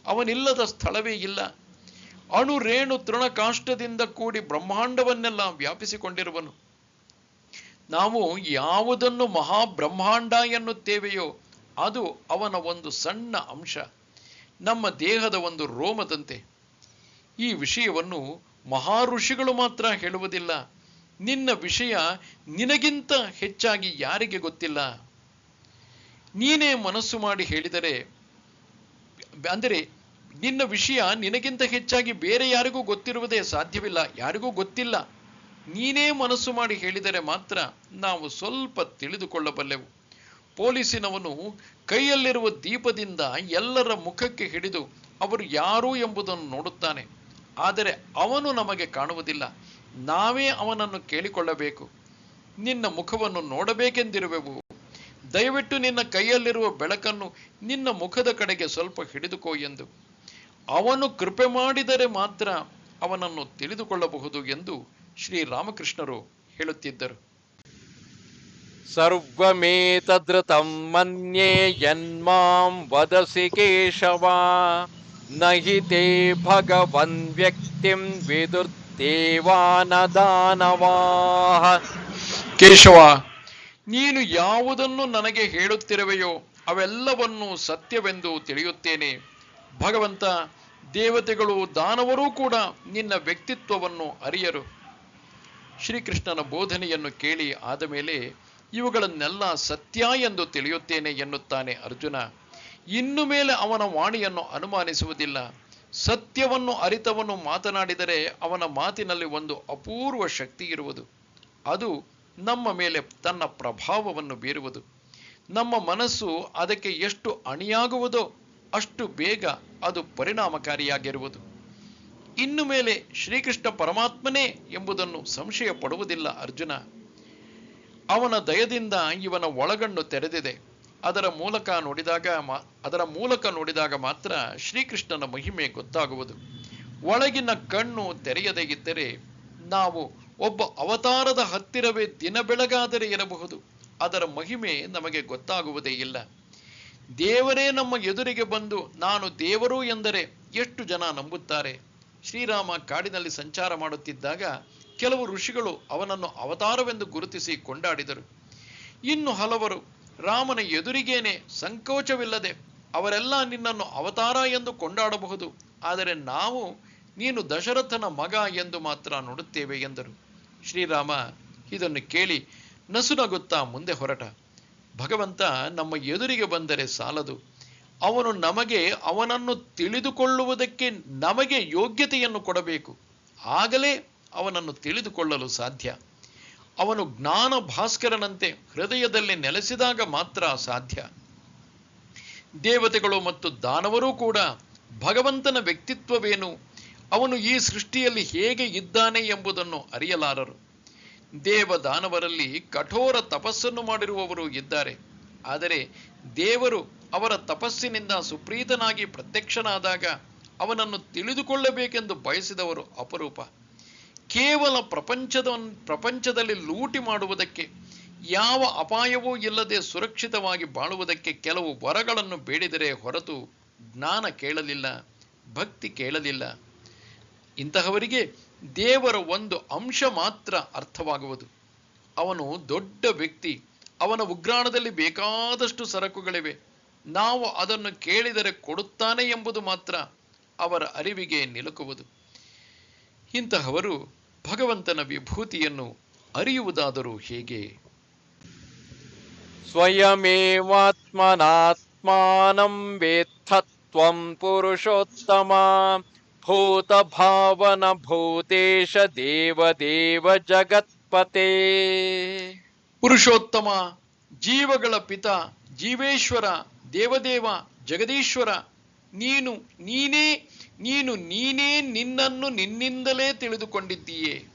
ಅವನಿಲ್ಲದ ಸ್ಥಳವೇ ಇಲ್ಲ. ಅಣು ರೇಣು ತೃಣಕಾಷ್ಟದಿಂದ ಕೂಡಿ ಬ್ರಹ್ಮಾಂಡವನ್ನೆಲ್ಲ ವ್ಯಾಪಿಸಿಕೊಂಡಿರುವನು. ನಾವು ಯಾವುದನ್ನು ಮಹಾಬ್ರಹ್ಮಾಂಡ ಎನ್ನುತ್ತೇವೆಯೋ ಅದು ಅವನ ಒಂದು ಸಣ್ಣ ಅಂಶ, ನಮ್ಮ ದೇಹದ ಒಂದು ರೋಮದಂತೆ. ಈ ವಿಷಯವನ್ನು ಮಹಾಋಷಿಗಳು ಮಾತ್ರ ಹೇಳುವುದಿಲ್ಲ. ನಿನ್ನ ವಿಷಯ ನಿನಗಿಂತ ಹೆಚ್ಚಾಗಿ ಯಾರಿಗೆ ಗೊತ್ತಿಲ್ಲ. ನೀನೇ ಮನಸ್ಸು ಮಾಡಿ ಹೇಳಿದರೆ, ಅಂದರೆ ನಿನ್ನ ವಿಷಯ ನಿನಗಿಂತ ಹೆಚ್ಚಾಗಿ ಬೇರೆ ಯಾರಿಗೂ ಗೊತ್ತಿರುವುದೇ ಸಾಧ್ಯವಿಲ್ಲ, ಯಾರಿಗೂ ಗೊತ್ತಿಲ್ಲ. ನೀನೇ ಮನಸ್ಸು ಮಾಡಿ ಹೇಳಿದರೆ ಮಾತ್ರ ನಾವು ಸ್ವಲ್ಪ ತಿಳಿದುಕೊಳ್ಳಬಲ್ಲೆವು. ಪೊಲೀಸಿನವನು ಕೈಯಲ್ಲಿರುವ ದೀಪದಿಂದ ಎಲ್ಲರ ಮುಖಕ್ಕೆ ಹಿಡಿದು ಅವರು ಯಾರು ಎಂಬುದನ್ನು ನೋಡುತ್ತಾನೆ. ಆದರೆ ಅವನು ನಮಗೆ ಕಾಣುವುದಿಲ್ಲ. ನಾವೇ ಅವನನ್ನು ಕೇಳಿಕೊಳ್ಳಬೇಕು. ನಿನ್ನ ಮುಖವನ್ನು ನೋಡಬೇಕೆಂದಿರುವೆವು, ದಯವಿಟ್ಟು ನಿನ್ನ ಕೈಯಲ್ಲಿರುವ ಬೆಳಕನ್ನು ನಿನ್ನ ಮುಖದ ಕಡೆಗೆ ಸ್ವಲ್ಪ ಹಿಡಿದುಕೋ ಎಂದು. ಅವನು ಕೃಪೆ ಮಾಡಿದರೆ ಮಾತ್ರ ಅವನನ್ನು ತಿಳಿದುಕೊಳ್ಳಬಹುದು ಎಂದು ಶ್ರೀರಾಮಕೃಷ್ಣರು ಹೇಳುತ್ತಿದ್ದರು. ಸರ್ವಮೇತದೃತಂ ಮನ್ಯೇ ಯನ್ಮಾಂ ವದಸಿ ಕೇಶವ, ನಹಿ ತೇ ಭಗವನ್ ವ್ಯಕ್ತಿಂ ವಿದುರ್ದೇವಾನ ದಾನವಾಃ. ಕೇಶವ, ನೀನು ಯಾವುದನ್ನು ನನಗೆ ಹೇಳುತ್ತಿರುವೆಯೋ ಅವೆಲ್ಲವನ್ನೂ ಸತ್ಯವೆಂದು ತಿಳಿಯುತ್ತೇನೆ. ಭಗವಂತ, ದೇವತೆಗಳು, ದಾನವರೂ ಕೂಡ ನಿನ್ನ ವ್ಯಕ್ತಿತ್ವವನ್ನು ಅರಿಯರು. ಶ್ರೀಕೃಷ್ಣನ ಬೋಧನೆಯನ್ನು ಕೇಳಿ ಆದ ಮೇಲೆ ಇವುಗಳನ್ನೆಲ್ಲ ಸತ್ಯ ಎಂದು ತಿಳಿಯುತ್ತೇನೆ ಎನ್ನುತ್ತಾನೆ ಅರ್ಜುನ. ಇನ್ನು ಮೇಲೆ ಅವನ ವಾಣಿಯನ್ನು ಅನುಮಾನಿಸುವುದಿಲ್ಲ. ಸತ್ಯವನ್ನು ಅರಿತವನು ಮಾತನಾಡಿದರೆ ಅವನ ಮಾತಿನಲ್ಲಿ ಒಂದು ಅಪೂರ್ವ ಶಕ್ತಿ ಇರುವುದು. ಅದು ನಮ್ಮ ಮೇಲೆ ತನ್ನ ಪ್ರಭಾವವನ್ನು ಬೀರುವುದು. ನಮ್ಮ ಮನಸ್ಸು ಅದಕ್ಕೆ ಎಷ್ಟು ಅಣಿಯಾಗುವುದೋ ಅಷ್ಟು ಬೇಗ ಅದು ಪರಿಣಾಮಕಾರಿಯಾಗಿರುವುದು. ಇನ್ನು ಮೇಲೆ ಶ್ರೀಕೃಷ್ಣ ಪರಮಾತ್ಮನೇ ಎಂಬುದನ್ನು ಸಂಶಯ ಪಡುವುದಿಲ್ಲ ಅರ್ಜುನ. ಅವನ ದಯದಿಂದ ಇವನ ಒಳಗಣ್ಣು ತೆರೆದಿದೆ. ಅದರ ಮೂಲಕ ನೋಡಿದಾಗ ಮಾತ್ರ ಶ್ರೀಕೃಷ್ಣನ ಮಹಿಮೆ ಗೊತ್ತಾಗುವುದು. ಒಳಗಿನ ಕಣ್ಣು ತೆರೆಯದೇ ಇದ್ದರೆ ನಾವು ಒಬ್ಬ ಅವತಾರದ ಹತ್ತಿರವೇ ದಿನ ಬೆಳಗಾದರೆ ಇರಬಹುದು, ಅದರ ಮಹಿಮೆ ನಮಗೆ ಗೊತ್ತಾಗುವುದೇ ಇಲ್ಲ. ದೇವರೇ ನಮ್ಮ ಎದುರಿಗೆ ಬಂದು ನಾನು ದೇವರು ಎಂದರೆ ಎಷ್ಟು ಜನ ನಂಬುತ್ತಾರೆ? ಶ್ರೀರಾಮ ಕಾಡಿನಲ್ಲಿ ಸಂಚಾರ ಮಾಡುತ್ತಿದ್ದಾಗ ಕೆಲವು ಋಷಿಗಳು ಅವನನ್ನು ಅವತಾರವೆಂದು ಗುರುತಿಸಿ ಕೊಂಡಾಡಿದರು. ಇನ್ನು ಹಲವರು ರಾಮನ ಎದುರಿಗೇನೆ ಸಂಕೋಚವಿಲ್ಲದೆ ಅವರೆಲ್ಲ ನಿನ್ನನ್ನು ಅವತಾರ ಎಂದು ಕೊಂಡಾಡಬಹುದು, ಆದರೆ ನಾವು ನೀನು ದಶರಥನ ಮಗ ಎಂದು ಮಾತ್ರ ನೋಡುತ್ತೇವೆ ಎಂದರು. ಶ್ರೀರಾಮ ಇದನ್ನು ಕೇಳಿ ನಸುನಗುತ್ತಾ ಮುಂದೆ ಹೊರಟ. ಭಗವಂತ ನಮ್ಮ ಎದುರಿಗೆ ಬಂದರೆ ಸಾಲದು, ಅವನು ಅವನನ್ನು ತಿಳಿದುಕೊಳ್ಳುವುದಕ್ಕೆ ನಮಗೆ ಯೋಗ್ಯತೆಯನ್ನು ಕೊಡಬೇಕು. ಆಗಲೇ ಅವನನ್ನು ತಿಳಿದುಕೊಳ್ಳಲು ಸಾಧ್ಯ. ಅವನು ಜ್ಞಾನ ಭಾಸ್ಕರನಂತೆ ಹೃದಯದಲ್ಲಿ ನೆಲೆಸಿದಾಗ ಮಾತ್ರ ಸಾಧ್ಯ. ದೇವತೆಗಳು ಮತ್ತು ದಾನವರೂ ಕೂಡ ಭಗವಂತನ ವ್ಯಕ್ತಿತ್ವವೇನು, ಅವನು ಈ ಸೃಷ್ಟಿಯಲ್ಲಿ ಹೇಗೆ ಇದ್ದಾನೆ ಎಂಬುದನ್ನು ಅರಿಯಲಾರರು. ದೇವದಾನವರಲ್ಲಿ ಕಠೋರ ತಪಸ್ಸನ್ನು ಮಾಡಿರುವವರು ಇದ್ದಾರೆ. ಆದರೆ ದೇವರು ಅವರ ತಪಸ್ಸಿನಿಂದ ಸುಪ್ರೀತನಾಗಿ ಪ್ರತ್ಯಕ್ಷನಾದಾಗ ಅವನನ್ನು ತಿಳಿದುಕೊಳ್ಳಬೇಕೆಂದು ಬಯಸಿದವರು ಅಪರೂಪ. ಕೇವಲ ಪ್ರಪಂಚದಲ್ಲಿ ಲೂಟಿ ಮಾಡುವುದಕ್ಕೆ, ಯಾವ ಅಪಾಯವೂ ಇಲ್ಲದೆ ಸುರಕ್ಷಿತವಾಗಿ ಬಾಳುವುದಕ್ಕೆ ಕೆಲವು ವರಗಳನ್ನು ಬೇಡಿದರೆ ಹೊರತು ಜ್ಞಾನ ಕೇಳಲಿಲ್ಲ, ಭಕ್ತಿ ಕೇಳಲಿಲ್ಲ. ಇಂತಹವರಿಗೆ ದೇವರ ಒಂದು ಅಂಶ ಮಾತ್ರ ಅರ್ಥವಾಗುವುದು. ಅವನು ದೊಡ್ಡ ವ್ಯಕ್ತಿ, ಅವನ ಉಗ್ರಾಣದಲ್ಲಿ ಬೇಕಾದಷ್ಟು ಸರಕುಗಳಿವೆ, ನಾವು ಅದನ್ನು ಕೇಳಿದರೆ ಕೊಡುತ್ತಾನೆ ಎಂಬುದು ಮಾತ್ರ ಅವರ ಅರಿವಿಗೆ ನಿಲುಕುವುದು. ಇಂತಹವರು ಭಗವಂತನ ವಿಭೂತಿಯನ್ನು ಅರಿಯುವುದಾದರೂ ಹೇಗೆ? ಸ್ವಯಮೇವಾತ್ಮನಾತ್ಮಾನಂ ವೇತ್ತತ್ವಂ ಪುರುಷೋತ್ತಮ ಭೂತ ಭಾವನ ಭೂತೇಶ ದೇವದೇವ ಜಗತ್ಪತೆ. ಪುರುಷೋತ್ತಮ, ಜೀವಗಳ ಪಿತ, ಜೀವೇಶ್ವರ, ದೇವದೇವ, ಜಗದೀಶ್ವರ, ನೀನೇ ನಿನ್ನನ್ನು ನಿನ್ನಿಂದಲೇ ತಿಳಿದುಕೊಂಡಿದ್ದೀಯೇ.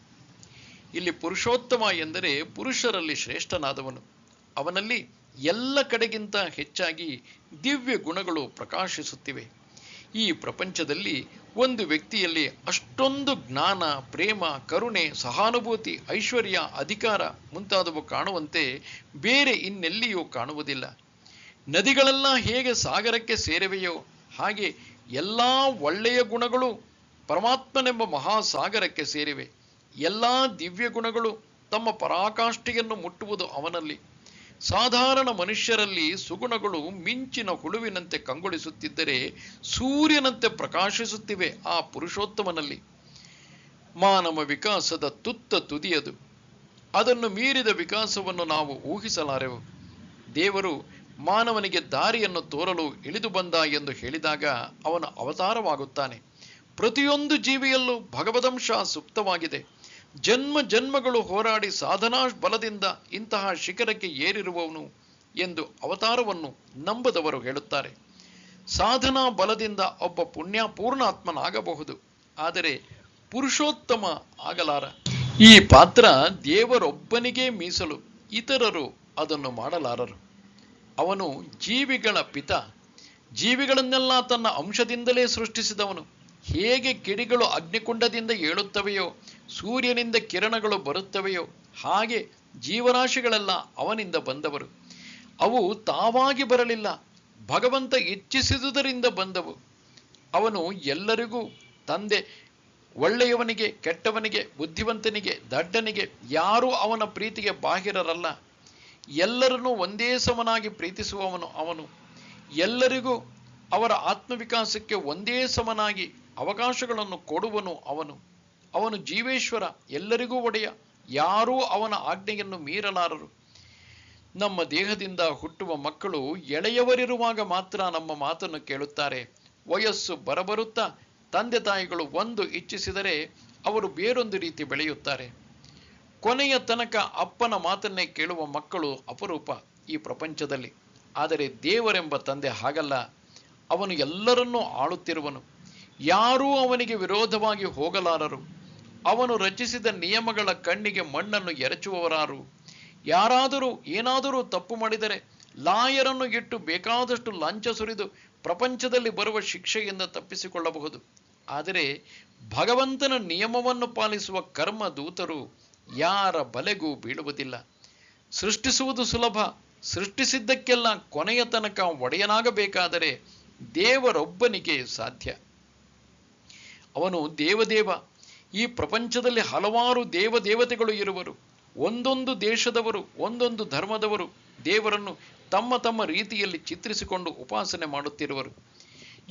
ಇಲ್ಲಿ ಪುರುಷೋತ್ತಮ ಎಂದರೆ ಪುರುಷರಲ್ಲಿ ಶ್ರೇಷ್ಠನಾದವನು. ಅವನಲ್ಲಿ ಎಲ್ಲ ಕಡೆಗಿಂತ ಹೆಚ್ಚಾಗಿ ದಿವ್ಯ ಗುಣಗಳು ಪ್ರಕಾಶಿಸುತ್ತಿವೆ. ಈ ಪ್ರಪಂಚದಲ್ಲಿ ಒಂದು ವ್ಯಕ್ತಿಯಲ್ಲಿ ಅಷ್ಟೊಂದು ಜ್ಞಾನ, ಪ್ರೇಮ, ಕರುಣೆ, ಸಹಾನುಭೂತಿ, ಐಶ್ವರ್ಯ, ಅಧಿಕಾರ ಮುಂತಾದವು ಕಾಣುವಂತೆ ಬೇರೆ ಇನ್ನೆಲ್ಲಿಯೂ ಕಾಣುವುದಿಲ್ಲ. ನದಿಗಳೆಲ್ಲ ಹೇಗೆ ಸಾಗರಕ್ಕೆ ಸೇರಿವೆಯೋ ಹಾಗೆ ಎಲ್ಲ ಒಳ್ಳೆಯ ಗುಣಗಳು ಪರಮಾತ್ಮನೆಂಬ ಮಹಾಸಾಗರಕ್ಕೆ ಸೇರಿವೆ. ಎಲ್ಲ ದಿವ್ಯ ಗುಣಗಳು ತಮ್ಮ ಪರಾಕಾಷ್ಠೆಯನ್ನು ಮುಟ್ಟುವುದು ಅವನಲ್ಲಿ. ಸಾಧಾರಣ ಮನುಷ್ಯರಲ್ಲಿ ಸುಗುಣಗಳು ಮಿಂಚಿನ ಹುಳುವಿನಂತೆ ಕಂಗೊಳಿಸುತ್ತಿದ್ದರೆ ಸೂರ್ಯನಂತೆ ಪ್ರಕಾಶಿಸುತ್ತಿವೆ ಆ ಪುರುಷೋತ್ತಮನಲ್ಲಿ. ಮಾನವ ವಿಕಾಸದ ತುತ್ತ ತುದಿಯದು. ಅದನ್ನು ಮೀರಿದ ವಿಕಾಸವನ್ನು ನಾವು ಊಹಿಸಲಾರೆವು. ದೇವರು ಮಾನವನಿಗೆ ದಾರಿಯನ್ನು ತೋರಲು ಇಳಿದು ಬಂದ ಎಂದು ಹೇಳಿದಾಗ ಅವನು ಅವತಾರವಾಗುತ್ತಾನೆ. ಪ್ರತಿಯೊಂದು ಜೀವಿಯಲ್ಲೂ ಭಗವದಂಶ ಸುಪ್ತವಾಗಿದೆ. ಜನ್ಮ ಜನ್ಮಗಳು ಹೋರಾಡಿ ಸಾಧನಾ ಬಲದಿಂದ ಇಂತಹ ಶಿಖರಕ್ಕೆ ಏರಿರುವವನು ಎಂದು ಅವತಾರವನ್ನು ನಂಬದವರು ಹೇಳುತ್ತಾರೆ. ಸಾಧನಾ ಬಲದಿಂದ ಒಬ್ಬ ಪೂರ್ಣಾತ್ಮನಾಗಬಹುದು, ಆದರೆ ಪುರುಷೋತ್ತಮ ಆಗಲಾರ. ಈ ಪಾತ್ರ ದೇವರೊಬ್ಬನಿಗೇ ಮೀಸಲು, ಇತರರು ಅದನ್ನು ಮಾಡಲಾರರು. ಅವನು ಜೀವಿಗಳ ಪಿತ, ಜೀವಿಗಳನ್ನೆಲ್ಲ ತನ್ನ ಅಂಶದಿಂದಲೇ ಸೃಷ್ಟಿಸಿದವನು. ಹೇಗೆ ಕಿಡಿಗಳು ಅಗ್ನಿಕುಂಡದಿಂದ ಏಳುತ್ತವೆಯೋ, ಸೂರ್ಯನಿಂದ ಕಿರಣಗಳು ಬರುತ್ತವೆಯೋ, ಹಾಗೆ ಜೀವರಾಶಿಗಳೆಲ್ಲ ಅವನಿಂದ ಬಂದವರು. ಅವು ತಾವಾಗಿ ಬರಲಿಲ್ಲ, ಭಗವಂತ ಇಚ್ಛಿಸಿದುದರಿಂದ ಬಂದವು. ಅವನು ಎಲ್ಲರಿಗೂ ತಂದೆ. ಒಳ್ಳೆಯವನಿಗೆ, ಕೆಟ್ಟವನಿಗೆ, ಬುದ್ಧಿವಂತನಿಗೆ, ದಡ್ಡನಿಗೆ ಯಾರೂ ಅವನ ಪ್ರೀತಿಗೆ ಬಾಹಿರರಲ್ಲ. ಎಲ್ಲರನ್ನೂ ಒಂದೇ ಸಮನಾಗಿ ಪ್ರೀತಿಸುವವನು ಅವನು. ಎಲ್ಲರಿಗೂ ಅವರ ಆತ್ಮವಿಕಾಸಕ್ಕೆ ಒಂದೇ ಸಮನಾಗಿ ಅವಕಾಶಗಳನ್ನು ಕೊಡುವನು ಅವನು. ಅವನು ಜೀವೇಶ್ವರ, ಎಲ್ಲರಿಗೂ ಒಡೆಯ. ಯಾರೂ ಅವನ ಆಜ್ಞೆಯನ್ನು ಮೀರಲಾರರು. ನಮ್ಮ ದೇಹದಿಂದ ಹುಟ್ಟುವ ಮಕ್ಕಳು ಎಳೆಯವರಿರುವಾಗ ಮಾತ್ರ ನಮ್ಮ ಮಾತನ್ನು ಕೇಳುತ್ತಾರೆ. ವಯಸ್ಸು ಬರಬರುತ್ತಾ ತಂದೆ ತಾಯಿಗಳು ಒಂದು ಇಚ್ಛಿಸಿದರೆ ಅವರು ಬೇರೊಂದು ರೀತಿ ಬೆಳೆಯುತ್ತಾರೆ. ಕೊನೆಯ ತನಕ ಅಪ್ಪನ ಮಾತನ್ನೇ ಕೇಳುವ ಮಕ್ಕಳು ಅಪರೂಪ ಈ ಪ್ರಪಂಚದಲ್ಲಿ. ಆದರೆ ದೇವರೆಂಬ ತಂದೆ ಹಾಗಲ್ಲ. ಅವನು ಎಲ್ಲರನ್ನೂ ಆಳುತ್ತಿರುವನು. ಯಾರೂ ಅವನಿಗೆ ವಿರೋಧವಾಗಿ ಹೋಗಲಾರರು. ಅವನು ರಚಿಸಿದ ನಿಯಮಗಳ ಕಣ್ಣಿಗೆ ಮಣ್ಣನ್ನು ಎರಚುವವರಾರು? ಯಾರಾದರೂ ಏನಾದರೂ ತಪ್ಪು ಮಾಡಿದರೆ ಲಾಯರನ್ನು ಇಟ್ಟು ಬೇಕಾದಷ್ಟು ಲಂಚ ಸುರಿದು ಪ್ರಪಂಚದಲ್ಲಿ ಬರುವ ಶಿಕ್ಷೆಯಿಂದ ತಪ್ಪಿಸಿಕೊಳ್ಳಬಹುದು. ಆದರೆ ಭಗವಂತನ ನಿಯಮವನ್ನು ಪಾಲಿಸುವ ಕರ್ಮ ದೂತರು ಯಾರ ಬಲೆಗೂ ಬೀಳುವುದಿಲ್ಲ. ಸೃಷ್ಟಿಸುವುದು ಸುಲಭ, ಸೃಷ್ಟಿಸಿದ್ದಕ್ಕೆಲ್ಲ ಕೊನೆಯ ತನಕ ಒಡೆಯನಾಗಬೇಕಾದರೆ ದೇವರೊಬ್ಬನಿಗೆ ಸಾಧ್ಯ. ಅವನು ದೇವದೇವ. ಈ ಪ್ರಪಂಚದಲ್ಲಿ ಹಲವಾರು ದೇವದೇವತೆಗಳು ಇರುವರು. ಒಂದೊಂದು ದೇಶದವರು, ಒಂದೊಂದು ಧರ್ಮದವರು ದೇವರನ್ನು ತಮ್ಮ ತಮ್ಮ ರೀತಿಯಲ್ಲಿ ಚಿತ್ರಿಸಿಕೊಂಡು ಉಪಾಸನೆ ಮಾಡುತ್ತಿರುವರು.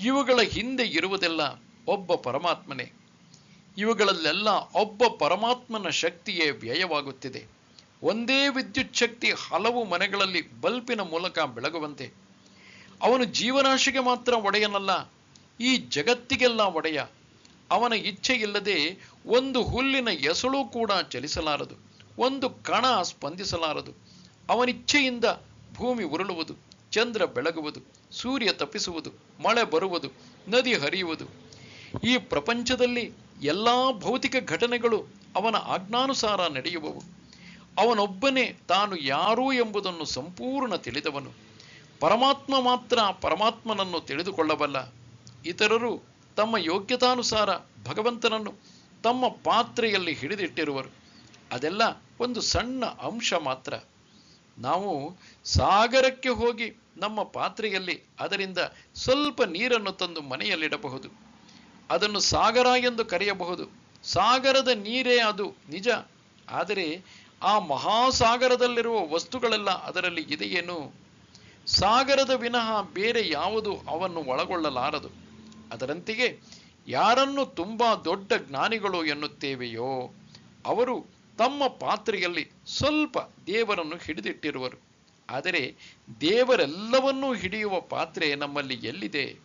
ಇವುಗಳ ಹಿಂದೆ ಇರುವುದೆಲ್ಲ ಒಬ್ಬ ಪರಮಾತ್ಮನೇ. ಇವುಗಳಲ್ಲೆಲ್ಲ ಒಬ್ಬ ಪರಮಾತ್ಮನ ಶಕ್ತಿಯೇ ವ್ಯಯವಾಗುತ್ತಿದೆ. ಒಂದೇ ವಿದ್ಯುತ್ ಶಕ್ತಿ ಹಲವು ಮನೆಗಳಲ್ಲಿ ಬಲ್ಪಿನ ಮೂಲಕ ಬೆಳಗುವಂತೆ ಅವನು ಜೀವರಾಶಿಗೆ ಮಾತ್ರ ಒಡೆಯನಲ್ಲ, ಈ ಜಗತ್ತಿಗೆಲ್ಲ ಒಡೆಯ. ಅವನ ಇಚ್ಛೆ ಇಲ್ಲದೆ ಒಂದು ಹುಲ್ಲಿನ ಎಸಳು ಕೂಡ ಚಲಿಸಲಾರದು, ಒಂದು ಕಣ ಸ್ಪಂದಿಸಲಾರದು. ಅವನಿಚ್ಛೆಯಿಂದ ಭೂಮಿ ಉರುಳುವುದು, ಚಂದ್ರ ಬೆಳಗುವುದು, ಸೂರ್ಯ ತಪ್ಪಿಸುವುದು, ಮಳೆ ಬರುವುದು, ನದಿ ಹರಿಯುವುದು. ಈ ಪ್ರಪಂಚದಲ್ಲಿ ಎಲ್ಲ ಭೌತಿಕ ಘಟನೆಗಳು ಅವನ ಆಜ್ಞಾನುಸಾರ ನಡೆಯುವವು. ಅವನೊಬ್ಬನೇ ತಾನು ಯಾರು ಎಂಬುದನ್ನು ಸಂಪೂರ್ಣ ತಿಳಿದವನು. ಪರಮಾತ್ಮ ಮಾತ್ರ ಪರಮಾತ್ಮನನ್ನು ತಿಳಿದುಕೊಳ್ಳಬಲ್ಲ. ಇತರರು ತಮ್ಮ ಯೋಗ್ಯತಾನುಸಾರ ಭಗವಂತನನ್ನು ತಮ್ಮ ಪಾತ್ರೆಯಲ್ಲಿ ಹಿಡಿದಿಟ್ಟಿರುವರು. ಅದೆಲ್ಲ ಒಂದು ಸಣ್ಣ ಅಂಶ ಮಾತ್ರ. ನಾವು ಸಾಗರಕ್ಕೆ ಹೋಗಿ ನಮ್ಮ ಪಾತ್ರೆಯಲ್ಲಿ ಅದರಿಂದ ಸ್ವಲ್ಪ ನೀರನ್ನು ತಂದು ಮನೆಯಲ್ಲಿಡಬಹುದು. ಅದನ್ನು ಸಾಗರ ಎಂದು ಕರೆಯಬಹುದು. ಸಾಗರದ ನೀರೇ ಅದು ನಿಜ. ಆದರೆ ಆ ಮಹಾಸಾಗರದಲ್ಲಿರುವ ವಸ್ತುಗಳೆಲ್ಲ ಅದರಲ್ಲಿ ಇದೆಯೇನು? ಸಾಗರದ ವಿನಃ ಬೇರೆ ಯಾವುದು ಅವನ್ನು ಒಳಗೊಳ್ಳಲಾರದು. ಅದರಂತೆಯೇ ಯಾರನ್ನು ತುಂಬಾ ದೊಡ್ಡ ಜ್ಞಾನಿಗಳು ಎನ್ನುತ್ತೇವೆಯೋ ಅವರು ತಮ್ಮ ಪಾತ್ರೆಯಲ್ಲಿ ಸ್ವಲ್ಪ ದೇವರನ್ನು ಹಿಡಿದಿಟ್ಟಿರುವರು. ಆದರೆ ದೇವರೆಲ್ಲವನ್ನೂ ಹಿಡಿಯುವ ಪಾತ್ರೆ ನಮ್ಮಲ್ಲಿ ಎಲ್ಲಿದೆ?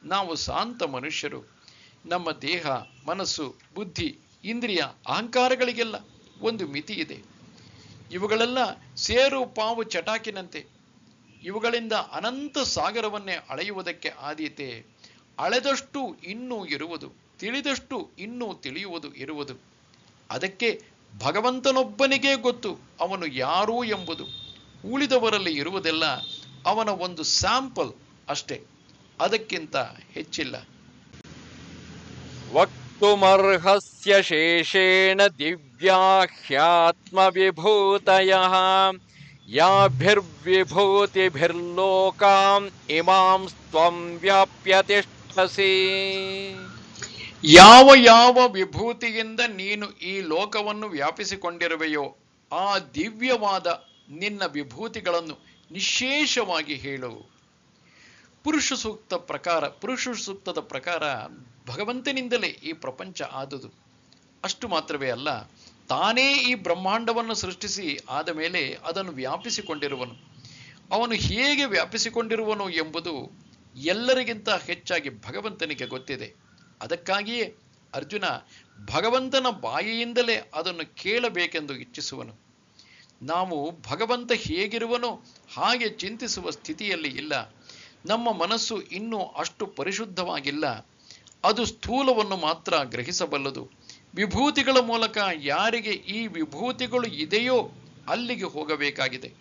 ನಾವು ಶಾಂತ ಮನುಷ್ಯರು. ನಮ್ಮ ದೇಹ, ಮನಸ್ಸು, ಬುದ್ಧಿ, ಇಂದ್ರಿಯ, ಅಹಂಕಾರಗಳಿಗೆಲ್ಲ ಒಂದು ಮಿತಿ ಇದೆ. ಇವುಗಳೆಲ್ಲ ಸೇರು ಪಾವು ಚಟಾಕಿನಂತೆ. ಇವುಗಳಿಂದ ಅನಂತ ಸಾಗರವನ್ನೇ ಅಳೆಯುವುದಕ್ಕೆ ಆದೀತೆ. ಅಳೆದಷ್ಟು ಇನ್ನೂ ಇರುವುದು, ತಿಳಿದಷ್ಟು ಇನ್ನೂ ತಿಳಿಯುವುದು ಇರುವುದು. ಅದಕ್ಕೆ ಭಗವಂತನೊಬ್ಬನಿಗೇ ಗೊತ್ತು ಅವನು ಯಾರು ಎಂಬುದು. ಉಳಿದವರಲ್ಲಿ ಇರುವುದೆಲ್ಲ ಅವನ ಒಂದು ಸ್ಯಾಂಪಲ್ ಅಷ್ಟೇ, ಅದಕ್ಕಿಂತ ಹೆಚ್ಚಿಲ್ಲ. ವಕ್ತುಮರ್ಹಸ್ಯ ಶೇಷೇಣ ದಿವ್ಯಾಹ್ಯಾತ್ಮವಿಭೂತಯಃ ಯಾಭಿರ್ವಿಭೂತಿಭಿರ್ಲೋಕಾಂ ಇಮಾಂ ತ್ವಂ ವ್ಯಾಪ್ಯ ತಿಷ್ಠಸಿ. ಯಾವ ಯಾವ ವಿಭೂತಿಯಿಂದ ನೀನು ಈ ಲೋಕವನ್ನು ವ್ಯಾಪಿಸಿಕೊಂಡಿರುವೆಯೋ ಆ ದಿವ್ಯವಾದ ನಿನ್ನ ವಿಭೂತಿಗಳನ್ನು ನಿಶೇಷವಾಗಿ ಹೇಳು. ಪುರುಷ ಸೂಕ್ತದ ಪ್ರಕಾರ ಭಗವಂತನಿಂದಲೇ ಈ ಪ್ರಪಂಚ ಆದುದು. ಅಷ್ಟು ಮಾತ್ರವೇ ಅಲ್ಲ, ತಾನೇ ಈ ಬ್ರಹ್ಮಾಂಡವನ್ನು ಸೃಷ್ಟಿಸಿ ಆದ ಮೇಲೆ ಅದನ್ನು ವ್ಯಾಪಿಸಿಕೊಂಡಿರುವನು. ಅವನು ಹೇಗೆ ವ್ಯಾಪಿಸಿಕೊಂಡಿರುವನು ಎಂಬುದು ಎಲ್ಲರಿಗಿಂತ ಹೆಚ್ಚಾಗಿ ಭಗವಂತನಿಗೆ ಗೊತ್ತಿದೆ. ಅದಕ್ಕಾಗಿಯೇ ಅರ್ಜುನ ಭಗವಂತನ ಬಾಯಿಯಿಂದಲೇ ಅದನ್ನು ಕೇಳಬೇಕೆಂದು ಇಚ್ಛಿಸುವನು. ನಾವು ಭಗವಂತ ಹೇಗಿರುವನೋ ಹಾಗೆ ಚಿಂತಿಸುವ ಸ್ಥಿತಿಯಲ್ಲಿ ಇಲ್ಲ. ನಮ್ಮ ಮನಸ್ಸು ಇನ್ನೂ ಅಷ್ಟು ಪರಿಶುದ್ಧವಾಗಿಲ್ಲ. ಅದು ಸ್ಥೂಲವನ್ನು ಮಾತ್ರ ಗ್ರಹಿಸಬಲ್ಲದು. ವಿಭೂತಿಗಳ ಮೂಲಕ ಯಾರಿಗೆ ಈ ವಿಭೂತಿಗಳು ಇದೆಯೋ ಅಲ್ಲಿಗೆ ಹೋಗಬೇಕಾಗಿದೆ.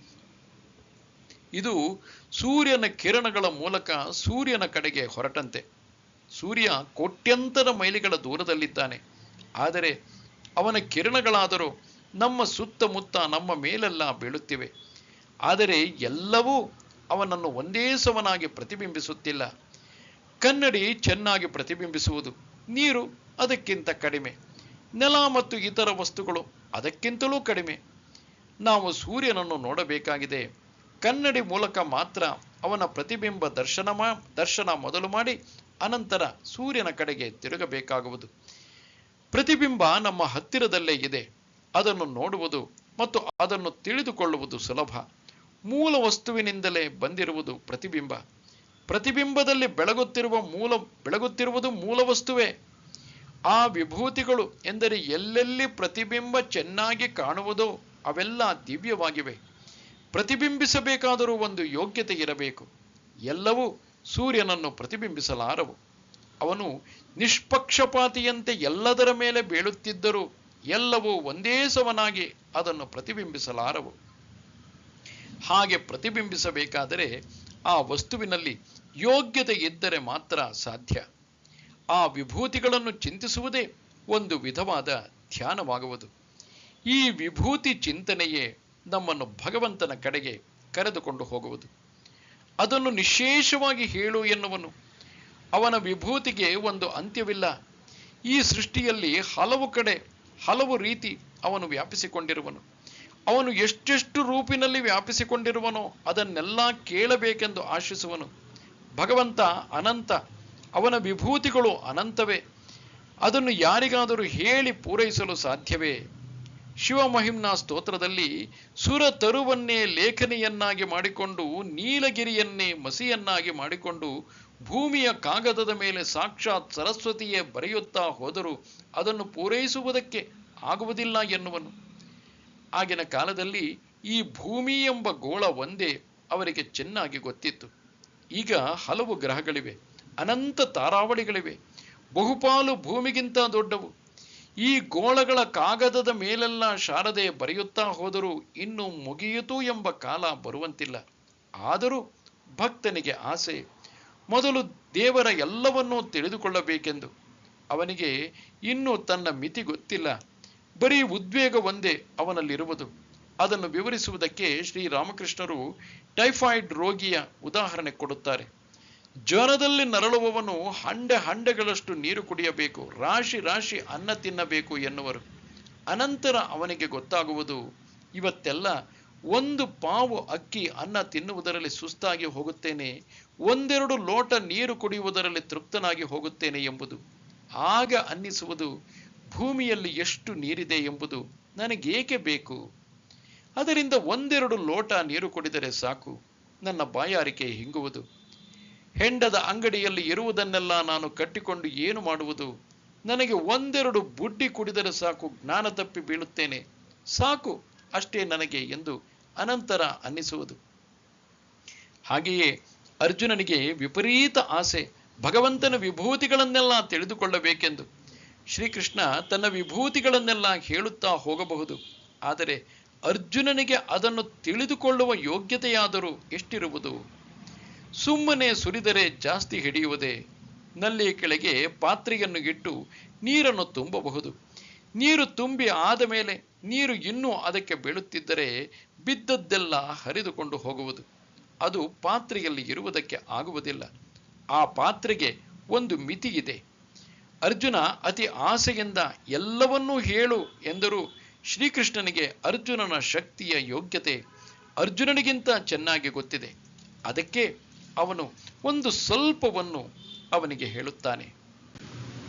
ಇದು ಸೂರ್ಯನ ಕಿರಣಗಳ ಮೂಲಕ ಸೂರ್ಯನ ಕಡೆಗೆ ಹೊರಟಂತೆ. ಸೂರ್ಯ ಕೋಟ್ಯಂತರ ಮೈಲಿಗಳ ದೂರದಲ್ಲಿದ್ದಾನೆ. ಆದರೆ ಅವನ ಕಿರಣಗಳಾದರೂ ನಮ್ಮ ಸುತ್ತಮುತ್ತ ನಮ್ಮ ಮೇಲೆಲ್ಲ ಬೀಳುತ್ತಿವೆ. ಆದರೆ ಎಲ್ಲವೂ ಅವನನ್ನು ಒಂದೇ ಸಮನಾಗಿ ಪ್ರತಿಬಿಂಬಿಸುತ್ತಿಲ್ಲ. ಕನ್ನಡಿ ಚೆನ್ನಾಗಿ ಪ್ರತಿಬಿಂಬಿಸುವುದು, ನೀರು ಅದಕ್ಕಿಂತ ಕಡಿಮೆ, ನೆಲ ಮತ್ತು ಇತರ ವಸ್ತುಗಳು ಅದಕ್ಕಿಂತಲೂ ಕಡಿಮೆ. ನಾವು ಸೂರ್ಯನನ್ನು ನೋಡಬೇಕಾಗಿದೆ. ಕನ್ನಡಿ ಮೂಲಕ ಮಾತ್ರ ಅವನ ಪ್ರತಿಬಿಂಬ ದರ್ಶನ ಮೊದಲು ಮಾಡಿ ಅನಂತರ ಸೂರ್ಯನ ಕಡೆಗೆ ತಿರುಗಬೇಕಾಗುವುದು. ಪ್ರತಿಬಿಂಬ ನಮ್ಮ ಹತ್ತಿರದಲ್ಲೇ ಇದೆ. ಅದನ್ನು ನೋಡುವುದು ಮತ್ತು ಅದನ್ನು ತಿಳಿದುಕೊಳ್ಳುವುದು ಸುಲಭ. ಮೂಲ ವಸ್ತುವಿನಿಂದಲೇ ಬಂದಿರುವುದು ಪ್ರತಿಬಿಂಬ. ಪ್ರತಿಬಿಂಬದಲ್ಲಿ ಬೆಳಗುತ್ತಿರುವುದು ಮೂಲ ವಸ್ತುವೇ. ಆ ವಿಭೂತಿಗಳು ಎಂದರೆ ಎಲ್ಲೆಲ್ಲಿ ಪ್ರತಿಬಿಂಬ ಚೆನ್ನಾಗಿ ಕಾಣುವುದೋ ಅವೆಲ್ಲ ದಿವ್ಯವಾಗಿವೆ. ಪ್ರತಿಬಿಂಬಿಸಬೇಕಾದರೂ ಒಂದು ಯೋಗ್ಯತೆ ಇರಬೇಕು. ಎಲ್ಲವೂ ಸೂರ್ಯನನ್ನು ಪ್ರತಿಬಿಂಬಿಸಲಾರವು. ಅವನು ನಿಷ್ಪಕ್ಷಪಾತಿಯಂತೆ ಎಲ್ಲದರ ಮೇಲೆ ಬೀಳುತ್ತಿದ್ದರೂ ಎಲ್ಲವೂ ಒಂದೇ ಸಮನಾಗಿ ಅದನ್ನು ಪ್ರತಿಬಿಂಬಿಸಲಾರವು. ಹಾಗೆ ಪ್ರತಿಬಿಂಬಿಸಬೇಕಾದರೆ ಆ ವಸ್ತುವಿನಲ್ಲಿ ಯೋಗ್ಯತೆ ಇದ್ದರೆ ಮಾತ್ರ ಸಾಧ್ಯ. ಆ ವಿಭೂತಿಗಳನ್ನು ಚಿಂತಿಸುವುದೇ ಒಂದು ವಿಧವಾದ ಧ್ಯಾನವಾಗುವುದು. ಈ ವಿಭೂತಿ ಚಿಂತನೆಯೇ ನಮ್ಮನ್ನು ಭಗವಂತನ ಕಡೆಗೆ ಕರೆದುಕೊಂಡು ಹೋಗುವುದು. ಅದನ್ನು ನಿಶೇಷವಾಗಿ ಹೇಳು ಎನ್ನುವನು. ಅವನ ವಿಭೂತಿಗೆ ಒಂದು ಅಂತ್ಯವಿಲ್ಲ. ಈ ಸೃಷ್ಟಿಯಲ್ಲಿ ಹಲವು ಕಡೆ ಹಲವು ರೀತಿ ಅವನು ವ್ಯಾಪಿಸಿಕೊಂಡಿರುವನು. ಅವನು ಎಷ್ಟೆಷ್ಟು ರೂಪಿನಲ್ಲಿ ವ್ಯಾಪಿಸಿಕೊಂಡಿರುವನೋ ಅದನ್ನೆಲ್ಲ ಕೇಳಬೇಕೆಂದು ಆಶಿಸುವನು. ಭಗವಂತ ಅನಂತ, ಅವನ ವಿಭೂತಿಗಳು ಅನಂತವೇ. ಅದನ್ನು ಯಾರಿಗಾದರೂ ಹೇಳಿ ಪೂರೈಸಲು ಸಾಧ್ಯವೇ? ಶಿವಮಹಿಮ್ನ ಸ್ತೋತ್ರದಲ್ಲಿ ಸುರ ತರುವನ್ನೇ ಲೇಖನಿಯನ್ನಾಗಿ ಮಾಡಿಕೊಂಡು ನೀಲಗಿರಿಯನ್ನೇ ಮಸಿಯನ್ನಾಗಿ ಮಾಡಿಕೊಂಡು ಭೂಮಿಯ ಕಾಗದದ ಮೇಲೆ ಸಾಕ್ಷಾತ್ ಸರಸ್ವತಿಯೇ ಬರೆಯುತ್ತಾ ಹೋದರೂ ಅದನ್ನು ಪೂರೈಸುವುದಕ್ಕೆ ಆಗುವುದಿಲ್ಲ ಎನ್ನುವನು. ಆಗಿನ ಕಾಲದಲ್ಲಿ ಈ ಭೂಮಿ ಎಂಬ ಗೋಳ ಒಂದೇ ಅವರಿಗೆ ಚೆನ್ನಾಗಿ ಗೊತ್ತಿತ್ತು. ಈಗ ಹಲವು ಗ್ರಹಗಳಿವೆ, ಅನಂತ ತಾರಾವಳಿಗಳಿವೆ, ಬಹುಪಾಲು ಭೂಮಿಗಿಂತ ದೊಡ್ಡವು. ಈ ಗೋಳಗಳ ಕಾಗದದ ಮೇಲೆಲ್ಲ ಶಾರದೆ ಬರೆಯುತ್ತಾ ಹೋದರೂ ಇನ್ನು ಮುಗಿಯಿತು ಎಂಬ ಕಾಲ ಬರುವಂತಿಲ್ಲ. ಆದರೂ ಭಕ್ತನಿಗೆ ಆಸೆ, ಮೊದಲು ದೇವರ ಎಲ್ಲವನ್ನೂ ತಿಳಿದುಕೊಳ್ಳಬೇಕೆಂದು. ಅವನಿಗೆ ಇನ್ನೂ ತನ್ನ ಮಿತಿ ಗೊತ್ತಿಲ್ಲ. ಬರೀ ಉದ್ವೇಗ ಒಂದೇ ಅವನಲ್ಲಿರುವುದು. ಅದನ್ನು ವಿವರಿಸುವುದಕ್ಕೆ ಶ್ರೀರಾಮಕೃಷ್ಣರು ಟೈಫಾಯ್ಡ್ ರೋಗಿಯ ಉದಾಹರಣೆ ಕೊಡುತ್ತಾರೆ. ಜ್ವರದಲ್ಲಿ ನರಳುವವನು ಹಂಡೆಗಳಷ್ಟು ನೀರು ಕುಡಿಯಬೇಕು, ರಾಶಿ ರಾಶಿ ಅನ್ನ ತಿನ್ನಬೇಕು ಎನ್ನುವರು. ಅನಂತರ ಅವನಿಗೆ ಗೊತ್ತಾಗುವುದು, ಇವತ್ತೆಲ್ಲ ಒಂದು ಪಾವು ಅಕ್ಕಿ ಅನ್ನ ತಿನ್ನುವುದರಲ್ಲಿ ಸುಸ್ತಾಗಿ ಹೋಗುತ್ತೇನೆ, ಒಂದೆರಡು ಲೋಟ ನೀರು ಕುಡಿಯುವುದರಲ್ಲಿ ತೃಪ್ತನಾಗಿ ಹೋಗುತ್ತೇನೆ ಎಂಬುದು. ಆಗ ಅನ್ನಿಸುವುದು, ಭೂಮಿಯಲ್ಲಿ ಎಷ್ಟು ನೀರಿದೆ ಎಂಬುದು ನನಗೇಕೆ ಬೇಕು? ಅದರಿಂದ ಒಂದೆರಡು ಲೋಟ ನೀರು ಕುಡಿದರೆ ಸಾಕು, ನನ್ನ ಬಾಯಾರಿಕೆ ಹಿಂಗುವುದು. ಹೆಂಡದ ಅಂಗಡಿಯಲ್ಲಿ ಇರುವುದನ್ನೆಲ್ಲ ನಾನು ಕಟ್ಟಿಕೊಂಡು ಏನು ಮಾಡುವುದು? ನನಗೆ ಒಂದೆರಡು ಬುಡ್ಡಿ ಕುಡಿದರೆ ಸಾಕು, ಜ್ಞಾನ ತಪ್ಪಿ ಬೀಳುತ್ತೇನೆ, ಸಾಕು ಅಷ್ಟೇ ನನಗೆ ಎಂದು ಅನಂತರ ಅನ್ನಿಸುವುದು. ಹಾಗೆಯೇ ಅರ್ಜುನನಿಗೆ ವಿಪರೀತ ಆಸೆ ಭಗವಂತನ ವಿಭೂತಿಗಳನ್ನೆಲ್ಲ ತಿಳಿದುಕೊಳ್ಳಬೇಕೆಂದು. ಶ್ರೀಕೃಷ್ಣ ತನ್ನ ವಿಭೂತಿಗಳನ್ನೆಲ್ಲ ಹೇಳುತ್ತಾ ಹೋಗಬಹುದು, ಆದರೆ ಅರ್ಜುನನಿಗೆ ಅದನ್ನು ತಿಳಿದುಕೊಳ್ಳುವ ಯೋಗ್ಯತೆಯಾದರೂ ಎಷ್ಟಿರುವುದು? ಸುಮ್ಮನೆ ಸುರಿದರೆ ಜಾಸ್ತಿ ಹಿಡಿಯುವುದೇ? ನಲ್ಲಿ ಕೆಳಗೆ ಪಾತ್ರೆಯನ್ನು ಇಟ್ಟು ನೀರನ್ನು ತುಂಬಬಹುದು. ನೀರು ತುಂಬಿ ಆದ ಮೇಲೆ ನೀರು ಇನ್ನೂ ಅದಕ್ಕೆ ಬೀಳುತ್ತಿದ್ದರೆ ಬಿದ್ದದ್ದೆಲ್ಲ ಹರಿದುಕೊಂಡು ಹೋಗುವುದು. ಅದು ಪಾತ್ರೆಯಲ್ಲಿ ಇರುವುದಕ್ಕೆ ಆಗುವುದಿಲ್ಲ. ಆ ಪಾತ್ರೆಗೆ ಒಂದು ಮಿತಿ ಇದೆ. ಅರ್ಜುನ ಅತಿ ಆಸೆಯಿಂದ ಎಲ್ಲವನ್ನೂ ಹೇಳು ಎಂದರೂ ಶ್ರೀಕೃಷ್ಣನಿಗೆ ಅರ್ಜುನನ ಶಕ್ತಿಯ ಯೋಗ್ಯತೆ ಅರ್ಜುನನಿಗಿಂತ ಚೆನ್ನಾಗಿ ಗೊತ್ತಿದೆ. ಅದಕ್ಕೆ ಅವನು ಒಂದು ಸ್ವಲ್ಪವನ್ನು ಅವನಿಗೆ ಹೇಳುತ್ತಾನೆ.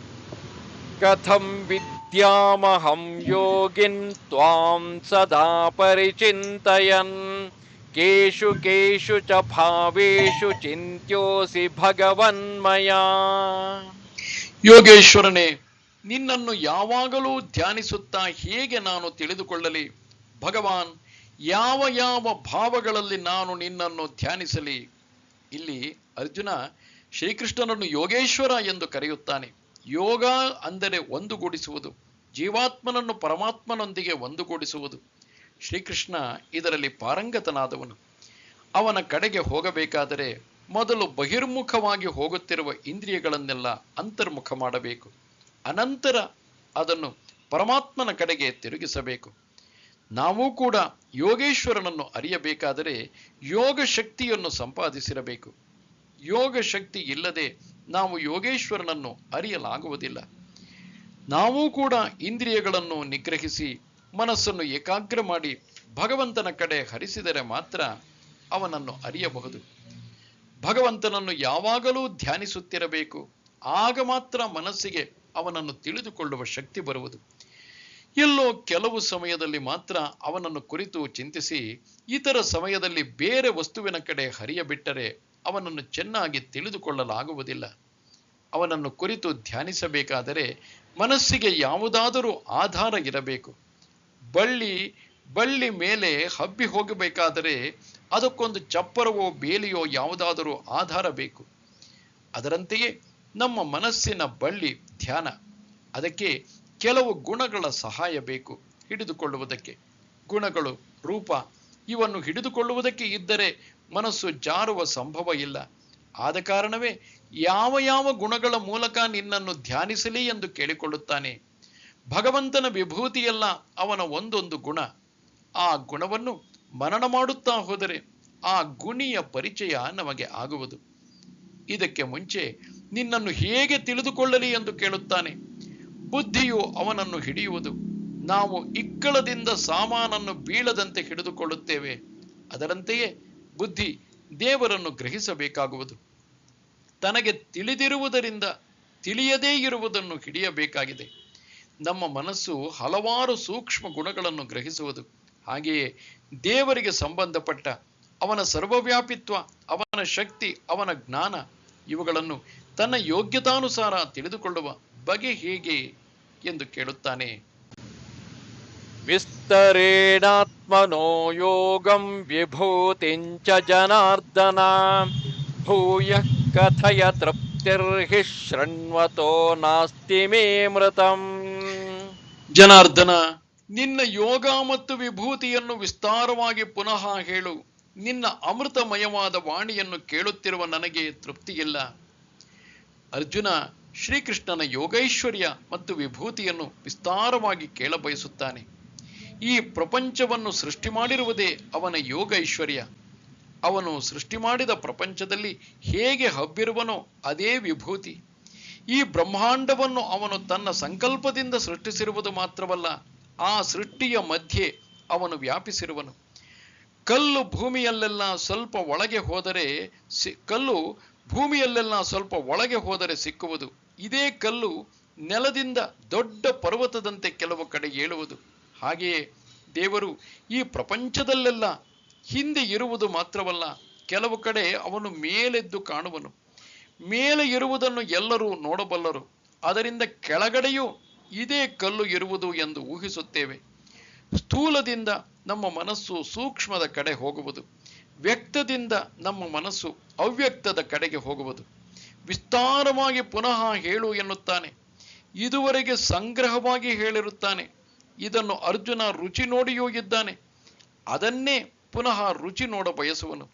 ಕಥಂ ವಿದ್ಯಾಮಹಂ ಯೋಗಿನ್ ತ್ವಾಂ ಸದಾ ಪರಿಚಿಂತಯನ್ ಕೇಶು ಕೇಶು ಚ ಭಾವೇಷು ಚಿಂತ್ಯೋಸಿ ಭಗವನ್ಮಯಾ. ಯೋಗೇಶ್ವರನೇ, ನಿನ್ನನ್ನು ಯಾವಾಗಲೂ ಧ್ಯಾನಿಸುತ್ತಾ ಹೇಗೆ ನಾನು ತಿಳಿದುಕೊಳ್ಳಲಿ? ಭಗವಾನ್, ಯಾವ ಯಾವ ಭಾವಗಳಲ್ಲಿ ನಾನು ನಿನ್ನನ್ನು ಧ್ಯಾನಿಸಲಿ? ಇಲ್ಲಿ ಅರ್ಜುನ ಶ್ರೀಕೃಷ್ಣನನ್ನು ಯೋಗೇಶ್ವರ ಎಂದು ಕರೆಯುತ್ತಾನೆ. ಯೋಗ ಅಂದರೆ ಒಂದುಗೂಡಿಸುವುದು, ಜೀವಾತ್ಮನನ್ನು ಪರಮಾತ್ಮನೊಂದಿಗೆ ಒಂದುಗೂಡಿಸುವುದು. ಶ್ರೀಕೃಷ್ಣ ಇದರಲ್ಲಿ ಪಾರಂಗತನಾದವನು. ಅವನ ಕಡೆಗೆ ಹೋಗಬೇಕಾದರೆ ಮೊದಲು ಬಹಿರ್ಮುಖವಾಗಿ ಹೋಗುತ್ತಿರುವ ಇಂದ್ರಿಯಗಳನ್ನೆಲ್ಲ ಅಂತರ್ಮುಖ ಮಾಡಬೇಕು. ಅನಂತರ ಅದನ್ನು ಪರಮಾತ್ಮನ ಕಡೆಗೆ ತಿರುಗಿಸಬೇಕು. ನಾವು ಕೂಡ ಯೋಗೇಶ್ವರನನ್ನು ಅರಿಯಬೇಕಾದರೆ ಯೋಗ ಶಕ್ತಿಯನ್ನು ಸಂಪಾದಿಸಿರಬೇಕು. ಯೋಗ ಶಕ್ತಿ ಇಲ್ಲದೆ ನಾವು ಯೋಗೇಶ್ವರನನ್ನು ಅರಿಯಲಾಗುವುದಿಲ್ಲ. ನಾವು ಕೂಡ ಇಂದ್ರಿಯಗಳನ್ನು ನಿಗ್ರಹಿಸಿ ಮನಸ್ಸನ್ನು ಏಕಾಗ್ರ ಮಾಡಿ ಭಗವಂತನ ಕಡೆ ಹರಿಸಿದರೆ ಮಾತ್ರ ಅವನನ್ನು ಅರಿಯಬಹುದು. ಭಗವಂತನನ್ನು ಯಾವಾಗಲೂ ಧ್ಯಾನಿಸುತ್ತಿರಬೇಕು. ಆಗ ಮಾತ್ರ ಮನಸ್ಸಿಗೆ ಅವನನ್ನು ತಿಳಿದುಕೊಳ್ಳುವ ಶಕ್ತಿ ಬರುವುದು. ಎಲ್ಲೋ ಕೆಲವು ಸಮಯದಲ್ಲಿ ಮಾತ್ರ ಅವನನ್ನು ಕುರಿತು ಚಿಂತಿಸಿ ಇತರ ಸಮಯದಲ್ಲಿ ಬೇರೆ ವಸ್ತುವಿನ ಕಡೆ ಹರಿಯಬಿಟ್ಟರೆ ಅವನನ್ನು ಚೆನ್ನಾಗಿ ತಿಳಿದುಕೊಳ್ಳಲಾಗುವುದಿಲ್ಲ. ಅವನನ್ನು ಕುರಿತು ಧ್ಯಾನಿಸಬೇಕಾದರೆ ಮನಸ್ಸಿಗೆ ಯಾವುದಾದರೂ ಆಧಾರ ಇರಬೇಕು. ಬಳ್ಳಿ ಮೇಲೆ ಹಬ್ಬಿ ಹೋಗಬೇಕಾದರೆ ಅದಕ್ಕೊಂದು ಚಪ್ಪರವೋ ಬೇಲಿಯೋ ಯಾವುದಾದರೂ ಆಧಾರ ಬೇಕು. ಅದರಂತೆಯೇ ನಮ್ಮ ಮನಸ್ಸಿನ ಬಳ್ಳಿ ಧ್ಯಾನ. ಅದಕ್ಕೆ ಕೆಲವು ಗುಣಗಳ ಸಹಾಯ ಬೇಕು ಹಿಡಿದುಕೊಳ್ಳುವುದಕ್ಕೆ. ಗುಣಗಳು, ರೂಪ ಇವನ್ನು ಹಿಡಿದುಕೊಳ್ಳುವುದಕ್ಕೆ ಇದ್ದರೆ ಮನಸ್ಸು ಜಾರುವ ಸಂಭವ ಇಲ್ಲ. ಆದ ಕಾರಣವೇ ಯಾವ ಯಾವ ಗುಣಗಳ ಮೂಲಕ ನಿನ್ನನ್ನು ಧ್ಯಾನಿಸಲಿ ಎಂದು ಕೇಳಿಕೊಳ್ಳುತ್ತಾನೆ. ಭಗವಂತನ ವಿಭೂತಿಯೆಲ್ಲ ಅವನ ಒಂದೊಂದು ಗುಣ. ಆ ಗುಣವನ್ನು ಮನನ ಮಾಡುತ್ತಾ ಹೋದರೆ ಆ ಗುಣಿಯ ಪರಿಚಯ ನಮಗೆ ಆಗುವುದು. ಇದಕ್ಕೆ ಮುಂಚೆ ನಿನ್ನನ್ನು ಹೇಗೆ ತಿಳಿದುಕೊಳ್ಳಲಿ ಎಂದು ಕೇಳುತ್ತಾನೆ. ಬುದ್ಧಿಯು ಅವನನ್ನು ಹಿಡಿಯುವುದು. ನಾವು ಇಕ್ಕಳದಿಂದ ಸಾಮಾನನ್ನು ಬೀಳದಂತೆ ಹಿಡಿದುಕೊಳ್ಳುತ್ತೇವೆ. ಅದರಂತೆಯೇ ಬುದ್ಧಿ ದೇವರನ್ನು ಗ್ರಹಿಸಬೇಕಾಗುವುದು. ತನಗೆ ತಿಳಿದಿರುವುದರಿಂದ ತಿಳಿಯದೇ ಇರುವುದನ್ನು ಹಿಡಿಯಬೇಕಾಗಿದೆ. ನಮ್ಮ ಮನಸ್ಸು ಹಲವಾರು ಸೂಕ್ಷ್ಮ ಗುಣಗಳನ್ನು ಗ್ರಹಿಸುವುದು. ಹಾಗೆಯೇ ದೇವರಿಗೆ ಸಂಬಂಧಪಟ್ಟ ಅವನ ಸರ್ವವ್ಯಾಪಿತ್ವ, ಅವನ ಶಕ್ತಿ, ಅವನ ಜ್ಞಾನ ಇವುಗಳನ್ನು ತನ್ನ ಯೋಗ್ಯತಾನುಸಾರ ತಿಳಿದುಕೊಳ್ಳುವ ಬಗೆ ಹೇಗೆ ಎಂದು ಕೇಳುತ್ತಾನೆ. ವಿಸ್ತರೇಣಾತ್ಮನೋ ಯೋಗಂ ವಿಭೂತಿಂಚ ಜನಾರ್ದನ ಭೂಯಃ ಕಥಯ ತೃಪ್ತಿರ್ಹಿ ಶೃಣ್ವತೋ ನಾಸ್ತಿ ಮೇ ಮೃತಂ. ಜನಾರ್ದನ, ನಿನ್ನ ಯೋಗ ಮತ್ತು ವಿಭೂತಿಯನ್ನು ವಿಸ್ತಾರವಾಗಿ ಪುನಃ ಹೇಳು. ನಿನ್ನ ಅಮೃತಮಯವಾದ ವಾಣಿಯನ್ನು ಕೇಳುತ್ತಿರುವ ನನಗೆ ತೃಪ್ತಿಯಿಲ್ಲ. ಅರ್ಜುನ ಶ್ರೀಕೃಷ್ಣನ ಯೋಗೈಶ್ವರ್ಯ ಮತ್ತು ವಿಭೂತಿಯನ್ನು ವಿಸ್ತಾರವಾಗಿ ಕೇಳಬಯಸುತ್ತಾನೆ. ಈ ಪ್ರಪಂಚವನ್ನು ಸೃಷ್ಟಿ ಮಾಡಿರುವುದೇ ಅವನ ಯೋಗೈಶ್ವರ್ಯ. ಅವನು ಸೃಷ್ಟಿ ಮಾಡಿದ ಪ್ರಪಂಚದಲ್ಲಿ ಹೇಗೆ ಹಬ್ಬಿರುವನೋ ಅದೇ ವಿಭೂತಿ. ಈ ಬ್ರಹ್ಮಾಂಡವನ್ನು ಅವನು ತನ್ನ ಸಂಕಲ್ಪದಿಂದ ಸೃಷ್ಟಿಸಿರುವುದು ಮಾತ್ರವಲ್ಲ, ಆ ಸೃಷ್ಟಿಯ ಮಧ್ಯೆ ಅವನು ವ್ಯಾಪಿಸಿರುವನು. ಕಲ್ಲು ಭೂಮಿಯಲ್ಲೆಲ್ಲ ಸ್ವಲ್ಪ ಒಳಗೆ ಹೋದರೆ ಸಿಕ್ಕುವುದು. ಇದೇ ಕಲ್ಲು ನೆಲದಿಂದ ದೊಡ್ಡ ಪರ್ವತದಂತೆ ಕೆಲವು ಕಡೆ ಏಳುವುದು. ಹಾಗೆಯೇ ದೇವರು ಈ ಪ್ರಪಂಚದಲ್ಲೆಲ್ಲ ಹಿಂದೆ ಇರುವುದು ಮಾತ್ರವಲ್ಲ, ಕೆಲವು ಕಡೆ ಅವನು ಮೇಲೆದ್ದು ಕಾಣುವನು. ಮೇಲೆ ಇರುವುದನ್ನು ಎಲ್ಲರೂ ನೋಡಬಲ್ಲರು, ಅದರಿಂದ ಕೆಳಗಡೆಯೂ ಇದೇ ಕಲ್ಲು ಇರುವುದು ಎಂದು ಊಹಿಸುತ್ತೇವೆ. ಸ್ಥೂಲದಿಂದ ನಮ್ಮ ಮನಸ್ಸು ಸೂಕ್ಷ್ಮದ ಕಡೆ ಹೋಗುವುದು, ವ್ಯಕ್ತದಿಂದ ನಮ್ಮ ಮನಸ್ಸು ಅವ್ಯಕ್ತದ ಕಡೆಗೆ ಹೋಗುವುದು. ವಿಸ್ತಾರವಾಗಿ ಪುನಃ ಹೇಳು ಎನ್ನುತ್ತಾನೆ. ಇದುವರೆಗೆ ಸಂಗ್ರಹವಾಗಿ ಹೇಳಿರುತ್ತಾನೆ. ಇದನ್ನು ಅರ್ಜುನ ರುಚಿ ನೋಡಿಯೂ ಇದ್ದಾನೆ. ಅದನ್ನೇ ಪುನಃ ರುಚಿ ನೋಡ ಬಯಸುವನು.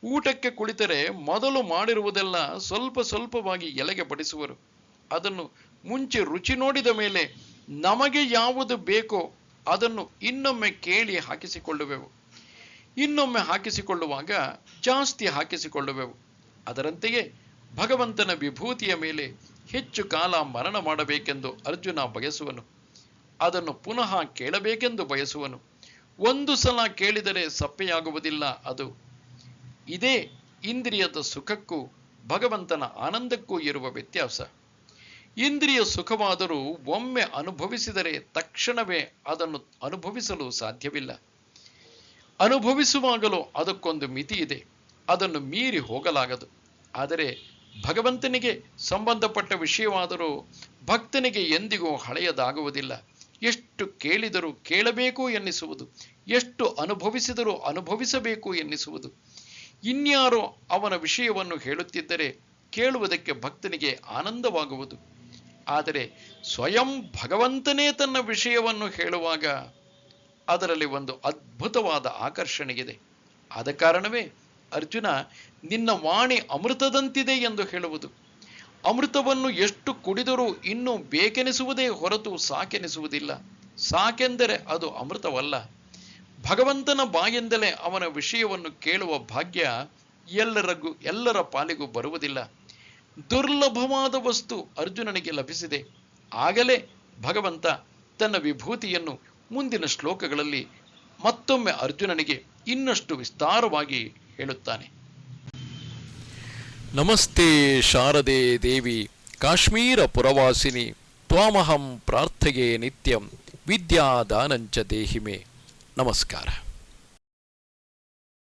ಊಟಕ್ಕೆ ಕುಳಿತರೆ ಮೊದಲು ಮಾಡಿರುವುದೆಲ್ಲ ಸ್ವಲ್ಪ ಸ್ವಲ್ಪವಾಗಿ ಎಲೆಗೆ ಬಡಿಸುವರು. ಅದನ್ನು ಮುಂಚೆ ರುಚಿ ನೋಡಿದ ಮೇಲೆ ನಮಗೆ ಯಾವುದು ಬೇಕೋ ಅದನ್ನು ಇನ್ನೊಮ್ಮೆ ಕೇಳಿ ಹಾಕಿಸಿಕೊಳ್ಳುವೆವು. ಇನ್ನೊಮ್ಮೆ ಹಾಕಿಸಿಕೊಳ್ಳುವಾಗ ಜಾಸ್ತಿ ಹಾಕಿಸಿಕೊಳ್ಳುವೆವು. ಅದರಂತೆಯೇ ಭಗವಂತನ ವಿಭೂತಿಯ ಮೇಲೆ ಹೆಚ್ಚು ಕಾಲ ಮರಣ ಮಾಡಬೇಕೆಂದು ಅರ್ಜುನ ಬಯಸುವನು. ಅದನ್ನು ಪುನಃ ಕೇಳಬೇಕೆಂದು ಬಯಸುವನು. ಒಂದು ಸಲ ಕೇಳಿದರೆ ಸಪ್ಪೆಯಾಗುವುದಿಲ್ಲ ಅದು. ಇದೇ ಇಂದ್ರಿಯದ ಸುಖಕ್ಕೂ ಭಗವಂತನ ಆನಂದಕ್ಕೂ ಇರುವ ವ್ಯತ್ಯಾಸ. ಇಂದ್ರಿಯ ಸುಖವಾದರೂ ಒಮ್ಮೆ ಅನುಭವಿಸಿದರೆ ತಕ್ಷಣವೇ ಅದನ್ನು ಅನುಭವಿಸಲು ಸಾಧ್ಯವಿಲ್ಲ. ಅನುಭವಿಸುವಾಗಲೂ ಅದಕ್ಕೊಂದು ಮಿತಿ ಇದೆ, ಅದನ್ನು ಮೀರಿ ಹೋಗಲಾಗದು. ಆದರೆ ಭಗವಂತನಿಗೆ ಸಂಬಂಧಪಟ್ಟ ವಿಷಯವಾದರೂ ಭಕ್ತನಿಗೆ ಎಂದಿಗೂ ಹಳೆಯದಾಗುವುದಿಲ್ಲ. ಎಷ್ಟು ಕೇಳಿದರೂ ಕೇಳಬೇಕು ಎನ್ನಿಸುವುದು, ಎಷ್ಟು ಅನುಭವಿಸಿದರೂ ಅನುಭವಿಸಬೇಕು ಎನ್ನಿಸುವುದು. ಇನ್ಯಾರೋ ಅವನ ವಿಷಯವನ್ನು ಹೇಳುತ್ತಿದ್ದರೆ ಕೇಳುವುದಕ್ಕೆ ಭಕ್ತನಿಗೆ ಆನಂದವಾಗುವುದು. ಆದರೆ ಸ್ವಯಂ ಭಗವಂತನೇ ತನ್ನ ವಿಷಯವನ್ನು ಹೇಳುವಾಗ ಅದರಲ್ಲಿ ಒಂದು ಅದ್ಭುತವಾದ ಆಕರ್ಷಣೆ ಇದೆ. ಆದ ಕಾರಣವೇ ಅರ್ಜುನ ನಿನ್ನ ವಾಣಿ ಅಮೃತದಂತಿದೆ ಎಂದು ಹೇಳುವುದು. ಅಮೃತವನ್ನು ಎಷ್ಟು ಕುಡಿದರೂ ಇನ್ನೂ ಬೇಕೆನಿಸುವುದೇ ಹೊರತು ಸಾಕೆನಿಸುವುದಿಲ್ಲ. ಸಾಕೆಂದರೆ ಅದು ಅಮೃತವಲ್ಲ. ಭಗವಂತನ ಬಾಯಿಂದಲೇ ಅವನ ವಿಷಯವನ್ನು ಕೇಳುವ ಭಾಗ್ಯ ಎಲ್ಲರ ಪಾಲಿಗೂ ಬರುವುದಿಲ್ಲ. ದುರ್ಲಭವಾದ ವಸ್ತು ಅರ್ಜುನನಿಗೆ ಲಭಿಸಿದೆ. ಆಗಲೇ ಭಗವಂತ ತನ್ನ ವಿಭೂತಿಯನ್ನು ಮುಂದಿನ ಶ್ಲೋಕಗಳಲ್ಲಿ ಮತ್ತೊಮ್ಮೆ ಅರ್ಜುನನಿಗೆ ಇನ್ನಷ್ಟು ವಿಸ್ತಾರವಾಗಿ ಹೇಳುತ್ತಾನೆ. ನಮಸ್ತೆ ಶಾರದೆ ದೇವಿ ಕಾಶ್ಮೀರ ಪುರವಾಸಿನಿ ತ್ವಾಮಹಂ ಪ್ರಾರ್ಥಯೇ ನಿತ್ಯಂ ವಿದ್ಯಾದಾನಂಚ ದೇಹಿಮೆ. ನಮಸ್ಕಾರ.